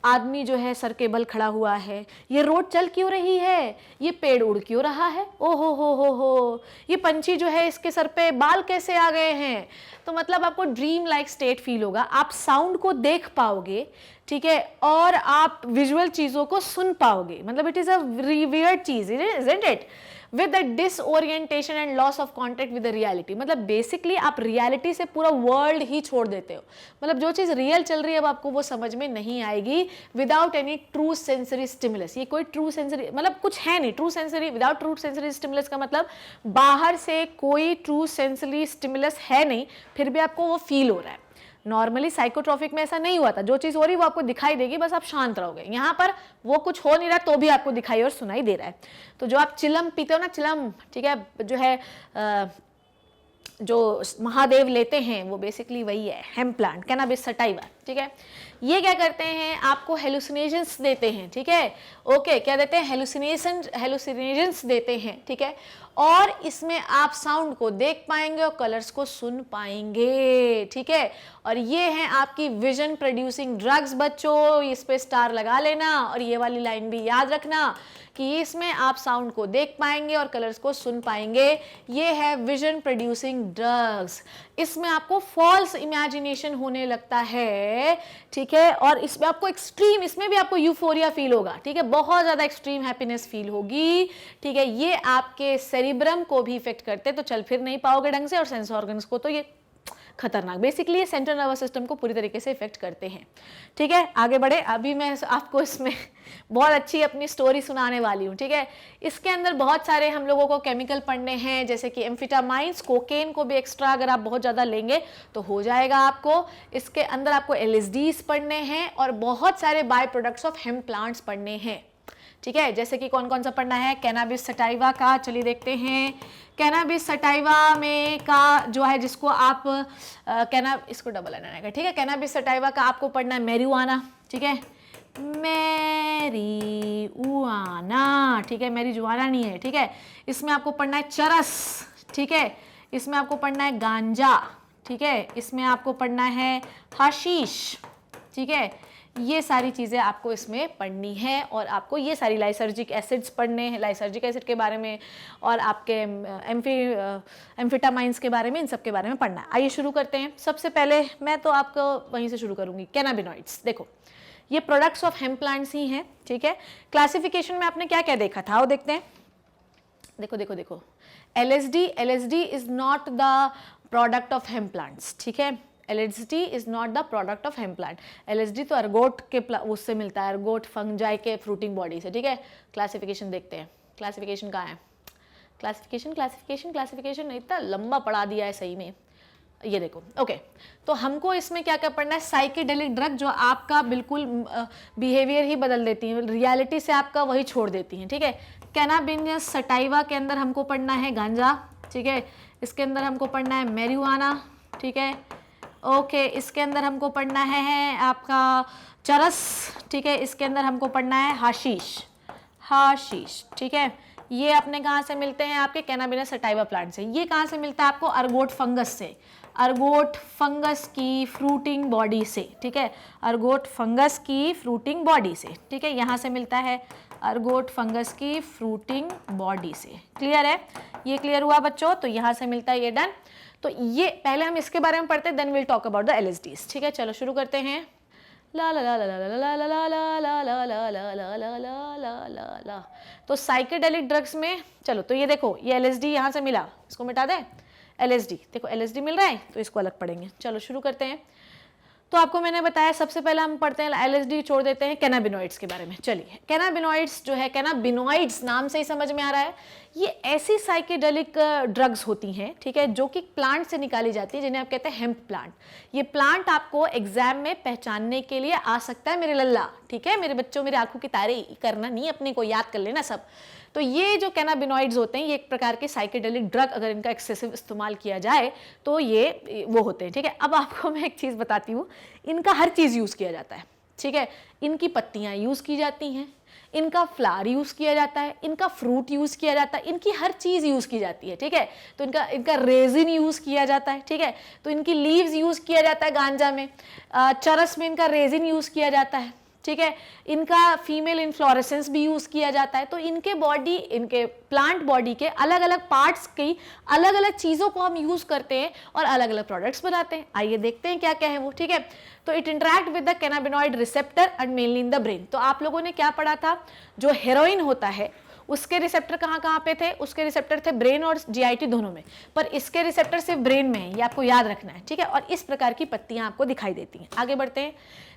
आदमी जो है सर के बल खड़ा हुआ है, ये रोड चल क्यों रही है, ये पेड़ उड़ क्यों रहा है, ओ हो, ये पंछी जो है इसके सर पे बाल कैसे आ गए हैं। तो मतलब आपको ड्रीम लाइक स्टेट फील होगा। आप साउंड को देख पाओगे, ठीक है, और आप विजुअल चीज़ों को सुन पाओगे। मतलब it is a weird cheese, isn't it, with the disorientation and loss of contact with the reality. मतलब बेसिकली आप रियलिटी से पूरा वर्ल्ड ही छोड़ देते हो। मतलब जो चीज़ रियल चल रही है अब आपको वो समझ में नहीं आएगी without any true sensory stimulus. ये कोई ट्रू सेंसरी मतलब कुछ है नहीं। True sensory, without true sensory stimulus का मतलब बाहर से कोई ट्रू सेंसरी स्टिमुलस है नहीं, फिर भी आपको वो फील हो रहा है। नॉर्मली साइकोट्रॉपिक में ऐसा नहीं हुआ था, जो चीज़ हो रही है वो आपको दिखाई देगी, बस आप शांत रहोगे। यहाँ पर वो कुछ हो नहीं रहा तो भी आपको दिखाई और सुनाई दे रहा है। तो जो आप चिलम पीते हो ना, चिलम, ठीक है, जो है जो महादेव लेते हैं वो बेसिकली वही है, हेम्प प्लांट, कैनाबिस सटाइवा, ठीक है। ये क्या करते हैं, आपको हेलुसिनेशंस देते हैं, ठीक है। ओके, क्या देते हैं, हेलुसिनेशंस देते हैं, ठीक है। और इसमें आप साउंड को देख पाएंगे और कलर्स को सुन पाएंगे, ठीक है। और ये हैं आपकी विजन प्रोड्यूसिंग ड्रग्स बच्चों, इस पे स्टार लगा लेना और ये वाली लाइन भी याद रखना कि इसमें आप साउंड को देख पाएंगे और कलर्स को सुन पाएंगे। ये है विजन प्रोड्यूसिंग ड्रग्स। इसमें आपको फॉल्स इमेजिनेशन होने लगता है, ठीक है। और इसमें आपको एक्सट्रीम, इसमें भी आपको यूफोरिया फील होगा, ठीक है, बहुत ज्यादा एक्सट्रीम हैप्पीनेस फील होगी, ठीक है। ये आपके सेरिब्रम को भी इफेक्ट करते, तो चल फिर नहीं पाओगे ढंग से, और सेंस ऑर्गन्स को तो ये खतरनाक, बेसिकली ये सेंट्रल नर्वस सिस्टम को पूरी तरीके से इफेक्ट करते हैं, ठीक है। आगे बढ़े, अभी मैं आपको इसमें बहुत अच्छी अपनी स्टोरी सुनाने वाली हूँ, ठीक है। इसके अंदर बहुत सारे हम लोगों को केमिकल पढ़ने हैं, जैसे कि एम्फेटामाइंस, कोकेन को भी एक्स्ट्रा अगर आप बहुत ज़्यादा लेंगे तो हो जाएगा आपको। इसके अंदर आपको LSDs पढ़ने हैं और बहुत सारे by products of hemp plants पढ़ने हैं, ठीक है। जैसे कि कौन कौन सा पढ़ना है, कैनाबिस सटाइवा का, चलिए देखते हैं। कैनाबिस सटाइवा में का जो है, जिसको आप इसको डबल एन आएगा, ठीक है। कैनाबिस सटाइवा का आपको पढ़ना है मैरिजुआना, ठीक है, मैरिजुआना, ठीक है, मैरिजुआना नहीं है, ठीक है। इसमें आपको पढ़ना है चरस, ठीक है। इसमें आपको पढ़ना है गांजा, ठीक है। इसमें आपको पढ़ना है हशीश, ठीक है। ये सारी चीज़ें आपको इसमें पढ़नी है और आपको ये सारी लाइसर्जिक एसिड्स पढ़ने हैं, लाइसर्जिक एसिड के बारे में और आपके एम्फेटामाइंस के बारे में, इन सब के बारे में पढ़ना है। आइए शुरू करते हैं। सबसे पहले मैं तो आपको वहीं से शुरू करूँगी, कैनाबिनॉइड्स। देखो, ये प्रोडक्ट्स ऑफ हेम्प प्लांट्स ही हैं, ठीक है। क्लासिफिकेशन में आपने क्या क्या देखा था, वो देखते हैं। देखो देखो देखो, LSD is not the product of hemp plants, ठीक है। LSD is not the product of hemp plant. LSD तो अर्गोट के उससे मिलता है, अर्गोट फंजाई के फ्रूटिंग बॉडी से, ठीक है। क्लासिफिकेशन देखते हैं, क्लासिफिकेशन कहाँ है, क्लासिफिकेशन इतना लंबा पढ़ा दिया है सही में। ये देखो, ओके। तो हमको इसमें क्या क्या पढ़ना है, साइकेडेलिक ड्रग जो आपका बिल्कुल बिहेवियर ही बदल देती हैं, रियलिटी से आपका वही छोड़ देती हैं, ठीक है। कैनाबिस सटाइवा के अंदर हमको पढ़ना है गांजा, ठीक है। इसके अंदर हमको पढ़ना है मैरिजुआना, ठीक है, ओके। इसके अंदर हमको पढ़ना है आपका चरस, ठीक है। इसके अंदर हमको पढ़ना है हाशीश, ठीक है। ये अपने कहाँ से मिलते हैं, आपके कैनाबिस सटाइवा प्लांट से। ये कहाँ से मिलता है आपको, अर्गोट फंगस से, अर्गोट फंगस की फ्रूटिंग बॉडी से, ठीक है। अर्गोट फंगस की फ्रूटिंग बॉडी से, ठीक है, यहाँ से मिलता है अर्गोट फंगस की फ्रूटिंग बॉडी से। क्लियर है, ये क्लियर हुआ बच्चों। तो यहाँ से मिलता है, ये डन। तो ये पहले हम इसके बारे में पढ़ते हैं, then will talk about the LSDs, ठीक है। चलो शुरू करते हैं। ला ला ला ला ला ला ला ला ला ला ला ला ला ला ला ला ला ला ला। तो साइकेडेलिक ड्रग्स में, चलो तो ये देखो, ये LSD यहाँ से मिला, इसको मिटा दे। LSD देखो, LSD मिल रहा है तो इसको अलग पढ़ेंगे। चलो शुरू करते हैं। तो आपको मैंने बताया, सबसे पहले हम पढ़ते हैं LSD, छोड़ देते हैं कैनाबिनॉइड्स के बारे में। चलिए, कैनाबिनॉइड्स जो है, कैनाबिनॉइड्स नाम से ही समझ में आ रहा है, ये ऐसी साइकेडेलिक ड्रग्स होती हैं, ठीक है, जो कि प्लांट से निकाली जाती है, जिन्हें आप कहते हैं हेम्प प्लांट। ये प्लांट आपको एग्जाम में पहचानने के लिए आ सकता है मेरे लल्ला, ठीक है। मेरे बच्चों, मेरे आंखों की तारे करना नहीं, अपने को याद कर लेना सब। तो ये जो कैनाबिनॉइड्स होते हैं, ये एक प्रकार के साइकेडेलिक ड्रग, अगर इनका एक्सेसिव इस्तेमाल किया जाए तो ये वो होते हैं, ठीक है। अब आपको मैं एक चीज़ बताती हूँ, इनका हर चीज़ यूज़ किया जाता है, ठीक है। इनकी पत्तियाँ यूज़ की जाती हैं, इनका फ्लावर यूज़ किया जाता है, इनका फ्रूट यूज़ किया जाता है, इनकी हर चीज़ यूज़ की जाती है, ठीक है। तो इनका रेजिन यूज़ किया जाता है, ठीक है। तो इनकी लीव्स यूज़ किया जाता है गांजा में, चरस में इनका रेजिन यूज़ किया जाता है, ठीक है। इनका फीमेल इन्फ्लोरेसेंस भी यूज़ किया जाता है। तो इनके प्लांट बॉडी के अलग अलग पार्ट्स की अलग अलग चीज़ों को हम यूज़ करते हैं और अलग अलग प्रोडक्ट्स बनाते हैं। आइए देखते हैं क्या क्या है वो, ठीक है। तो it interact with the cannabinoid receptor and mainly in the brain. तो आप लोगों ने क्या पढ़ा था, जो हेरोइन होता है उसके रिसेप्टर कहाँ कहाँ पे थे, उसके रिसेप्टर थे ब्रेन और GIT दोनों में, पर इसके रिसेप्टर सिर्फ ब्रेन में है, ये आपको याद रखना है, ठीक है। और इस प्रकार की पत्तियां आपको दिखाई देती हैं। आगे बढ़ते हैं।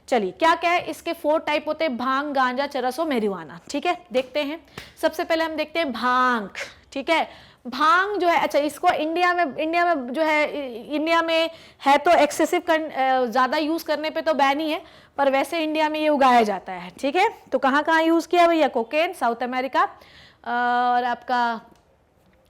चलिए, क्या क्या है, इसके 4 टाइप होते हैं, भांग, गांजा, चरस और मैरिजुआना, ठीक है। देखते हैं। सबसे पहले हम देखते हैं भांग, ठीक है। भांग जो है, अच्छा, इसको इंडिया में जो है, इंडिया में है तो एक्सेसिव ज़्यादा यूज़ करने पे तो बैन ही है, पर वैसे इंडिया में ये उगाया जाता है, ठीक है। तो कहाँ कहाँ यूज़ किया भैया, कोकेन साउथ अमेरिका, और आपका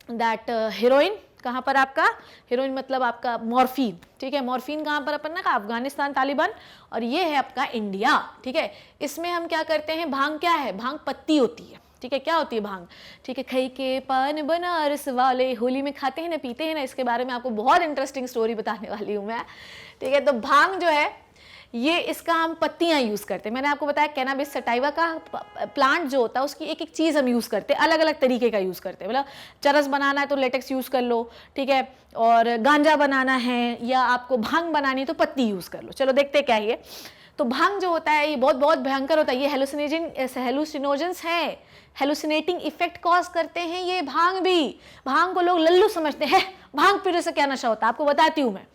दैट हेरोइन कहाँ पर आपका हेरोइन मतलब आपका मॉर्फिन, ठीक है। मॉर्फिन कहाँ पर अपन ना, अफगानिस्तान तालिबान, और ये है आपका इंडिया, ठीक है। इसमें हम क्या करते हैं, भांग क्या है, भांग पत्ती होती है, ठीक है। क्या होती है भांग, ठीक है। खई के पान बनारस वाले, होली में खाते हैं ना, पीते हैं ना, इसके बारे में आपको बहुत इंटरेस्टिंग स्टोरी बताने वाली हूँ मैं, ठीक है। तो भांग जो है ये, इसका हम पत्तियां यूज करते हैं। मैंने आपको बताया कैनाबिस सटाइवा का प्लांट जो होता है उसकी एक एक चीज हम यूज करते हैं, अलग अलग तरीके का यूज करते हैं। मतलब चरस बनाना है तो लेटेक्स यूज कर लो, ठीक है। और गांजा बनाना है या आपको भांग बनानी है तो पत्ती यूज कर लो। चलो देखते क्या है ये। तो भांग जो होता है ये बहुत बहुत भयंकर होता है। ये हेलुसिनोजेंस है, हेलुसिनेटिंग इफेक्ट कॉज करते हैं ये भांग भी। भांग को लोग लल्लू समझते हैं, भांग पीने से क्या नशा होता है आपको बताती हूँ मैं।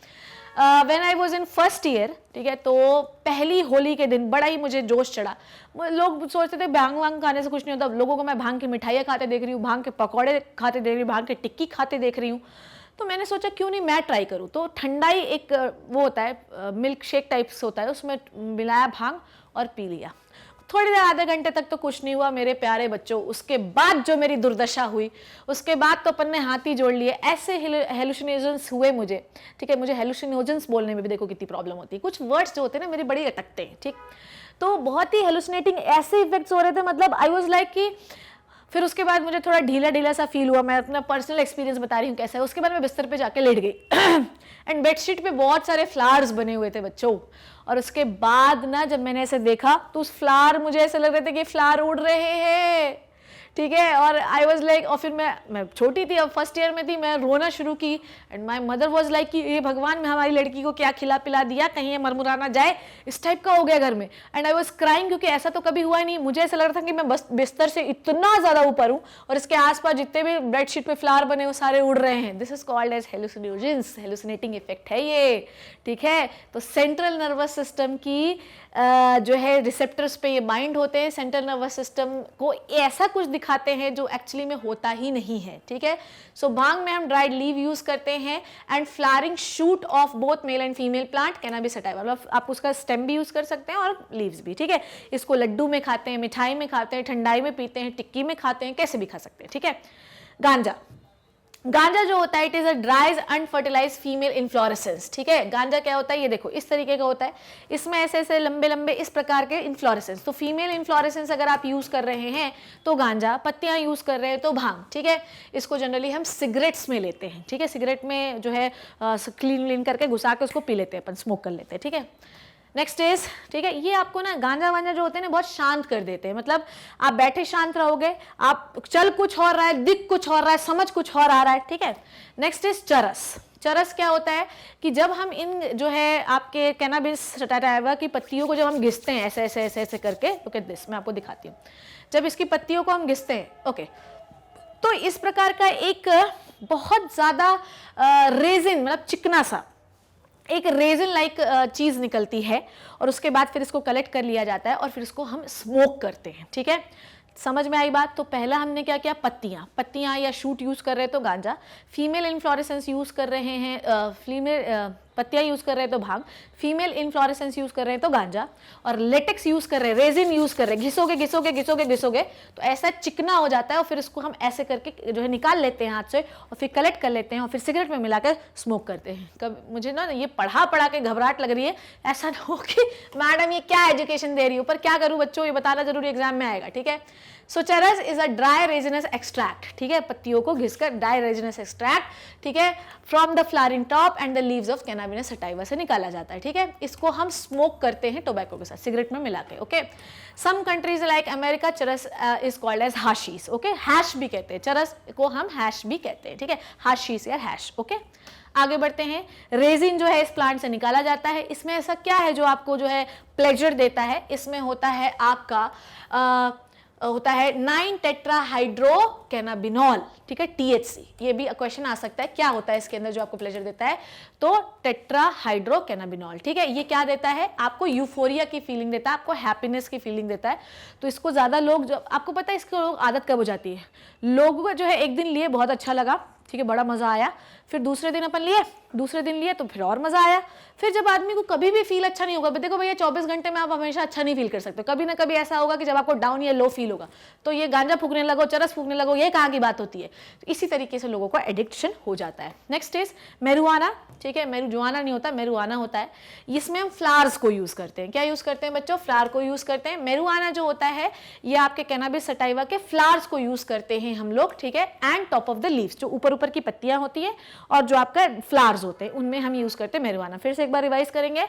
When I was in first year, ठीक है, तो पहली होली के दिन बड़ा ही मुझे जोश चढ़ा। लोग सोचते थे भांग वांग खाने से कुछ नहीं होता, लोगों को मैं भांग की मिठाइयाँ खाते देख रही हूँ, भांग के पकौड़े खाते देख रही हूँ, भांग की टिक्की खाते देख रही हूँ। तो मैंने सोचा क्यों नहीं मैं ट्राई करूँ। तो ठंडाई एक वो होता है मिल्क शेक टाइप्स होता है, उसमें मिलाया भांग और पी लिया। थोड़ी देर, आधे घंटे तक तो कुछ नहीं हुआ मेरे प्यारे बच्चों। उसके बाद जो मेरी दुर्दशा हुई, उसके बाद तो अपन ने हाथ ही जोड़ लिए। ऐसे हेलुसिनेशंस हुए मुझे, ठीक है। मुझे हेलुसिनोजेंस बोलने में भी देखो कितनी प्रॉब्लम होती है, कुछ वर्ड्स जो होते हैं ना मेरे बड़ी अटकते हैं, ठीक। तो बहुत ही हेलुसिनेटिंग ऐसे इफेक्ट्स हो रहे थे, मतलब आई वॉज लाइक कि फिर उसके बाद मुझे थोड़ा ढीला ढीला सा फील हुआ। मैं अपना पर्सनल एक्सपीरियंस बता रही हूँ कैसा है। उसके बाद मैं बिस्तर पे जाके लेट गई एंड बेडशीट पे बहुत सारे फ्लावर्स बने हुए थे बच्चों। और उसके बाद ना जब मैंने ऐसे देखा तो उस फ्लावर, मुझे ऐसे लग रहे थे कि फ्लावर उड़ रहे हैं, ठीक है। और आई वॉज लाइक, और फिर मैं छोटी थी, अब फर्स्ट ईयर में थी, मैं रोना शुरू की। And my mother was like कि ये भगवान में हमारी लड़की को क्या खिला पिला दिया, कहीं ये मरमुराना जाए, इस टाइप का हो गया घर में। एंड आई वॉज क्राइंग, क्योंकि ऐसा तो कभी हुआ ही नहीं। मुझे ऐसा लग रहा था कि मैं बस बिस्तर से इतना ज्यादा ऊपर हूँ और इसके आसपास जितने भी बेडशीट पे फ्लावर बने वो सारे उड़ रहे हैं। This is called as hallucinogens, hallucinating effect है ये, ठीक है। तो सेंट्रल नर्वस सिस्टम की जो है रिसेप्टर्स पे ये बाइंड होते हैं, सेंट्रल नर्वस सिस्टम को ऐसा कुछ दिखाते हैं जो एक्चुअली में होता ही नहीं है, ठीक है। सो भांग में हम ड्राइड लीव यूज करते हैं and flowering shoot of both male and female plant cannabis sativa, मतलब आप उसका स्टेम भी यूज कर सकते हैं और लीव्स भी, ठीक है। इसको लड्डू में खाते हैं, मिठाई में खाते हैं, ठंडाई में पीते हैं, टिक्की में खाते हैं, कैसे भी खा सकते हैं, ठीक है। गांजा, गांजा जो होता है it is a ड्राइज unfertilised female inflorescence, ठीक है। गांजा क्या होता है ये देखो इस तरीके का होता है, इसमें ऐसे ऐसे लंबे लंबे इस प्रकार के इन्फ्लोरेसेंस। तो फीमेल इन्फ्लोरेसेंस अगर आप यूज कर रहे हैं तो गांजा, पत्तियां यूज कर रहे हैं तो भांग, ठीक है। इसको जनरली हम सिगरेट्स में लेते हैं, ठीक है। सिगरेट में जो है क्लीन करके घुसा के उसको पी लेते हैं अपन, स्मोक कर लेते हैं, ठीक है। नेक्स्ट इज, ठीक है, ये आपको ना गांजा वांजा जो होते हैं ना बहुत शांत कर देते हैं। मतलब आप बैठे शांत रहोगे, आप चल कुछ और रहा है, दिख कुछ और रहा है, समझ कुछ और आ रहा है, ठीक है। नेक्स्ट इज चरस। चरस क्या होता है कि जब हम इन जो है आपके कैनाबिस सटाइवा की पत्तियों को जब हम घिसते हैं ऐसे ऐसे ऐसे ऐसे करके, ओके दिस मैं आपको दिखाती हूँ। जब इसकी पत्तियों को हम घिसते हैं, ओके, तो इस प्रकार का एक बहुत ज्यादा रेजिन, मतलब चिकना सा एक रेजिन लाइक चीज निकलती है और उसके बाद फिर इसको कलेक्ट कर लिया जाता है और फिर इसको हम स्मोक करते हैं, ठीक है। समझ में आई बात। तो पहला हमने क्या किया, पत्तियां या शूट यूज कर रहे हैं तो गांजा, फीमेल इन्फ्लोरेसेंस यूज कर रहे हैं, फीमेल पत्तियां यूज कर रहे हैं तो भांग, फीमेल इन्फ्लोरेसेंस यूज कर रहे हैं तो गांजा, और लेटेक्स यूज कर रहे हैं, रेजिन यूज कर रहे हैं, घिसोगे घिसोगे घिसोगे घिसोगे तो ऐसा चिकना हो जाता है और फिर इसको हम ऐसे करके जो है निकाल लेते हैं हाथ से और फिर कलेक्ट कर लेते हैं और फिर सिगरेट में मिलाकर स्मोक करते हैं। कब मुझे ना ये पढ़ा के घबराहट लग रही है, ऐसा ना हो कि मैडम ये क्या एजुकेशन दे रही हो, पर क्या करूं बच्चों, ये बताना जरूरी एग्जाम में आएगा, ठीक है। सो चरस is a dry resinous extract, ठीक है, पत्तियों को घिसकर ड्राई रेजिनस एक्सट्रैक्ट, ठीक है, from the flowering top and the leaves of cannabis sativa से निकाला जाता है, ठीक है। इसको हम स्मोक करते हैं टोबैको के साथ, सिगरेट में मिला के, okay. Some countries like America charas is called as hashish, okay, hash भी कहते हैं, चरस को हम हैश भी कहते हैं, ठीक है, हाशीस या हैश, ओके। आगे बढ़ते हैं। रेजिन जो है इस प्लांट से निकाला जाता है। इसमें ऐसा क्या है जो आपको जो है प्लेजर देता है, इसमें होता है आपका होता है 9 टेट्राहाइड्रो कैनाबिनॉल, ठीक है, THC। ये भी क्वेश्चन आ सकता है क्या होता है इसके अंदर जो आपको प्लेजर देता है, तो टेट्राहाइड्रो कैनाबिनॉल, ठीक है। ये क्या देता है आपको, यूफोरिया की फीलिंग देता है, आपको हैप्पीनेस की फीलिंग देता है। तो इसको ज्यादा लोग, जो आपको पता है इसको आदत कब हो जाती है, लोगों को जो है एक दिन लिए बहुत अच्छा लगा, ठीक है, बड़ा मजा आया, फिर दूसरे दिन अपन लिए, दूसरे दिन लिए तो फिर और मजा आया। फिर जब आदमी को कभी भी फील अच्छा नहीं होगा, देखो भैया 24 घंटे में आप हमेशा अच्छा नहीं फील कर सकते, कभी ना कभी ऐसा होगा कि जब आपको डाउन या लो फील होगा तो ये गांजा फूकने लगो, चरस फूकने लगो, ये कहाँ की बात होती है। तो इसी तरीके से लोगों को एडिक्शन हो जाता है। नेक्स्ट इज मैरिजुआना, ठीक है, मैरिजुआना नहीं होता, मैरिजुआना होता है। इसमें हम फ्लावर्स को यूज करते हैं। क्या यूज करते हैं बच्चों? फ्लावर को यूज करते हैं। मैरिजुआना जो होता है ये आपके कैनाबिस सटाइवा के फ्लावर्स को यूज करते हैं हम लोग, ठीक है, and top of the leaves, जो ऊपर ऊपर की पत्तियां होती है और जो आपका फ्लावर्स होते हैं उनमें हम यूज करते हैं मैरिजुआना। फिर से एक बार रिवाइज करेंगे।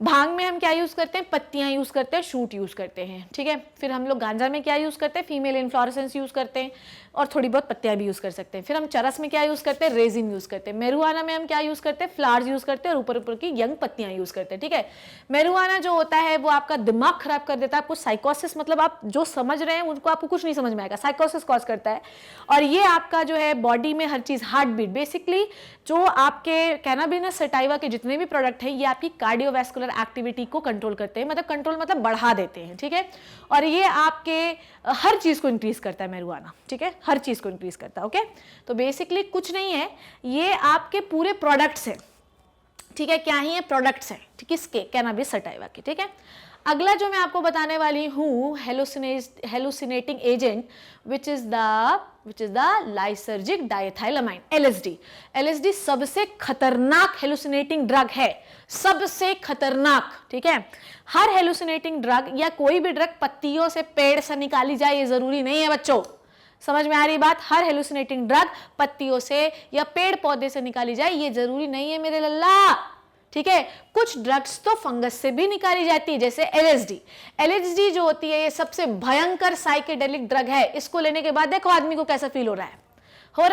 भांग में हम क्या यूज करते हैं? पत्तियां यूज करते हैं, शूट यूज करते हैं, ठीक है। फिर हम लोग गांजा में क्या यूज करते हैं? फीमेल इन्फ्लोरेसेंस यूज करते हैं और थोड़ी बहुत पत्तियां भी यूज कर सकते हैं। फिर हम चरस में क्या यूज करते हैं? रेजिन यूज करते हैं। मैरिजुआना में हम क्या यूज करते हैं? फ्लावर्स यूज करते हैं और ऊपर ऊपर की यंग पत्तियां यूज करते हैं, ठीक है। मैरिजुआना जो होता है वो आपका दिमाग खराब कर देता है, आपको साइकोसिस, मतलब आप जो समझ रहे हैं उनको आपको कुछ नहीं समझ में आएगा, साइकोसिस कॉज करता है। और ये आपका जो है बॉडी में हर चीज, हार्ट बीट, बेसिकली जो आपके कैनाबिनस सटाइवा के जितने भी प्रोडक्ट हैं ये आपकी कार्डियोवैस्कुलर एक्टिविटी को कंट्रोल करते हैं, मतलब कंट्रोल मतलब बढ़ा देते हैं, ठीक है। और ये आपके हर चीज को इंक्रीज करता है मैरिजुआना, ठीक है, हर चीज को इंक्रीज करता है। ओके, तो बेसिकली कुछ नहीं है, ये आपके पूरे प्रोडक्ट्स हैं, ठीक है। क्या ही ये प्रोडक्ट्स हैं, किसके? कैनाबिस सटाइवा के, ठीक है। अगला जो मैं आपको बताने वाली हूँ hallucinating agent which is the lysergic diethylamine, LSD। LSD सबसे खतरनाक हेलुसिनेटिंग ड्रग है, सबसे खतरनाक, ठीक है। हर हेलुसिनेटिंग ड्रग या कोई भी ड्रग पत्तियों से, पेड़ से निकाली जाए ये जरूरी नहीं है बच्चों, समझ में आ रही बात? हर हेलुसिनेटिंग ड्रग पत्तियों से या पेड़ पौधे से निकाली जाए ये जरूरी नहीं है मेरे लल्ला, ठीक है। कुछ ड्रग्स तो फंगस से भी निकाली जाती है, जैसे LSD जो होती है ये सबसे भयंकर साइकेडेलिक ड्रग है। इसको लेने के बाद देखो आदमी को कैसा फील हो रहा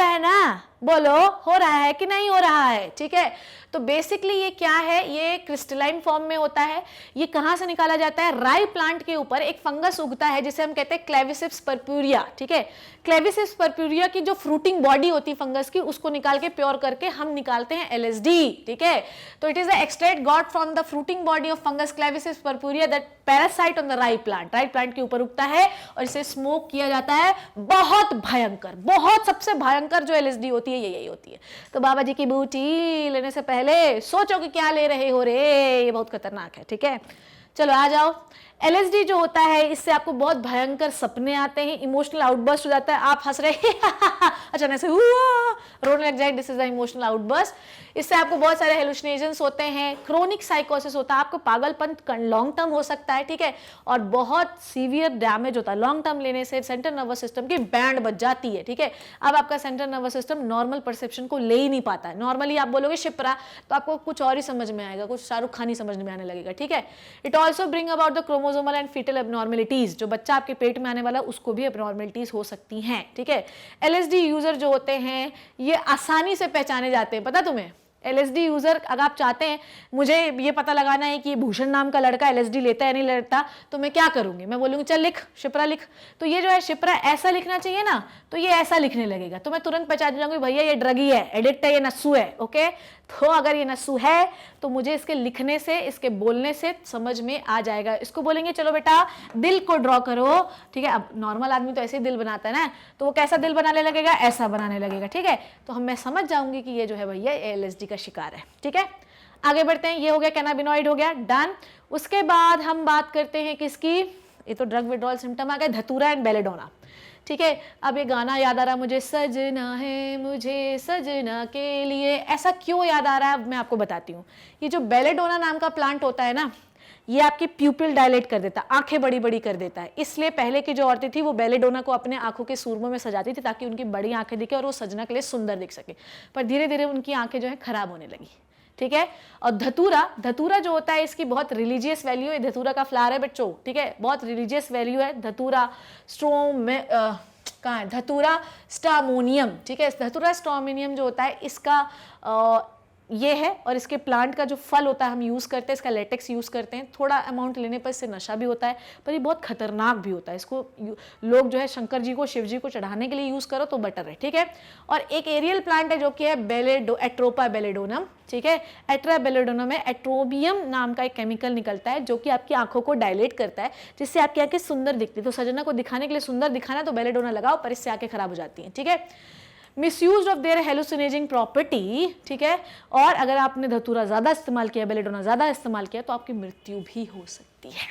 है ना? बोलो, हो रहा है कि नहीं हो रहा है, ठीक है। तो बेसिकली ये क्या है? ये क्रिस्टलाइन फॉर्म में होता है। ये कहां से निकाला जाता है? राई प्लांट के ऊपर एक फंगस उगता है जिसे हम कहते हैं क्लेविसिप्स पर्प्यूरिया, ठीक है। क्लेविसिप्स पर्प्यूरिया की जो फ्रूटिंग बॉडी होती है फंगस की, उसको निकाल के प्योर करके हम निकालते हैं LSD, ठीक है। तो it is the extract got from the fruiting body of fungus Claviceps purpurea that parasite on the rye plant के ऊपर उगता है और इसे स्मोक किया जाता है। बहुत भयंकर, बहुत सबसे भयंकर जो LSD होती है यही होती है। तो बाबा जी की बूटी लेने से पहले सोचो कि क्या ले रहे हो रे, ये बहुत खतरनाक है, ठीक है। चलो आ जाओ। LSD जो होता है इससे आपको बहुत भयंकर सपने आते हैं, इमोशनल आउटबर्स्ट हो जाता है, आप हंस रहे अचानक से रोने लग जाए, this is the emotional outburst. इससे आपको बहुत सारे हेलुसिनेशंस होते हैं, क्रोनिक साइकोसिस होता है, आपको पागलपन लॉन्ग टर्म हो सकता है, ठीक है। और बहुत सीवियर डैमेज होता है, लॉन्ग टर्म लेने से सेंट्रल नर्वस सिस्टम की बैंड बज जाती है, ठीक है। अब आपका central nervous system normal perception को ले ही नहीं पाता है। नॉर्मली आप बोलोगे शिप्रा तो आपको कुछ और ही समझ में आएगा, कुछ शाहरुख खान ही समझ में आने लगेगा, ठीक है। It also bring about the chromosomal and foetal abnormalities, जो बच्चा आपके पेट में आने वाला उसको भी एबनॉर्मेलिटीज हो सकती हैं, ठीक है। LSD यूजर जो होते हैं ये आसानी से पहचाने जाते हैं, पता तुम्हें? LSD यूजर, अगर आप चाहते हैं मुझे ये पता लगाना है कि भूषण नाम का लड़का LSD लेता है या नहीं लेता, तो मैं क्या करूंगी? मैं बोलूंगी चल लिख, शिप्रा लिख। तो ये जो है शिप्रा ऐसा लिखना चाहिए ना, तो ये ऐसा लिखने लगेगा, तो मैं तुरंत पहचान जाऊंगी भैया ये ड्रगी है, एडिक्ट है, ये नस्सू है, ओके। तो अगर ये नस्सू है तो मुझे इसके लिखने से, इसके बोलने से समझ में आ जाएगा। इसको बोलेंगे चलो बेटा दिल को ड्रॉ करो, ठीक है। अब नॉर्मल आदमी तो ऐसे ही दिल बनाता है ना, तो वो कैसा दिल बनाने लगेगा? ऐसा बनाने लगेगा, ठीक है। तो मैं समझ जाऊंगी कि ये जो है भैया LSD का शिकार है, ठीक है। आगे बढ़ते हैं। ये हो गया कैनाबिनॉइड, हो गया डन। उसके बाद हम बात करते हैं किसकी? ये तो ड्रग विड्रॉल सिम्टम आ गए, धतूरा एंड बेलेडोना, ठीक है। अब ये गाना याद आ रहा है मुझे, सजना है मुझे सजना के लिए। ऐसा क्यों याद आ रहा है मैं आपको बताती हूँ। ये जो बेलेडोना नाम का प्लांट होता है ना, ये आपकी प्यूपिल डायलेट कर देता है, आंखें बड़ी बड़ी कर देता है। इसलिए पहले की जो औरतें थी वो बेलेडोना को अपने आंखों के सूरमों में सजाती थी ताकि उनकी बड़ी आंखें दिखे और वो सजना के लिए सुंदर दिख सके। पर धीरे धीरे उनकी आंखें जो है खराब होने लगी, ठीक है। और धतूरा जो होता है इसकी बहुत रिलीजियस वैल्यू है। धतूरा का फ्लावर है बच्चों, ठीक है, बहुत रिलीजियस वैल्यू है। धतूरा कहाँ है? धतूरा स्टामोनियम, ठीक है। धतूरा स्टामोनियम जो होता है इसका ये है, और इसके प्लांट का जो फल होता है हम यूज़ करते हैं, इसका लेटेक्स यूज़ करते हैं। थोड़ा अमाउंट लेने पर इससे नशा भी होता है, पर ये बहुत खतरनाक भी होता है। इसको लोग जो है शंकर जी को, शिव जी को चढ़ाने के लिए यूज़ करो तो बेटर है, ठीक है। और एक एरियल प्लांट है जो कि है एट्रोपा बेलेडोनम, ठीक है। एट्रा बेलेडोनम में एट्रोबियम नाम का एक केमिकल निकलता है जो कि आपकी आंखों को डायलेट करता है, जिससे आपकी आंखें सुंदर दिखती है। तो सजना को दिखाने के लिए, सुंदर दिखाना तो बेलेडोना लगाओ, पर इससे आंखें खराब हो जाती हैं, ठीक है। मिसयूज ऑफ देयर हेलुसिनेजिंग प्रॉपर्टी, ठीक है, और अगर आपने धतूरा ज़्यादा इस्तेमाल किया, बेलेडोना ज़्यादा इस्तेमाल किया तो आपकी मृत्यु भी हो सकती है।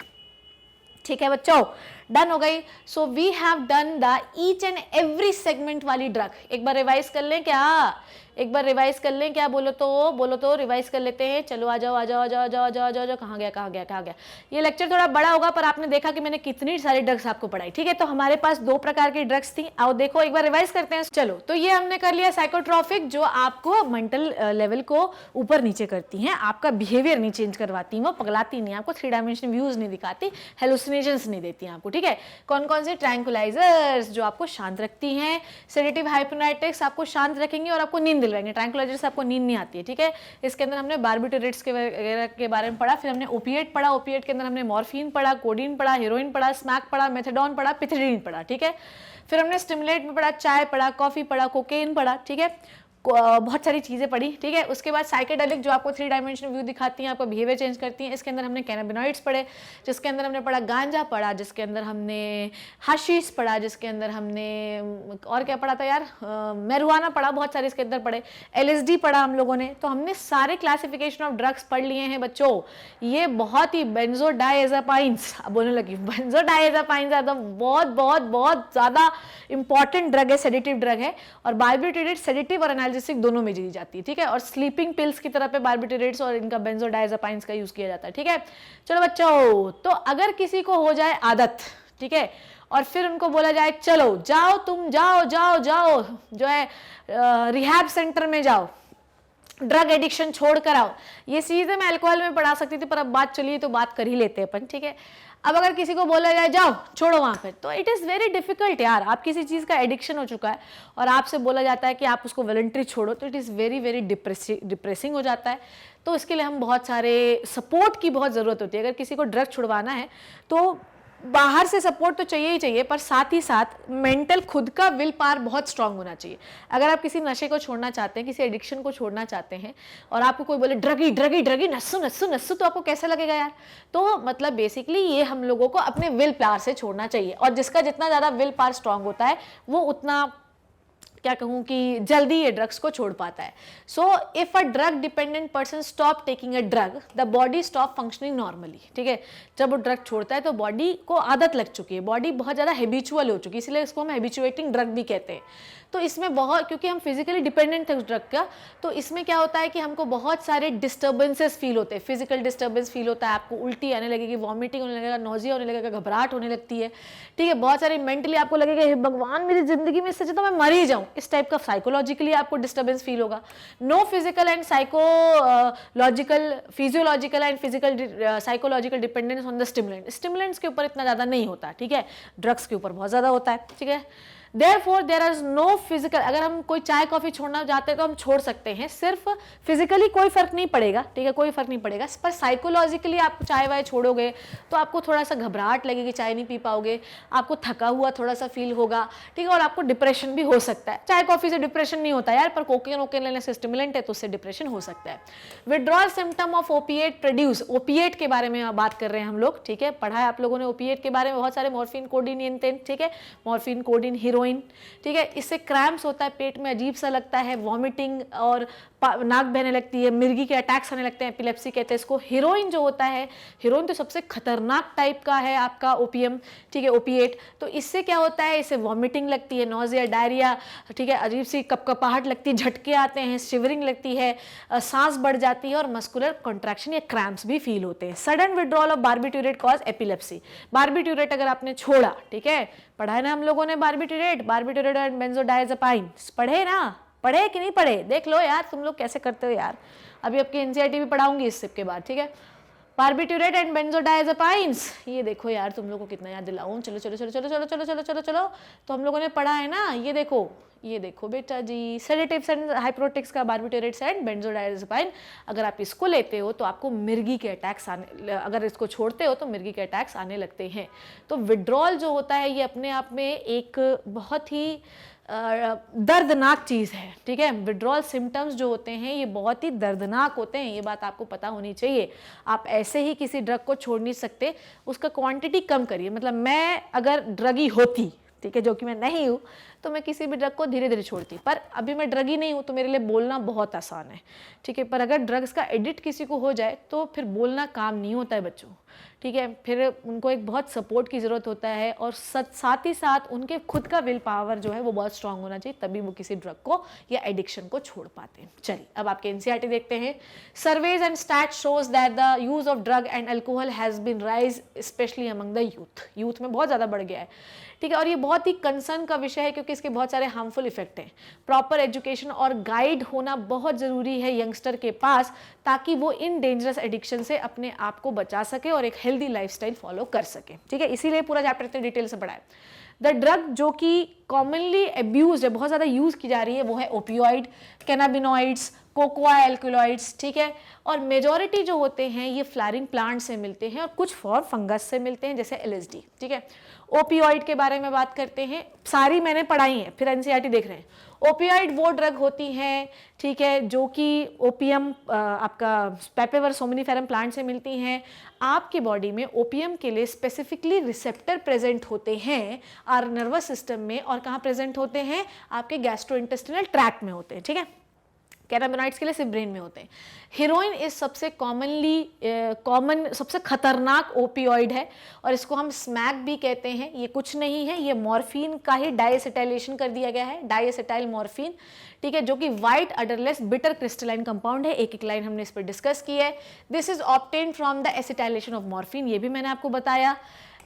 ठीक है बच्चों, डन हो गई। So we have done the each and every segment वाली ड्रग। एक बार रिवाइज कर लें क्या? एक बार रिवाइज कर लें क्या? बोलो तो रिवाइज कर लेते हैं। चलो आ जाओ आ जाओ आ जाओ आ जाओ आ जाओ आ जाओ आ जाओ। कहाँ गया? ये लेक्चर थोड़ा बड़ा होगा पर आपने देखा कि मैंने कितनी सारी ड्रग्स आपको पढ़ाई। ठीक है, तो हमारे पास 2 प्रकार की ड्रग्स थी। आओ देखो एक बार रिवाइज करते हैं। चलो, तो ये हमने कर लिया साइकोट्रॉपिक, जो आपको मेंटल लेवल को ऊपर नीचे करती हैं, आपका बिहेवियर नहीं चेंज करवाती, वो पगलाती नहीं, आपको 3 डायमेंशनल व्यूज नहीं दिखाती, हेलुसिनेशंस नहीं देती आपको। ठीक है, कौन कौन से? ट्रैंकुलाइजर्स जो आपको शांत रखती हैं, सेडेटिव हाइप्नोटिक्स आपको शांत रखेंगे और आपको नींद दिलवाएंगे। ट्रैंकुलाइजर्स आपको नींद नहीं आती है। ठीक है, इसके अंदर हमने बार्बिटोरेट्स के वगैरह के बारे में पढ़ा, फिर हमने ओपिएट पढ़ा, ओपिएट के अंदर हमने मॉर्फिन पढ़ा, कोडीन पढ़ा, हीरोइन पढ़ा, स्मैक पढ़ा, मेथाडोन पढ़ा, पिथिडीन पढ़ा। ठीक है, फिर हमने स्टिमुलेट में पढ़ा, चाय पढ़ा, कॉफी पढ़ा, कोकेन पढ़ा। ठीक है, बहुत सारी चीज़ें पढ़ी। ठीक है, उसके बाद साइकेडेलिक जो आपको 3 डायमेंशनल व्यू दिखाती हैं, आपका बिहेवियर चेंज करती हैं। इसके अंदर हमने कैनाबिनॉइड्स पढ़े, जिसके अंदर हमने पढ़ा गांजा पढ़ा, जिसके अंदर हमने हशीश पढ़ा, जिसके अंदर हमने और क्या पढ़ा था यार, मैरुआना पढ़ा, बहुत सारे इसके अंदर पढ़े, LSD पढ़ा हम लोगों ने। तो हमने सारे क्लासिफिकेशन ऑफ ड्रग्स पढ़ लिए हैं बच्चों। ये बहुत ही बेंजोडाइएज़ापाइंस, अब बोलने लगी, बेंजोडाइएज़ापाइंस बहुत बहुत बहुत ज़्यादा इंपॉर्टेंट ड्रग है, सेडेटिव ड्रग है, और बार्बिटोरेट सेडेटिव और एनाल्जेसिक दोनों में दी जाती है। ठीक है, और स्लीपिंग पिल्स की तरह पे बार्बिटोरेट्स और इनका बेंजोडाइएज़ापाइंस का यूज किया जाता है। ठीक है, चलो बच्चों, तो अगर किसी को हो जाए आदत, ठीक है, और फिर उनको बोला जाए चलो जाओ तुम जाओ जाओ जाओ जो है रिहैब सेंटर में जाओ, ड्रग एडिक्शन छोड़ कर आओ, ये चीजें मैं अल्कोहल में पढ़ा सकती थी पर अब बात चलिए तो बात कर ही लेते हैं अपन। ठीक है, अब अगर किसी को बोला जाए जाओ छोड़ो वहां पे, तो इट इज़ वेरी डिफिकल्ट यार। आप किसी चीज़ का एडिक्शन हो चुका है और आपसे बोला जाता है कि आप उसको वॉलंटरी छोड़ो, तो it is very very depressing हो जाता है। तो इसके लिए हम बहुत सारे सपोर्ट की बहुत ज़रूरत होती है। अगर किसी को ड्रग छुड़वाना है तो बाहर से सपोर्ट तो चाहिए ही चाहिए, पर साथ ही साथ मेंटल खुद का विल पावर बहुत स्ट्रांग होना चाहिए। अगर आप किसी नशे को छोड़ना चाहते हैं, किसी एडिक्शन को छोड़ना चाहते हैं, और आपको कोई बोले druggie druggie druggie Nassu Nassu Nassu, तो आपको कैसा लगेगा यार? तो मतलब बेसिकली ये हम लोगों को अपने विल पावर से छोड़ना चाहिए, और जिसका जितना ज़्यादा विल पावर स्ट्रांग होता है वो उतना, क्या कहूँ कि जल्दी ये ड्रग्स को छोड़ पाता है। So if a drug dependent person stop taking a drug, the body stop functioning normally. ठीक है, जब वो ड्रग छोड़ता है तो बॉडी को आदत लग चुकी है, बॉडी बहुत ज़्यादा हैबिचुअल हो चुकी है, इसलिए इसको हम हैबिचुएटिंग ड्रग भी कहते हैं। तो इसमें बहुत, क्योंकि हम फिजिकली डिपेंडेंट थे उस ड्रग का, तो इसमें क्या होता है कि हमको बहुत सारे डिस्टर्बेंसेस फील होते हैं, फिजिकल डिस्टर्बेंस फील होता है, आपको उल्टी आने लगेगी, वॉमिटिंग होने लगेगा, नोजिया होने लगेगा, घबराहट होने लगती है। ठीक है, बहुत सारी मेंटली आपको लगेगा हे भगवान मेरी जिंदगी में इससे तो मैं मर ही जाऊँ, इस टाइप का साइकोलॉजिकली आपको डिस्टर्बेंस फील होगा। No physical and psychological, physiological and physical psychological dependence on the stimulant. Stimulants के ऊपर इतना ज़्यादा नहीं होता, ठीक है, ड्रग्स के ऊपर बहुत ज़्यादा होता है। ठीक है, Therefore there is no physical, अगर हम कोई चाय कॉफी छोड़ना चाहते हैं तो हम छोड़ सकते हैं, सिर्फ फिजिकली कोई फर्क नहीं पड़ेगा। ठीक है, कोई फर्क नहीं पड़ेगा, पर साइकोलॉजिकली आप चाय वाय छोड़ोगे तो आपको थोड़ा सा घबराहट लगेगी, चाय नहीं पी पाओगे, आपको थका हुआ थोड़ा सा फील होगा। ठीक है, और आपको डिप्रेशन भी हो सकता है। चाय कॉफी से डिप्रेशन नहीं होता यार, पर कोकेन वोकेन लेने से स्टिमुलेंट है तो उससे डिप्रेशन हो सकता है। Withdrawal symptom of opiate produce, opiate के बारे में बात कर रहे हैं हम लोग। ठीक है, पढ़ा है आप लोगों ने ओपिएट के बारे में बहुत सारे, मॉर्फिन कोडीन, ठीक है, मॉर्फिन कोडीन हीरोइन। ठीक है, इससे क्रैम्प्स होता है, पेट में अजीब सा लगता है, वॉमिटिंग और नाक बहने लगती है, मिर्गी के अटैक्स आने लगते हैं, एपिलेप्सी कहते हैं इसको। हीरोइन जो होता है, हीरोइन तो सबसे खतरनाक टाइप का है आपका ओपियम। ठीक है, ओपिएट, तो इससे क्या होता है, इससे वॉमिटिंग लगती है, नोजिया, डायरिया, ठीक है, अजीब सी कपकपाहट लगती है, झटके आते हैं, शिवरिंग लगती है, सांस बढ़ जाती है, और मस्कुलर कॉन्ट्रैक्शन या क्रैम्प्स भी फील होते हैं। Sudden withdrawal of barbiturate cause epilepsy. Barbiturate अगर आपने छोड़ा, ठीक है, पढ़ा है ना हम लोगों ने बार्बिट्यूरेट एंड बेंजोडाइज़ेपाइन, पढ़े ना, पढ़े कि नहीं पढ़े? देख लो यार तुम लोग कैसे करते हो यार, अभी आपकी एनसीईआरटी भी पढ़ाऊंगी इस सब के बाद। ठीक है, बार्बिट्यूरेट एंड बेंजोडाइज़ेपाइन्स, ये देखो यार तुम लोग को कितना याद दिलाऊं। चलो चलो चलो चलो चलो चलो चलो चलो चलो, तो हम लोगों ने पढ़ा है ना, ये देखो, ये देखो बेटा जी, सेडेटिव्स एंड हाइप्नोटिक्स का बार्बिट्यूरेट्स एंड बेंजोडाइज़ेपाइन। अगर आप इसको लेते हो तो आपको मिर्गी के अटैक्स आने, अगर इसको छोड़ते हो तो मिर्गी के अटैक्स आने लगते हैं। तो विड्रॉल जो होता है ये अपने आप में एक बहुत ही दर्दनाक चीज़ है। ठीक है, विड्रॉल सिम्टम्स जो होते हैं ये बहुत ही दर्दनाक होते हैं, ये बात आपको पता होनी चाहिए। आप ऐसे ही किसी ड्रग को छोड़ नहीं सकते, उसका क्वांटिटी कम करिए। मतलब मैं अगर ड्रगी होती, ठीक है, जो कि मैं नहीं हूँ, तो मैं किसी भी ड्रग को धीरे धीरे छोड़ती, पर अभी मैं ड्रग ही नहीं हूँ तो मेरे लिए बोलना बहुत आसान है, ठीक है। पर अगर ड्रग्स का एडिक्ट किसी को हो जाए तो फिर बोलना काम नहीं होता है बच्चों, ठीक है। फिर उनको एक बहुत सपोर्ट की ज़रूरत होता है और साथ ही साथ उनके खुद का विल पावर जो है वो बहुत स्ट्रांग होना चाहिए, तभी वो किसी ड्रग को या एडिक्शन को छोड़ पाते हैं। चलिए अब आपके एनसीईआरटी देखते हैं। Surveys and stat shows that the use of drug and alcohol has been rise specially among the youth में बहुत ज़्यादा बढ़ गया है, ठीक है। और ये बहुत ही कंसर्न का विषय है क्योंकि इसके बहुत सारे हार्मफुल इफेक्ट हैं। प्रॉपर एजुकेशन और गाइड होना बहुत ज़रूरी है यंगस्टर के पास, ताकि वो इन डेंजरस एडिक्शन से अपने आप को बचा सके और एक हेल्दी लाइफस्टाइल फॉलो कर सके, ठीक है। इसीलिए पूरा चैप्टर इतने डिटेल से पढ़ा है। द ड्रग जो कि कॉमनली अब्यूज है, बहुत ज़्यादा यूज़ की जा रही है, वो है ओपियोइड, कैनाबिनॉइड्स, कोकोआ एल्कलॉइड्स, ठीक है। और मेजॉरिटी जो होते हैं ये फ्लावरिंग प्लांट से मिलते हैं और कुछ फॉर फंगस से मिलते हैं जैसे LSD, ठीक है। ओपियोइड के बारे में बात करते हैं, सारी मैंने पढ़ाई है, फिर एनसीईआरटी देख रहे हैं। ओपियोइड वो ड्रग होती हैं, ठीक है, जो कि ओपियम आपका पेपेवर सोमनिफेरम प्लांट से मिलती हैं। आपकी बॉडी में ओपियम के लिए स्पेसिफिकली रिसेप्टर प्रेजेंट होते हैं और नर्वस सिस्टम में, और कहाँ प्रेजेंट होते हैं, आपके गैस्ट्रोइंटेस्टिनल ट्रैक्ट में होते हैं, ठीक है। कैनाबिनॉइड्स के लिए सिर्फ ब्रेन में होते हैं। हीरोइन इज सबसे कॉमन सबसे खतरनाक ओपियोइड है और इसको हम स्मैक भी कहते हैं। ये कुछ नहीं है, ये मॉर्फिन का ही डाइएसिटाइलेशन कर दिया गया है, डाइएसिटाइल मॉर्फिन, ठीक है, जो कि व्हाइट अडरलेस बिटर क्रिस्टलाइन कंपाउंड है। एक एक लाइन हमने इस पर डिस्कस की है। This is obtain from the acetylation of morphine, ये भी मैंने आपको बताया,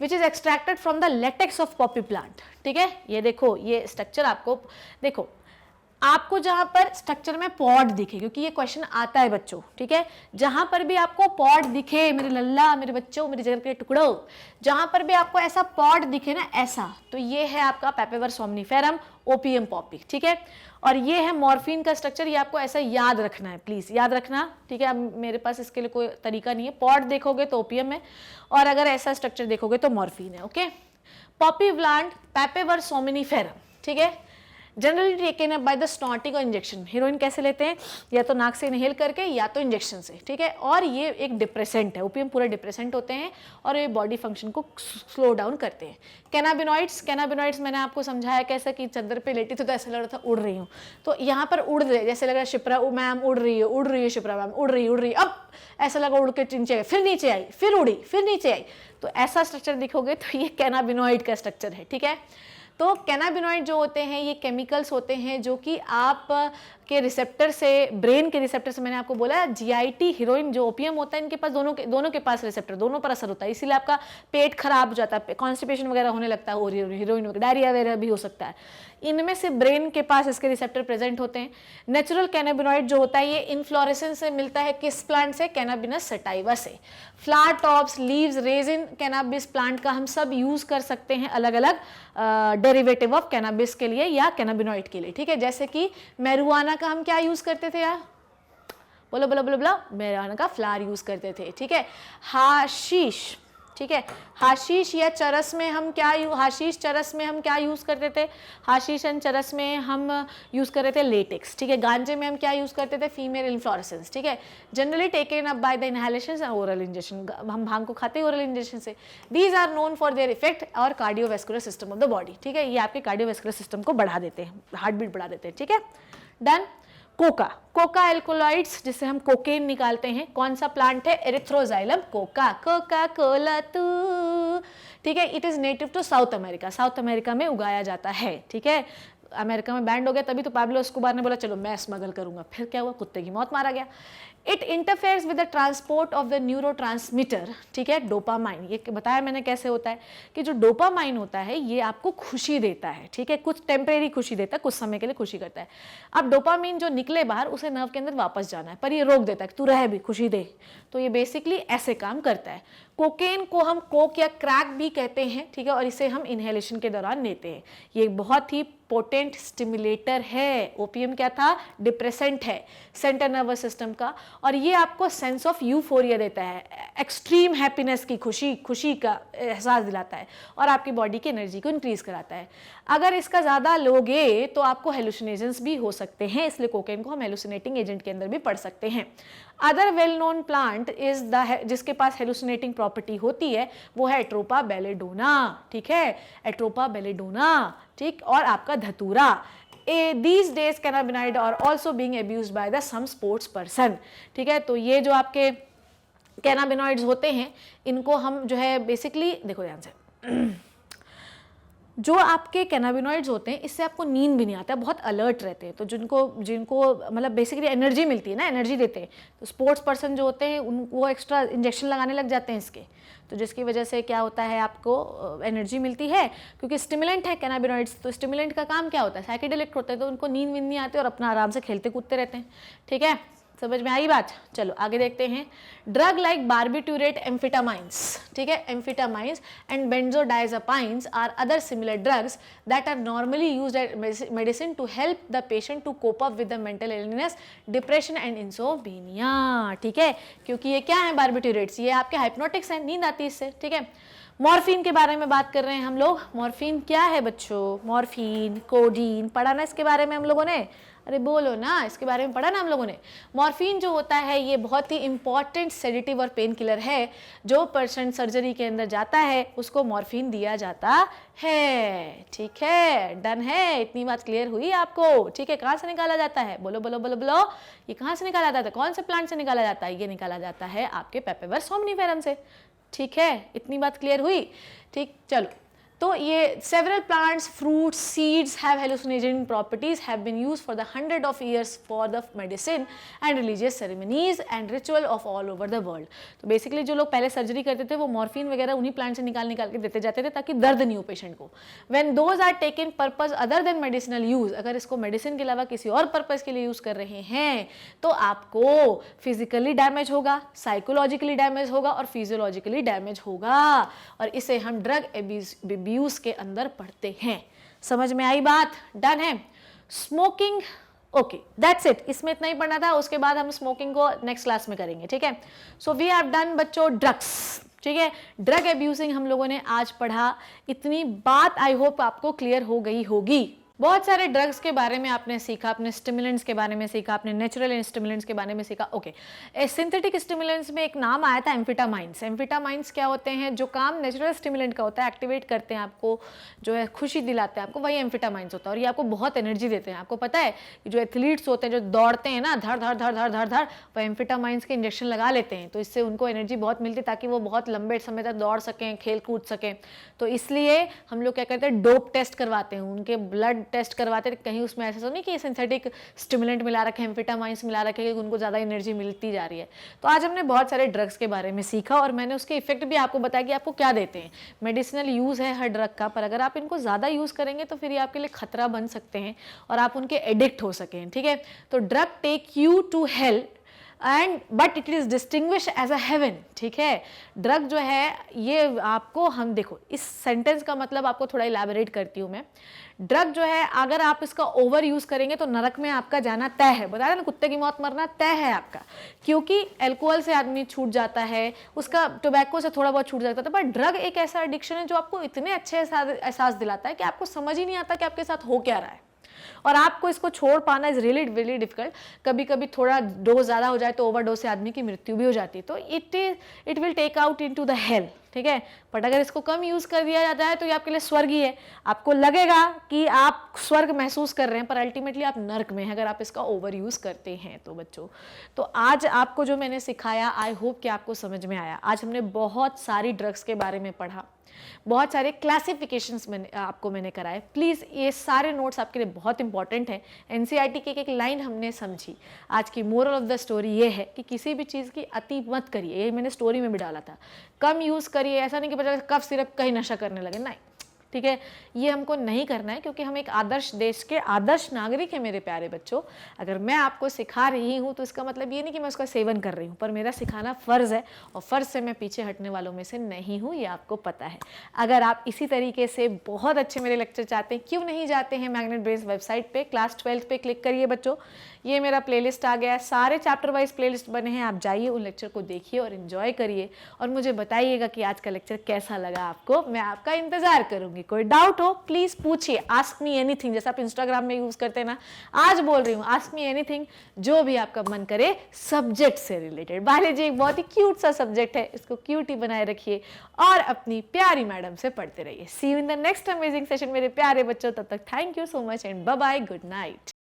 which is extracted from the latex of Poppy plant, ठीक है। ये देखो, ये स्ट्रक्चर आपको देखो, आपको जहां पर स्ट्रक्चर में पॉड दिखे, क्योंकि ये क्वेश्चन आता है बच्चों, ठीक है, जहां पर भी आपको पॉड दिखे, मेरे लल्ला, मेरे बच्चों, मेरे जिगर के टुकड़ों, जहां पर भी आपको ऐसा पॉड दिखे ना, ऐसा, तो ये है आपका पेपेवर सोमनिफेरम ओपियम पॉपी, ठीक है। और ये है मॉर्फिन का स्ट्रक्चर, ये आपको ऐसा याद रखना है, प्लीज याद रखना, ठीक है। अब मेरे पास इसके लिए कोई तरीका नहीं है, पॉड देखोगे तो ओपियम है और अगर ऐसा स्ट्रक्चर देखोगे तो मॉर्फिन है, ओके। पॉपी प्लांट पेपेवर सोमनिफेरम, ठीक है, generally taken up by the snorting और इंजेक्शन। हीरोइन कैसे लेते हैं, या तो नाक से इनहेल करके या तो इंजेक्शन से, ठीक है। और ये एक डिप्रेसेंट है, ओपियम पूरा डिप्रेसेंट होते हैं और ये बॉडी फंक्शन को स्लो डाउन करते हैं। कैनाबिनॉइड्स मैंने आपको समझाया कैसे कि चद्दर पे लेटी तो ऐसा लग रहा था उड़ रही हूँ, तो यहाँ पर उड़ रहे, जैसे लग रहा है शिप्रा मैम उड़ रही है शिप्रा मैम उड़ रही, अब ऐसा लगा उड़ के नीचे आई, फिर नीचे आई, फिर उड़ी, फिर नीचे आई, तो ऐसा स्ट्रक्चर दिखोगे तो ये कैनाबिनॉइड का स्ट्रक्चर है, ठीक है। तो कैनाबिनॉइड जो होते हैं ये केमिकल्स होते हैं जो कि आप के रिसेप्टर से, ब्रेन के रिसेप्टर से, मैंने आपको बोला GIT, हीरोइन जो ओपियम होता है, इनके पास दोनों के पास रिसेप्टर, दोनों पर असर होता है, इसीलिए आपका पेट खराब हो जाता है, कॉन्स्टिपेशन वगैरह होने लगता है, और हीरोइन वगैरह डायरिया वगैरह भी हो सकता है। इनमें से ब्रेन के पास इसके रिसेप्टर प्रेजेंट होते हैं। नेचुरल कैनाबिनॉइड जो होता है ये इन्फ्लोरेसेंस से मिलता है, किस प्लांट से, कैनाबिनस सटाइवा से। Flower tops, leaves, resin cannabis plant का हम सब यूज कर सकते हैं अलग अलग डेरिवेटिव ऑफ कैनाबिस के लिए या कैनाबिनॉइड के लिए, ठीक है। जैसे कि मैरुआना का हम क्या यूज करते थे यार, बोलो बोलो बोलो बोलो, मैरुआना का फ्लावर यूज करते थे, ठीक है। हाशीश, ठीक है, हाशीश या चरस में हम क्या हाशीश चरस में हम क्या यूज करते थे, हाशीश एंड चरस में हम यूज कर रहे थे लेटेक्स, ठीक है। गांजे में हम क्या यूज करते थे, फीमेल इन्फ्लोरेसेंस, ठीक है। Generally taken up by the inhalation and oral injection, हम भांग को खाते हैं ओरल इंजेक्शन से। These are known for their effect और cardiovascular system of the body, ठीक है, ये आपके कार्डियोवैस्कुलर सिस्टम को बढ़ा देते हैं, हार्ट बीट बढ़ा देते हैं, ठीक है। डन। कोका एल्कोलॉइड्स, जिससे हम कोकेन निकालते हैं, कौन सा प्लांट है, एरिथ्रोजाइलम कोका, कोका कोला तू, ठीक है। It is native to South America, South America में उगाया जाता है, ठीक है। अमेरिका में बैंड हो गया, तभी तो पाब्लो एस्कोबार ने बोला चलो मैं स्मगल करूंगा, फिर क्या हुआ, कुत्ते की मौत, मारा गया। It interferes with the transport of the neurotransmitter, ठीक है, डोपामाइन। ये बताया मैंने कैसे होता है कि जो डोपामाइन होता है ये आपको खुशी देता है, ठीक है, कुछ टेम्परेरी खुशी देता है, कुछ समय के लिए खुशी करता है। अब डोपामाइन जो निकले बाहर उसे नर्व के अंदर वापस जाना है, पर ये रोक देता है कि तू रह भी, खुशी दे, तो ये बेसिकली ऐसे काम करता है। कोकेन को हम कोक या क्रैक भी कहते हैं, ठीक है, और इसे हम इनहेलेशन के दौरान लेते हैं। ये बहुत ही पोटेंट स्टिमुलेटर है। ओपियम क्या था, डिप्रेसेंट है सेंट्रल नर्वस सिस्टम का, और ये आपको सेंस ऑफ यूफोरिया देता है, एक्सट्रीम हैप्पीनेस की खुशी का एहसास दिलाता है और आपकी बॉडी की एनर्जी को इंक्रीज कराता है। अगर इसका ज़्यादा लोगे तो आपको हेलुसिनेशंस भी हो सकते हैं, इसलिए कोकेन को हम हेलुसिनेटिंग एजेंट के अंदर भी पढ़ सकते हैं। Other well known plant is the, जिसके पास हेलुसिनेटिंग प्रॉपर्टी प्रॉपर्टी होती है वो है एट्रोपा बेलेडोना, ठीक है, एट्रोपा बेलेडोना, ठीक, और आपका धतूरा। These days cannabinoid are also being abused by the some sports person, ठीक है। तो ये जो आपके कैनाबिनॉइड्स होते हैं इनको हम जो है बेसिकली देखो ध्यान से, जो आपके कैनाबिनॉइड्स होते हैं इससे आपको नींद भी नहीं आता है, बहुत अलर्ट रहते हैं। तो जिनको मतलब बेसिकली एनर्जी मिलती है ना, एनर्जी देते हैं, तो स्पोर्ट्स पर्सन जो होते हैं उन वो एक्स्ट्रा इंजेक्शन लगाने लग जाते हैं इसके, तो जिसकी वजह से क्या होता है आपको एनर्जी मिलती है, क्योंकि स्टिमुलेंट है कैनाबिनॉइड्स। तो स्टिमुलेंट का काम क्या होता है, साइकेडेलिक होते हैं, तो उनको नींद वींद नहीं आती और अपना आराम से खेलते कूदते रहते हैं, ठीक है। समझ में आई बात? चलो आगे देखते हैं। ड्रग लाइक बार्बिट्यूरेट एम्फिटामाइंस, ठीक है, amphetamines and benzodiazepines are other similar drugs that are normally used as medicine to help the patient to cope up with the mental illness, depression and insomnia, ठीक है, क्योंकि ये क्या है barbiturates, ये आपके हाइप्नोटिक्स हैं, नींद आती है इससे, ठीक है। मॉर्फिन के बारे में बात कर रहे हैं हम लोग। मॉर्फिन क्या है बच्चों? मॉर्फिन, कोडीन, पढ़ा ना इसके बारे में हम लोगों ने? अरे बोलो ना, इसके बारे में पढ़ा ना हम लोगों ने। मॉर्फिन जो होता है ये बहुत ही इंपॉर्टेंट सेडेटिव और पेन किलर है। जो पर्सन सर्जरी के अंदर जाता है उसको मॉर्फिन दिया जाता है, ठीक है, डन है, इतनी बात क्लियर हुई आपको, ठीक है। कहाँ से निकाला जाता है? बोलो बोलो बोलो बोलो, ये कहाँ से निकाला जाता है? कौन से प्लांट से निकाला जाता है? ये निकाला जाता है आपके पेपेवर सोमनीफेरम से, ठीक है, इतनी बात क्लियर हुई, ठीक। चलो, तो ये several plants, fruits, seeds have hallucinogenic properties, have been used for the hundred of years for the medicine and religious ceremonies and ritual of all over the world। तो बेसिकली जो लोग पहले सर्जरी करते थे वो मॉर्फिन वगैरह उन्हीं plant से निकाल के देते जाते थे ताकि दर्द नहीं हो पेशेंट को। When those are taken purpose other than medicinal use, अगर इसको मेडिसिन के अलावा किसी और पर्पज के लिए यूज कर रहे हैं तो आपको फिजिकली डैमेज होगा, साइकोलॉजिकली डैमेज होगा और फिजियोलॉजिकली डैमेज होगा, और इसे हम ड्रग अब्यूज के अंदर पढ़ते हैं। समझ में आई बात? डन है। स्मोकिंग, ओके, दैट्स इट, इसमें इतना ही पढ़ना था, उसके बाद हम स्मोकिंग को नेक्स्ट क्लास में करेंगे, ठीक है। सो वी हैव डन बच्चों ड्रग्स, ठीक है, ड्रग अब्यूजिंग हम लोगों ने आज पढ़ा। इतनी बात आई होप आपको क्लियर हो गई होगी। बहुत सारे ड्रग्स के बारे में आपने सीखा, आपने स्टिमुलेंट्स के बारे में सीखा, आपने नेचुरल स्टिमुलेंट्स के बारे में सीखा, ओके। सिंथेटिक स्टिमुलेंट्स में एक नाम आया था एम्फिटामाइंस। एम्फिटामाइंस क्या होते हैं? जो काम नेचुरल स्टिमुलेंट का होता है, एक्टिवेट करते हैं आपको, जो है खुशी दिलाते हैं आपको, वही एम्फिटामाइंस होता है, और ये आपको बहुत एनर्जी देते हैं। आपको पता है कि जो एथलीट्स होते हैं जो दौड़ते हैं ना, धड़ धड़ धड़ धड़ धड़ धड़, वो एम्फिटामाइंस के इंजेक्शन लगा लेते हैं, तो इससे उनको एनर्जी बहुत मिलती है ताकि वो बहुत लंबे समय तक दौड़ सकें, खेल कूद सकें। तो इसलिए हम लोग क्या करते हैं, डोप टेस्ट करवाते हैं, उनके ब्लड टेस्ट करवाते हैं, कहीं उसमें ऐसा तो नहीं कि सिंथेटिक स्टिमुलेंट मिला रखे हैं, एम्फिटामाइंस मिला रखे हैं कि उनको ज़्यादा एनर्जी मिलती जा रही है। तो आज हमने बहुत सारे ड्रग्स के बारे में सीखा और मैंने उसके इफेक्ट भी आपको बताया कि आपको क्या देते हैं। मेडिसिनल यूज़ है हर ड्रग का, पर अगर आप इनको ज़्यादा यूज़ करेंगे तो फिर ये आपके लिए खतरा बन सकते हैं और आप उनके एडिक्ट हो सकें, ठीक है। तो drug take you to hell and but it is distinguish as a heaven, ठीक है। ड्रग जो है ये आपको, हम देखो इस सेंटेंस का मतलब आपको थोड़ा इलैबोरेट करती हूँ मैं। ड्रग जो है अगर आप इसका ओवर यूज करेंगे तो नरक में आपका जाना तय है। बता रहे ना, कुत्ते की मौत मरना तय है आपका, क्योंकि अल्कोहल से आदमी छूट जाता है, उसका टोबैको से थोड़ा बहुत छूट जाता है, पर ड्रग एक ऐसा एडिक्शन है जो आपको इतने अच्छे एहसास दिलाता है कि आपको समझ ही नहीं आता कि आपके साथ हो क्या रहा है, और आपको इसको छोड़ पाना इज रियली वेरी डिफिकल्ट। कभी कभी थोड़ा डोज ज़्यादा हो जाए तो ओवरडोज से आदमी की मृत्यु भी हो जाती है। तो it will take out into the hell, ठीक है। बट अगर इसको कम यूज़ कर दिया जाता है तो ये आपके लिए स्वर्ग ही है। आपको लगेगा कि आप स्वर्ग महसूस कर रहे हैं, पर अल्टीमेटली आप नर्क में हैं अगर आप इसका ओवर यूज़ करते हैं। तो बच्चों, तो आज आपको जो मैंने सिखाया, आई होप कि आपको समझ में आया। आज हमने बहुत सारी ड्रग्स के बारे में पढ़ा, बहुत सारे क्लासिफिकेशंस आपको मैंने कराए। प्लीज़ ये सारे नोट्स आपके लिए बहुत इंपॉर्टेंट हैं। एनसीईआरटी की एक लाइन हमने समझी। आज की मोरल ऑफ द स्टोरी ये है कि किसी भी चीज़ की अति मत करिए, ये मैंने स्टोरी में भी डाला था। कम यूज़ करिए, ऐसा नहीं कि बच्चा कफ सिरप कहीं नशा करने लगे, नहीं, ठीक है, ये हमको नहीं करना है, क्योंकि हम एक आदर्श देश के आदर्श नागरिक हैं मेरे प्यारे बच्चों। अगर मैं आपको सिखा रही हूँ तो इसका मतलब ये नहीं कि मैं उसका सेवन कर रही हूँ, पर मेरा सिखाना फ़र्ज़ है और फ़र्ज़ से मैं पीछे हटने वालों में से नहीं हूँ, ये आपको पता है। अगर आप इसी तरीके से बहुत अच्छे मेरे लेक्चर चाहते हैं, क्यों नहीं जाते हैं मैग्नेट ब्रेन्स वेबसाइट पर, क्लास 12 पे क्लिक करिए बच्चों। ये मेरा प्लेलिस्ट आ गया है, सारे चैप्टर वाइज प्लेलिस्ट बने हैं, आप जाइए उन लेक्चर को देखिए और इन्जॉय करिए और मुझे बताइएगा कि आज का लेक्चर कैसा लगा आपको। मैं आपका इंतज़ार करूँगी। दूंगी। कोई डाउट हो प्लीज पूछिए, आस्क मी एनीथिंग, जैसे आप इंस्टाग्राम में यूज करते हैं ना, आज बोल रही हूँ आस्क मी एनीथिंग, जो भी आपका मन करे सब्जेक्ट से रिलेटेड। बायोलॉजी एक बहुत ही क्यूट सा सब्जेक्ट है, इसको क्यूट ही बनाए रखिए और अपनी प्यारी मैडम से पढ़ते रहिए। See you in the next amazing session मेरे प्यारे बच्चों, तब तक thank you so much and bye bye, good night.